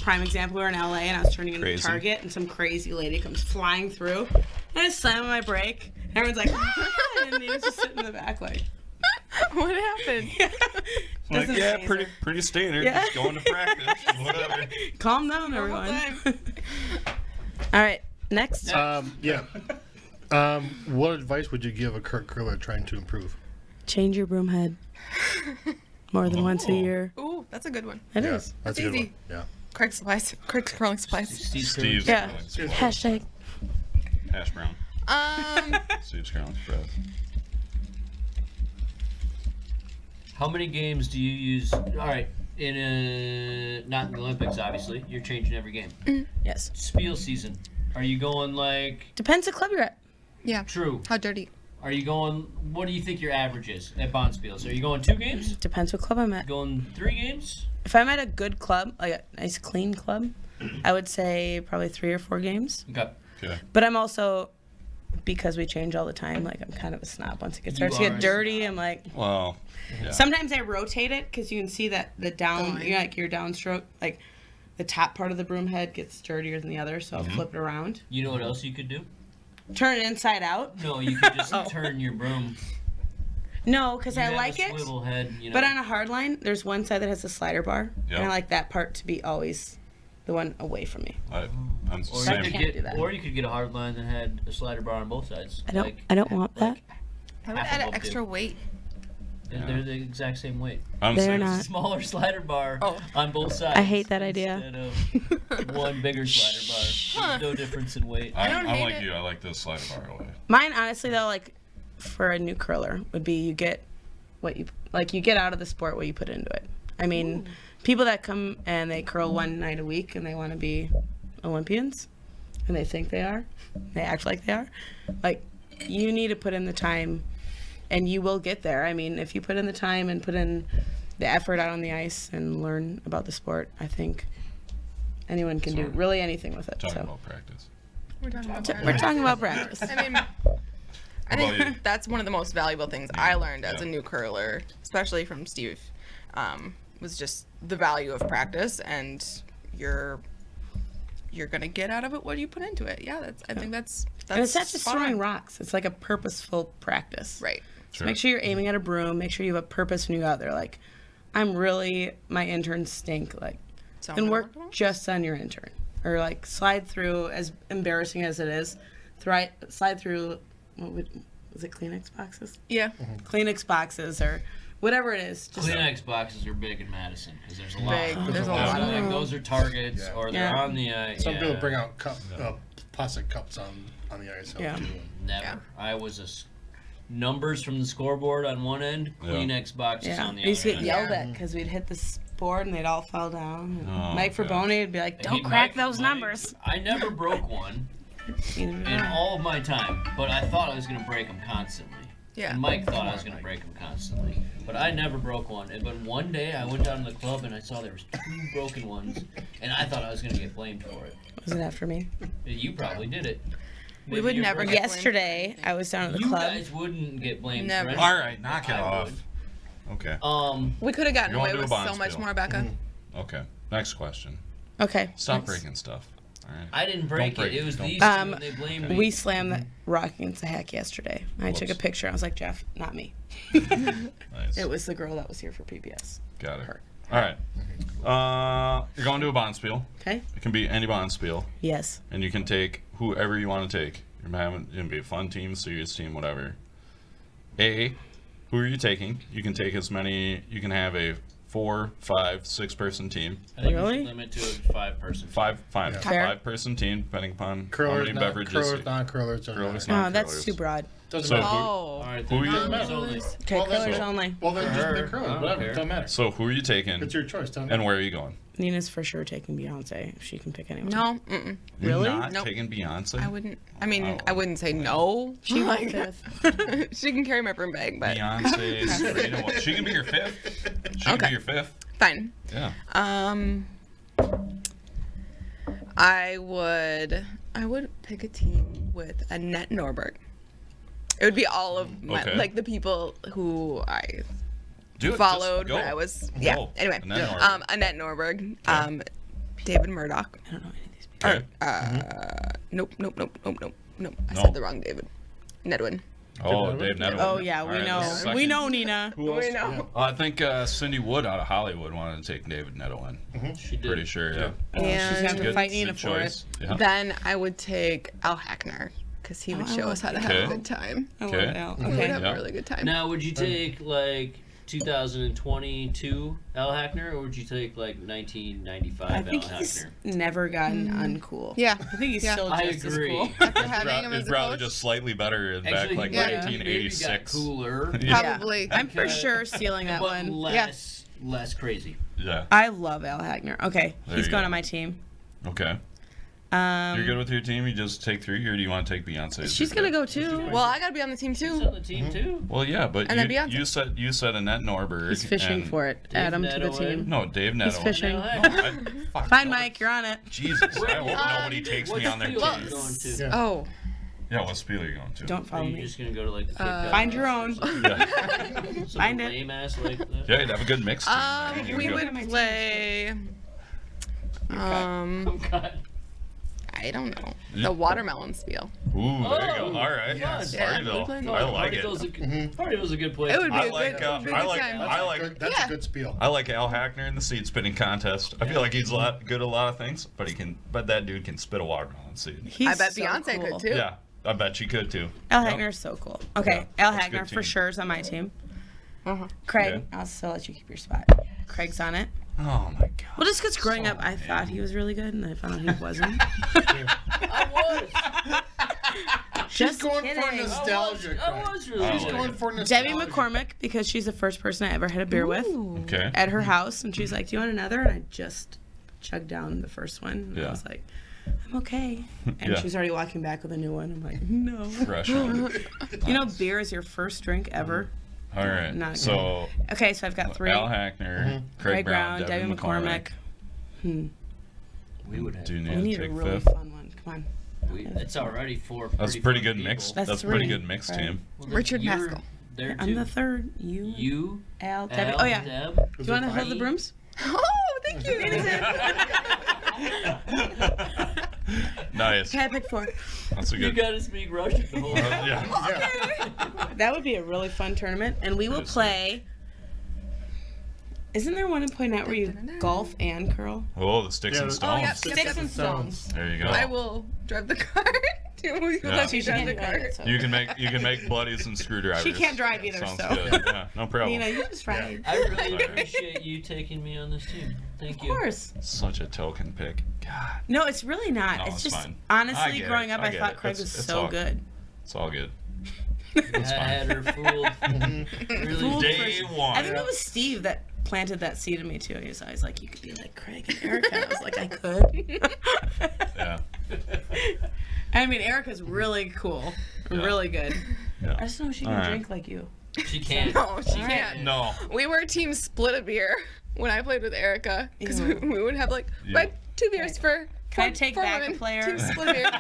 Speaker 1: prime example, we were in LA and I was turning into
Speaker 3: Crazy.
Speaker 1: Target, and some crazy lady comes flying through. And I just slam on my brake, and everyone's like, ah! And Nina's just sitting in the back like,
Speaker 5: What happened?
Speaker 3: Like,
Speaker 1: Doesn't
Speaker 3: yeah,
Speaker 1: phase
Speaker 3: pretty
Speaker 1: her.
Speaker 3: pretty standard.
Speaker 1: Yeah.
Speaker 3: Just going to practice. Whatever.
Speaker 1: calm down,
Speaker 5: Normal
Speaker 1: everyone.
Speaker 5: time.
Speaker 1: All right, next.
Speaker 4: Yeah. What advice would you give a curler trying to improve?
Speaker 1: Change your broom head more than once a year.
Speaker 5: Ooh, that's a good one.
Speaker 1: It
Speaker 4: Yeah,
Speaker 1: is.
Speaker 4: that's a
Speaker 5: That's
Speaker 4: good
Speaker 5: easy.
Speaker 4: one. Yeah.
Speaker 5: Craig's supplies. Craig's curling supplies.
Speaker 3: Steve's
Speaker 1: Yeah.
Speaker 3: curling spread.
Speaker 1: Hashtag.
Speaker 3: Hash brown.
Speaker 5: Um,
Speaker 3: Steve's curling spread.
Speaker 2: How many games do you use? All right, not in the Olympics, obviously. You're changing every game.
Speaker 1: Yes.
Speaker 2: Spiel season. Are you going like
Speaker 1: Depends what club you're at.
Speaker 5: yeah.
Speaker 2: true?
Speaker 5: How dirty?
Speaker 2: Are you going? What do you think your average is at Bonspiels? Are you going 2 games?
Speaker 1: Depends what club I'm at.
Speaker 2: Going 3 games?
Speaker 1: If I'm at a good club, like a nice clean club, I would say probably 3 or 4 games.
Speaker 2: Okay.
Speaker 3: Okay.
Speaker 1: But I'm also, because we change all the time, like I'm kind of a snob. Once it starts to
Speaker 2: are
Speaker 1: get
Speaker 2: a
Speaker 1: dirty, I'm like.
Speaker 3: Well, yeah.
Speaker 1: Sometimes I rotate it because you can see that the down,
Speaker 5: Line.
Speaker 1: you know, like your downstroke, like the top part of the broom head gets dirtier than the other, so I'll flip it around.
Speaker 2: You know what else you could do?
Speaker 1: Turn it inside out.
Speaker 2: No, you could just turn your broom.
Speaker 1: No, because
Speaker 2: You
Speaker 1: I
Speaker 2: have
Speaker 1: like
Speaker 2: a
Speaker 1: it.
Speaker 2: swivel head, you know.
Speaker 1: But on a hard line, there's one side that has a slider bar,
Speaker 3: Yeah.
Speaker 1: and I like that part to be always the one away from me.
Speaker 3: I'm
Speaker 2: or
Speaker 3: same.
Speaker 2: you,
Speaker 1: can't
Speaker 2: could
Speaker 1: do that.
Speaker 2: or you could get a hard line that had a slider bar on both sides.
Speaker 1: I don't want that.
Speaker 5: I would
Speaker 2: Half
Speaker 5: add
Speaker 2: of
Speaker 5: an
Speaker 2: them
Speaker 5: extra
Speaker 2: do.
Speaker 5: weight.
Speaker 2: They're the exact same weight.
Speaker 3: I'm
Speaker 1: They're
Speaker 3: same.
Speaker 1: not.
Speaker 2: Smaller slider bar
Speaker 5: Oh.
Speaker 2: on both sides.
Speaker 1: I hate that idea.
Speaker 2: Instead of one bigger slider bar. There's no difference in weight.
Speaker 5: don't
Speaker 3: I'm
Speaker 5: hate
Speaker 3: like
Speaker 5: it.
Speaker 3: you. I like this slider bar away.
Speaker 1: Mine, honestly, though, like for a new curler, would be you get what you like. You get out of the sport what you put into it. I mean, people that come and they curl one night a week and they want to be Olympians, and they think they are, they act like they are. Like, you need to put in the time, and you will get there. I mean, if you put in the time and put in the effort out on the ice and learn about the sport, I think anyone can do
Speaker 3: Sorry.
Speaker 1: really anything with it.
Speaker 3: Talking
Speaker 1: So
Speaker 3: about practice.
Speaker 5: We're talking about
Speaker 1: we're talking about practice.
Speaker 5: I mean, I
Speaker 3: What about you?
Speaker 5: think that's one of the most valuable things I learned as
Speaker 3: Yeah.
Speaker 5: a new curler, especially from Steve, was just the value of practice, and you're gonna get out of it what you put into it. Yeah, I think that's
Speaker 1: And it's not just
Speaker 5: spot
Speaker 1: throwing
Speaker 5: on.
Speaker 1: rocks. It's like a purposeful practice.
Speaker 5: Right.
Speaker 3: Sure.
Speaker 1: Make sure you're aiming at a broom. Make sure you have a purpose when you go out there. Like, my interns stink. Like,
Speaker 5: So
Speaker 1: then work just on your intern. Or, like, slide through, as embarrassing as it is, slide through, was it Kleenex boxes?
Speaker 5: Yeah.
Speaker 1: Kleenex boxes or whatever it is. Just,
Speaker 2: Kleenex boxes are big in Madison because there's a lot.
Speaker 5: Big. There's a lot of
Speaker 2: Like,
Speaker 5: them.
Speaker 2: those are targets,
Speaker 4: Yeah.
Speaker 2: or they're
Speaker 1: Yeah.
Speaker 2: on the.
Speaker 4: Some
Speaker 2: yeah.
Speaker 4: people bring out plastic cups on the ice.
Speaker 1: Yeah.
Speaker 4: Too.
Speaker 2: Never.
Speaker 5: Yeah.
Speaker 2: I was numbers from the scoreboard on one end,
Speaker 3: Yeah.
Speaker 2: Kleenex boxes
Speaker 1: yeah.
Speaker 2: on the
Speaker 1: We used to
Speaker 2: other
Speaker 1: get
Speaker 2: end.
Speaker 1: yelled at because we'd hit this board and they'd all fall down. And
Speaker 3: Oh,
Speaker 1: Mike
Speaker 3: gosh.
Speaker 1: Fraboni would be like,
Speaker 2: Hey,
Speaker 1: don't crack
Speaker 2: Mike-
Speaker 1: those
Speaker 2: Mike-
Speaker 1: numbers.
Speaker 2: I never broke one in all of my time, but I thought I was going to break them constantly.
Speaker 5: Yeah.
Speaker 2: And Mike thought I was going to break them constantly, but I never broke one. And but one day I went down to the club and I saw there was 2 broken ones, and I thought I was going to get blamed for it.
Speaker 1: Was it after me?
Speaker 2: You probably did it.
Speaker 5: We
Speaker 2: Maybe
Speaker 5: would
Speaker 2: you
Speaker 5: never
Speaker 2: broke
Speaker 5: get
Speaker 2: it.
Speaker 5: blamed.
Speaker 1: Yesterday, I was down at the
Speaker 2: You
Speaker 1: club.
Speaker 2: guys wouldn't get blamed
Speaker 5: Never.
Speaker 2: for
Speaker 3: All
Speaker 2: anything.
Speaker 3: right, knock it
Speaker 2: I
Speaker 3: off.
Speaker 2: would.
Speaker 3: Okay.
Speaker 5: We could have gotten
Speaker 3: You wanna
Speaker 5: away
Speaker 3: do a
Speaker 5: with
Speaker 3: bond
Speaker 5: so much
Speaker 3: spiel?
Speaker 5: more, Becca.
Speaker 3: Okay. Next question.
Speaker 1: Okay.
Speaker 3: Stop
Speaker 1: next.
Speaker 3: breaking stuff. All right.
Speaker 2: I didn't break
Speaker 3: Don't break
Speaker 2: it. It was
Speaker 3: Don't-
Speaker 2: these two,
Speaker 1: Um,
Speaker 2: and they blamed me.
Speaker 1: We slammed the rock against the hack yesterday. I took a
Speaker 3: Whoops.
Speaker 1: picture. I was like, Jeff, not me.
Speaker 3: Nice.
Speaker 1: It was the girl that was here for PBS.
Speaker 3: Got it.
Speaker 1: her.
Speaker 3: All right. You're going to a bond spiel.
Speaker 1: Okay?
Speaker 3: It can be any bond spiel,
Speaker 1: Yes.
Speaker 3: and you can take whoever you want to take. It can be a fun team, serious team, whatever. Who are you taking? You can take as many. You can have a 4, 5, 6-person team.
Speaker 2: I think we
Speaker 1: Really?
Speaker 2: should limit to a 5-person.
Speaker 3: Fine.
Speaker 1: Fair.
Speaker 3: 5-person team, depending upon how
Speaker 4: Curlers,
Speaker 3: many beverages.
Speaker 4: non-curlers, doesn't
Speaker 3: Curlers,
Speaker 4: matter.
Speaker 1: Oh, that's
Speaker 3: curlers.
Speaker 1: too broad.
Speaker 4: Doesn't
Speaker 3: So
Speaker 4: matter.
Speaker 3: who-
Speaker 5: Oh.
Speaker 2: All right,
Speaker 3: Who
Speaker 2: then
Speaker 3: you-
Speaker 2: curlers only.
Speaker 1: Okay,
Speaker 4: Well, then-
Speaker 1: curlers
Speaker 3: so-
Speaker 1: only.
Speaker 4: Well, then just
Speaker 2: Her.
Speaker 4: make curlers.
Speaker 2: I don't
Speaker 4: Whatever.
Speaker 2: care.
Speaker 4: Doesn't matter.
Speaker 3: So who are you taking,
Speaker 4: It's your choice. Doesn't
Speaker 3: and
Speaker 4: matter.
Speaker 3: where are you going?
Speaker 1: Nina's for sure taking Beyonce if she can pick anyone.
Speaker 5: No. Mm-mm.
Speaker 3: You're
Speaker 1: Really?
Speaker 3: not
Speaker 5: Nope.
Speaker 3: taking Beyonce?
Speaker 5: I wouldn't. I mean,
Speaker 3: Oh.
Speaker 5: I wouldn't say no.
Speaker 1: She
Speaker 5: Like,
Speaker 1: went
Speaker 5: she can carry my broom bag, but
Speaker 3: Beyonce, Serena, she can be your 5th. She can
Speaker 5: Okay.
Speaker 3: be your 5th.
Speaker 5: fine.
Speaker 3: Yeah.
Speaker 5: I would pick a team with Annette Norberg. It would be all of my
Speaker 3: Okay.
Speaker 5: like the people who I
Speaker 3: Do it.
Speaker 5: followed
Speaker 3: Just go.
Speaker 5: when I was yeah.
Speaker 3: Go.
Speaker 5: Anyway,
Speaker 3: Annette Norberg.
Speaker 5: Annette Norberg, David Murdoch.
Speaker 1: I don't know any of these people.
Speaker 3: Okay.
Speaker 5: Nope. I
Speaker 3: No.
Speaker 5: said the wrong David. Nedwin.
Speaker 3: Oh,
Speaker 4: Dave
Speaker 3: Dave
Speaker 4: Nedwin?
Speaker 3: Nedwin.
Speaker 1: Oh, yeah,
Speaker 3: All
Speaker 1: we
Speaker 3: right,
Speaker 1: know.
Speaker 3: that's second.
Speaker 1: We know, Nina.
Speaker 4: Who else?
Speaker 5: We know.
Speaker 3: I think Cindy Wood out of Hollywood wanted to take David Nedwin.
Speaker 2: She did.
Speaker 3: Pretty sure, yeah.
Speaker 1: Oh, she's going to have to
Speaker 5: And
Speaker 1: fight Nina
Speaker 3: Good
Speaker 1: for it.
Speaker 3: choice. Yeah.
Speaker 5: then I would take Al Hackner because he would
Speaker 1: Oh, I
Speaker 5: show
Speaker 1: love
Speaker 5: us how to
Speaker 3: him.
Speaker 5: have a
Speaker 3: Okay.
Speaker 5: good time.
Speaker 1: I love
Speaker 3: Okay.
Speaker 1: Al.
Speaker 5: We would
Speaker 1: Okay.
Speaker 5: have
Speaker 3: Yeah.
Speaker 5: a really good time.
Speaker 2: Now, would you take like 2022 Al Hackner, or would you take like 1995
Speaker 1: I
Speaker 2: Al
Speaker 1: think he's
Speaker 2: Hackner?
Speaker 1: never gotten uncool.
Speaker 5: Yeah.
Speaker 1: I think he's
Speaker 5: Yeah.
Speaker 1: still
Speaker 2: I
Speaker 1: just
Speaker 2: agree.
Speaker 1: as cool.
Speaker 5: After having him as
Speaker 3: It's
Speaker 5: a
Speaker 3: probably
Speaker 5: coach,
Speaker 3: just slightly better back
Speaker 2: Actually,
Speaker 3: like
Speaker 2: he maybe got
Speaker 3: 1986.
Speaker 2: cooler,
Speaker 5: probably.
Speaker 1: I'm for sure stealing that
Speaker 2: but
Speaker 1: one.
Speaker 2: less crazy.
Speaker 3: Yeah.
Speaker 1: I love Al Hackner. Okay,
Speaker 3: There
Speaker 1: he's
Speaker 3: you
Speaker 1: going
Speaker 3: go.
Speaker 1: on my team.
Speaker 3: Okay. You're good with your team? You just take 3, or do you want to take Beyonce? as
Speaker 1: She's
Speaker 3: your
Speaker 1: gonna
Speaker 3: pick?
Speaker 1: go too.
Speaker 5: Well, I gotta be on the team
Speaker 2: He's
Speaker 5: too.
Speaker 2: on the team too.
Speaker 3: Well, yeah, but
Speaker 5: And then
Speaker 3: you,
Speaker 5: Beyonce.
Speaker 3: you said Annette Norberg.
Speaker 1: He's fishing
Speaker 3: and-
Speaker 1: for it.
Speaker 2: Dave
Speaker 1: Add him to the
Speaker 2: Neto in.
Speaker 1: team.
Speaker 3: No, Dave Neto.
Speaker 1: He's fishing.
Speaker 2: Al
Speaker 3: No,
Speaker 2: Hackner.
Speaker 3: fuck,
Speaker 1: Fine,
Speaker 3: nobody-
Speaker 1: Mike, you're on it.
Speaker 3: Jesus, I hope nobody takes me on their
Speaker 2: field
Speaker 3: team.
Speaker 2: are you going to?
Speaker 4: Yeah.
Speaker 5: Oh,
Speaker 3: Yeah, what spiel are you going to?
Speaker 1: Don't
Speaker 2: Are
Speaker 1: follow
Speaker 2: you
Speaker 1: me.
Speaker 2: just gonna go to like the Cape Cod
Speaker 1: Find
Speaker 2: House
Speaker 1: your
Speaker 2: or
Speaker 1: own.
Speaker 2: something?
Speaker 3: Yeah,
Speaker 2: Some
Speaker 1: Find it.
Speaker 2: lame ass like that?
Speaker 3: yeah, you'd have a good mix team. there.
Speaker 5: we
Speaker 3: You're
Speaker 5: would
Speaker 3: good.
Speaker 5: play.
Speaker 2: Oh God.
Speaker 5: I don't know. The watermelon spiel.
Speaker 3: Ooh, there you go.
Speaker 2: Oh,
Speaker 3: All right.
Speaker 4: yes.
Speaker 5: Yeah,
Speaker 3: Partyville.
Speaker 5: we played
Speaker 3: I like it.
Speaker 2: Partyville's a good place.
Speaker 5: It would be
Speaker 3: I
Speaker 5: a
Speaker 3: like.
Speaker 5: good,
Speaker 3: I
Speaker 5: good
Speaker 3: like.
Speaker 5: time.
Speaker 3: I like.
Speaker 4: That's
Speaker 5: Yeah.
Speaker 4: a good spiel.
Speaker 3: I like Al Hackner in the seed spitting contest. I feel like he's good at a lot of things, but he can. But that dude can spit a watermelon seed.
Speaker 1: He's
Speaker 5: I bet
Speaker 1: so
Speaker 5: Beyonce
Speaker 1: cool.
Speaker 5: could too.
Speaker 3: Yeah, I bet she could too.
Speaker 1: Al
Speaker 3: Yep.
Speaker 1: Hackner's so cool. Okay, Al
Speaker 3: that's a
Speaker 1: Hackner
Speaker 3: good
Speaker 1: for
Speaker 3: team.
Speaker 1: sure is on my team.
Speaker 5: Uh-huh.
Speaker 1: Craig,
Speaker 3: Okay.
Speaker 1: I'll still let you keep your spot. Craig's on it.
Speaker 3: Oh my god.
Speaker 1: Well, just because growing
Speaker 3: So
Speaker 1: up, I thought he
Speaker 3: angry.
Speaker 1: was really good, and I found out he wasn't.
Speaker 2: I was.
Speaker 4: She's
Speaker 1: Just
Speaker 4: going
Speaker 1: kidding.
Speaker 4: for nostalgia.
Speaker 2: I was really.
Speaker 3: Oh,
Speaker 4: She's
Speaker 2: good.
Speaker 4: going for nostalgia.
Speaker 1: Debbie McCormick, because she's the first person I ever had a beer with
Speaker 3: Okay.
Speaker 1: at her house, and she's like, "Do you want another?" And I just chugged down the first one, and
Speaker 3: Yeah.
Speaker 1: I was like, "I'm okay." And
Speaker 3: Yeah.
Speaker 1: she's already walking back with a new one. I'm like, "No."
Speaker 3: Fresh one.
Speaker 1: You know, beer is your first drink ever.
Speaker 3: All right.
Speaker 1: Not
Speaker 3: So
Speaker 1: Okay, so I've got 3.
Speaker 3: Al Hackner, Craig Brown, Debbie McCormick.
Speaker 1: Hmm.
Speaker 2: We would have.
Speaker 3: Do you
Speaker 1: We
Speaker 3: need
Speaker 1: need
Speaker 3: to
Speaker 1: a
Speaker 3: take
Speaker 1: really
Speaker 3: 5th?
Speaker 1: fun one. Come on.
Speaker 2: It's already 4.
Speaker 3: That's a pretty good
Speaker 2: fun
Speaker 3: mix.
Speaker 2: people.
Speaker 1: That's
Speaker 3: That's a pretty
Speaker 1: 3,
Speaker 3: good mix
Speaker 1: right.
Speaker 3: team.
Speaker 2: Well, then
Speaker 5: Richard
Speaker 2: you're
Speaker 5: Maskell.
Speaker 2: There
Speaker 1: I'm
Speaker 2: too.
Speaker 1: the third.
Speaker 2: You,
Speaker 1: Al, Debbie.
Speaker 2: Al,
Speaker 1: Oh yeah.
Speaker 2: Deb.
Speaker 1: Do you want to hold the
Speaker 2: me.
Speaker 1: brooms?
Speaker 5: Oh, thank you.
Speaker 3: Nice.
Speaker 1: Okay, I picked 4.
Speaker 3: That's a
Speaker 2: You
Speaker 3: good.
Speaker 2: gotta speak Russian the whole time.
Speaker 3: Yeah.
Speaker 1: That would be a really fun tournament, and we will
Speaker 3: Yes.
Speaker 1: play. Isn't there one in Point Out where you golf and curl?
Speaker 3: Oh, the sticks and
Speaker 4: Yeah,
Speaker 3: stones.
Speaker 5: yeah.
Speaker 1: Sticks and stones.
Speaker 3: There you go.
Speaker 5: I will drive the cart. Will you
Speaker 3: Yeah.
Speaker 5: let me
Speaker 1: She
Speaker 5: drive
Speaker 1: can't
Speaker 5: the
Speaker 1: drive
Speaker 5: cart?
Speaker 1: it, so.
Speaker 3: You can make bloodies and screwdrivers.
Speaker 1: She can't drive either,
Speaker 3: Sounds
Speaker 1: so.
Speaker 3: good. Yeah, no problem.
Speaker 1: Nina, you just ride.
Speaker 2: I really
Speaker 3: Sorry.
Speaker 2: appreciate you taking me on this team. Thank
Speaker 1: Of
Speaker 2: you.
Speaker 1: course.
Speaker 3: Such a token pick. God,
Speaker 1: No, it's really not.
Speaker 3: No,
Speaker 1: it's
Speaker 3: it's
Speaker 1: just
Speaker 3: fine. I
Speaker 1: honestly,
Speaker 3: get
Speaker 1: growing
Speaker 3: it.
Speaker 1: up,
Speaker 3: I
Speaker 1: I
Speaker 3: get
Speaker 1: thought
Speaker 3: it.
Speaker 1: Craig
Speaker 3: It's-
Speaker 1: was
Speaker 3: it's
Speaker 1: so
Speaker 3: all-
Speaker 1: good.
Speaker 3: it's all good.
Speaker 2: I had her fooled. really
Speaker 1: Fooled
Speaker 3: Day
Speaker 1: for-
Speaker 3: one.
Speaker 1: I think it was Steve that planted that seed in me too. He was always like, "You could be like Craig and Erica." I was like, "I could."
Speaker 3: Yeah.
Speaker 1: I mean, Erica's really cool,
Speaker 3: Yeah.
Speaker 1: really good.
Speaker 3: Yeah.
Speaker 1: I just know she can
Speaker 3: All right.
Speaker 1: drink like you.
Speaker 2: She can't.
Speaker 5: No, she
Speaker 1: All right.
Speaker 5: can't.
Speaker 3: No.
Speaker 5: We were a team split a beer when I played with Erica because
Speaker 1: Ew.
Speaker 5: we would have like
Speaker 3: Yeah.
Speaker 5: like 2 beers for.
Speaker 1: Can I
Speaker 5: for-
Speaker 1: take
Speaker 5: for
Speaker 1: back a
Speaker 5: women.
Speaker 1: player?
Speaker 5: Team split beer.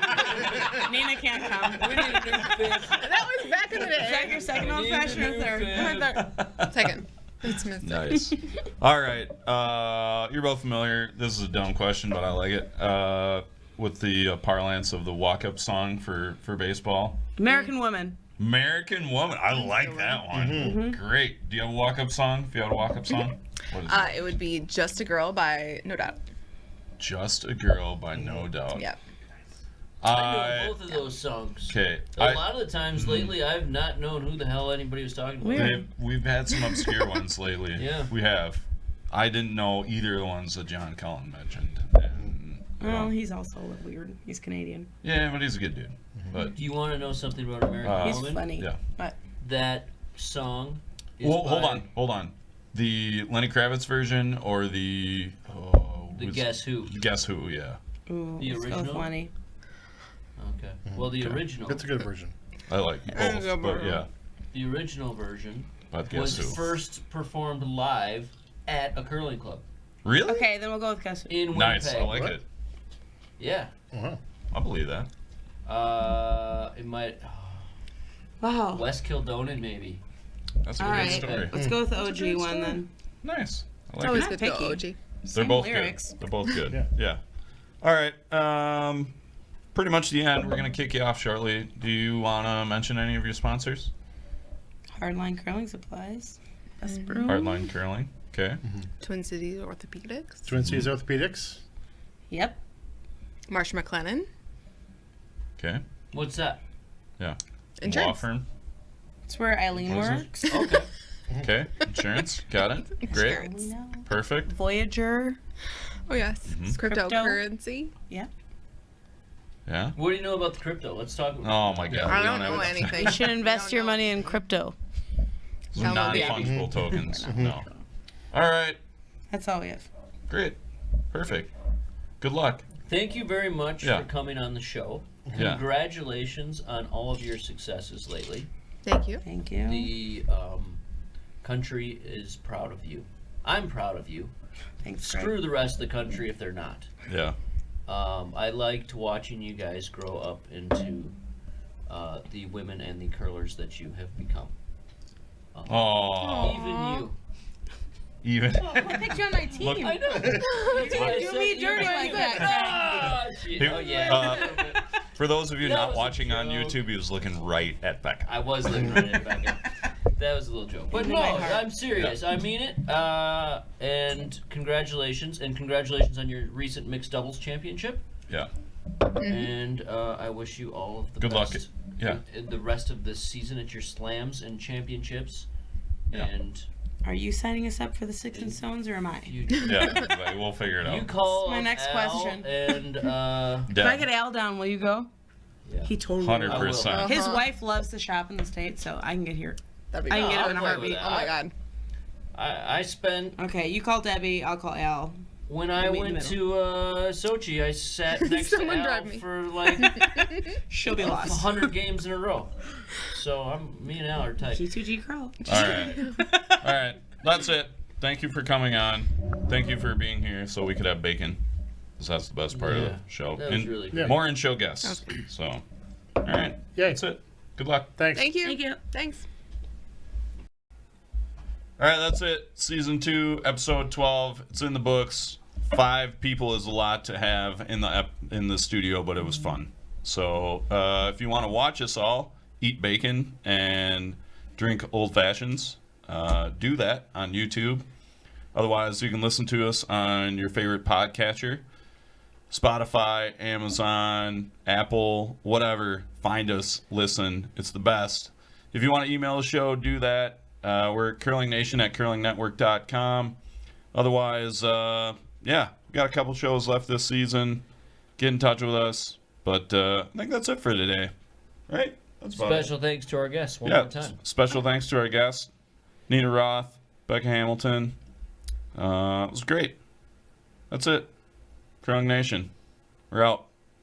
Speaker 1: Nina can't come.
Speaker 2: We need a new fifth.
Speaker 5: That was back in the
Speaker 1: Is that
Speaker 5: day.
Speaker 1: your second old fashioned or third?
Speaker 5: Second. It's missing.
Speaker 3: Nice. All right. You're both familiar. This is a dumb question, but I like it. With the parlance of the walk-up song for baseball.
Speaker 1: American Woman.
Speaker 3: American Woman. I like that one. Great. Do you have a walk-up song? If you had a walk-up song? What is it?
Speaker 5: It would be Just a Girl by No Doubt.
Speaker 3: Just a Girl by No Doubt.
Speaker 5: Yeah.
Speaker 2: I know both of those songs.
Speaker 3: Okay.
Speaker 2: A lot of the times lately, I've not known who the hell anybody was talking about.
Speaker 1: Weird.
Speaker 3: We've had some obscure ones lately.
Speaker 2: Yeah.
Speaker 3: We have. I didn't know either of the ones that John Cullen mentioned. And,
Speaker 1: Well, he's also weird. He's Canadian.
Speaker 3: yeah, but he's a good dude. But
Speaker 2: Do you want to know something about American
Speaker 1: He's
Speaker 2: Woman?
Speaker 1: funny.
Speaker 3: yeah.
Speaker 1: But
Speaker 2: That song is
Speaker 3: Well,
Speaker 2: by
Speaker 3: hold on. The Lenny Kravitz version or the
Speaker 2: the Guess Who.
Speaker 3: Guess Who? Yeah,
Speaker 1: ooh,
Speaker 2: The
Speaker 1: let's go with
Speaker 2: original?
Speaker 1: Lenny.
Speaker 2: Okay. Well, the original.
Speaker 4: That's a good version.
Speaker 3: I like
Speaker 5: That's a
Speaker 3: both,
Speaker 5: good
Speaker 3: but
Speaker 5: one.
Speaker 3: yeah,
Speaker 2: The original version
Speaker 3: but
Speaker 2: was
Speaker 3: Guess Who?
Speaker 2: first performed live at a curling club
Speaker 3: Really?
Speaker 1: Okay, then we'll go with Guess Who.
Speaker 2: in Winnipeg.
Speaker 3: Nice. I like
Speaker 4: What?
Speaker 3: it.
Speaker 2: Yeah.
Speaker 4: Uh-huh.
Speaker 3: I believe that.
Speaker 2: It might.
Speaker 1: Wow.
Speaker 2: West Kildonan, maybe.
Speaker 3: That's a
Speaker 1: All
Speaker 3: great
Speaker 1: right,
Speaker 3: story.
Speaker 1: let's go with the
Speaker 3: That's a
Speaker 1: OG
Speaker 3: great
Speaker 1: one
Speaker 3: story.
Speaker 1: then.
Speaker 3: Nice. I
Speaker 5: It's
Speaker 3: like
Speaker 5: always
Speaker 3: it.
Speaker 5: good
Speaker 1: Picky.
Speaker 5: to go OG.
Speaker 3: They're
Speaker 1: Same
Speaker 3: both
Speaker 1: lyrics.
Speaker 3: good. They're both good.
Speaker 4: Yeah.
Speaker 3: Yeah. All right. Pretty much the end. We're gonna kick you off shortly. Do you wanna mention any of your sponsors?
Speaker 1: Hardline curling supplies. Best
Speaker 5: Mm-hmm.
Speaker 1: broom.
Speaker 3: Hardline Curling. Okay.
Speaker 5: Twin Cities Orthopedics.
Speaker 4: Twin Cities Orthopedics.
Speaker 1: Yep.
Speaker 5: Marsh McLennan.
Speaker 3: Okay.
Speaker 2: What's that?
Speaker 3: Yeah.
Speaker 5: Insurance.
Speaker 3: Law firm.
Speaker 1: It's where Eileen works.
Speaker 2: Okay.
Speaker 3: Okay. Insurance. Got it. Great.
Speaker 1: We know.
Speaker 3: Perfect.
Speaker 1: Voyager.
Speaker 5: Oh yes, it's cryptocurrency.
Speaker 1: Yeah.
Speaker 3: Yeah.
Speaker 2: What do you know about the crypto? Let's talk about
Speaker 3: Oh my God.
Speaker 5: I
Speaker 3: we
Speaker 5: don't
Speaker 3: have
Speaker 5: know
Speaker 3: it.
Speaker 5: anything.
Speaker 1: You should invest
Speaker 5: don't
Speaker 1: your
Speaker 5: know.
Speaker 1: money in crypto.
Speaker 5: Download the app.
Speaker 3: Non-fungible tokens. No. All right.
Speaker 1: That's all we have.
Speaker 3: Great. Perfect. Good luck.
Speaker 2: Thank you very much
Speaker 3: Yeah.
Speaker 2: for coming on the show.
Speaker 3: Yeah.
Speaker 2: Congratulations on all of your successes lately.
Speaker 5: Thank you.
Speaker 1: Thank you.
Speaker 2: The country is proud of you. I'm proud of you.
Speaker 1: Thanks,
Speaker 2: Screw the rest of the country if they're not.
Speaker 3: Yeah.
Speaker 2: I liked watching you guys grow up into the women and the curlers that you have become.
Speaker 3: Oh.
Speaker 2: Even you.
Speaker 3: Even.
Speaker 1: I picked you on my team.
Speaker 3: Look-
Speaker 2: I know.
Speaker 1: do me dirty like that.
Speaker 2: Ah, shit. Oh, yeah.
Speaker 3: For those of you
Speaker 2: That
Speaker 3: not
Speaker 2: was a
Speaker 3: watching on
Speaker 2: joke.
Speaker 3: YouTube, he was looking right at Becca.
Speaker 2: I was looking right at Becca. That was a little joke. But
Speaker 1: In
Speaker 2: no,
Speaker 1: my heart.
Speaker 2: I'm serious. I mean it. And congratulations. And congratulations on your recent mixed doubles championship.
Speaker 3: Yeah.
Speaker 2: And I wish you all of the
Speaker 3: Good luck.
Speaker 2: best.
Speaker 3: Yeah.
Speaker 2: In the rest of this season at your slams and championships.
Speaker 3: Yeah.
Speaker 2: And
Speaker 1: Are you signing us up for the Six and Stones, or am I?
Speaker 2: you,
Speaker 3: Yeah. Like, we'll figure it out.
Speaker 2: you call
Speaker 1: my next
Speaker 2: Al
Speaker 1: question.
Speaker 2: And
Speaker 1: If I
Speaker 3: Yeah.
Speaker 1: get Al down, will you go?
Speaker 2: yeah.
Speaker 1: He totally
Speaker 3: 100%.
Speaker 1: will. His
Speaker 5: Uh-huh.
Speaker 1: wife loves to shop in the States, so I can get here.
Speaker 5: That'd be
Speaker 1: I can
Speaker 5: good.
Speaker 1: get him in a
Speaker 2: I'll play
Speaker 1: heartbeat.
Speaker 2: with
Speaker 5: Oh my god.
Speaker 2: I spent
Speaker 1: Okay, you call Debbie, I'll call Al.
Speaker 2: when I
Speaker 1: meet in the
Speaker 2: went to Sochi. I sat next to
Speaker 5: Someone
Speaker 2: Al
Speaker 5: drive me.
Speaker 2: for like
Speaker 1: She'll be lost.
Speaker 2: 100 games in a row. So me and Al are tight.
Speaker 1: G2G Curl.
Speaker 3: All right. All right. That's it. Thank you for coming on. Thank you for being here so we could have bacon. Because that's the best part of the
Speaker 2: Yeah,
Speaker 3: show.
Speaker 2: that was
Speaker 3: And
Speaker 2: really
Speaker 4: good.
Speaker 3: more in-show guests. So, all right.
Speaker 4: Yay.
Speaker 3: That's it. Good luck.
Speaker 4: Thanks.
Speaker 5: Thank you.
Speaker 1: Thank you.
Speaker 5: Thanks.
Speaker 3: All right, that's it. Season 2, episode 12. It's in the books. 5 people is a lot to have in the studio, but it was fun. So if you want to watch us all eat bacon and drink old fashions, do that on YouTube. Otherwise, you can listen to us on your favorite podcatcher, Spotify, Amazon, Apple, whatever. Find us, listen. It's the best. If you want to email the show, do that. We're at curlingnation@curlingnetwork.com. Otherwise, yeah, we got a couple shows left this season. Get in touch with us. But I think that's it for today. Right? That's about
Speaker 2: Special thanks to our guests one
Speaker 3: it.
Speaker 2: more time.
Speaker 3: Special thanks to our guests, Nina Roth, Becca Hamilton. It was great. That's it. Curling Nation. We're out.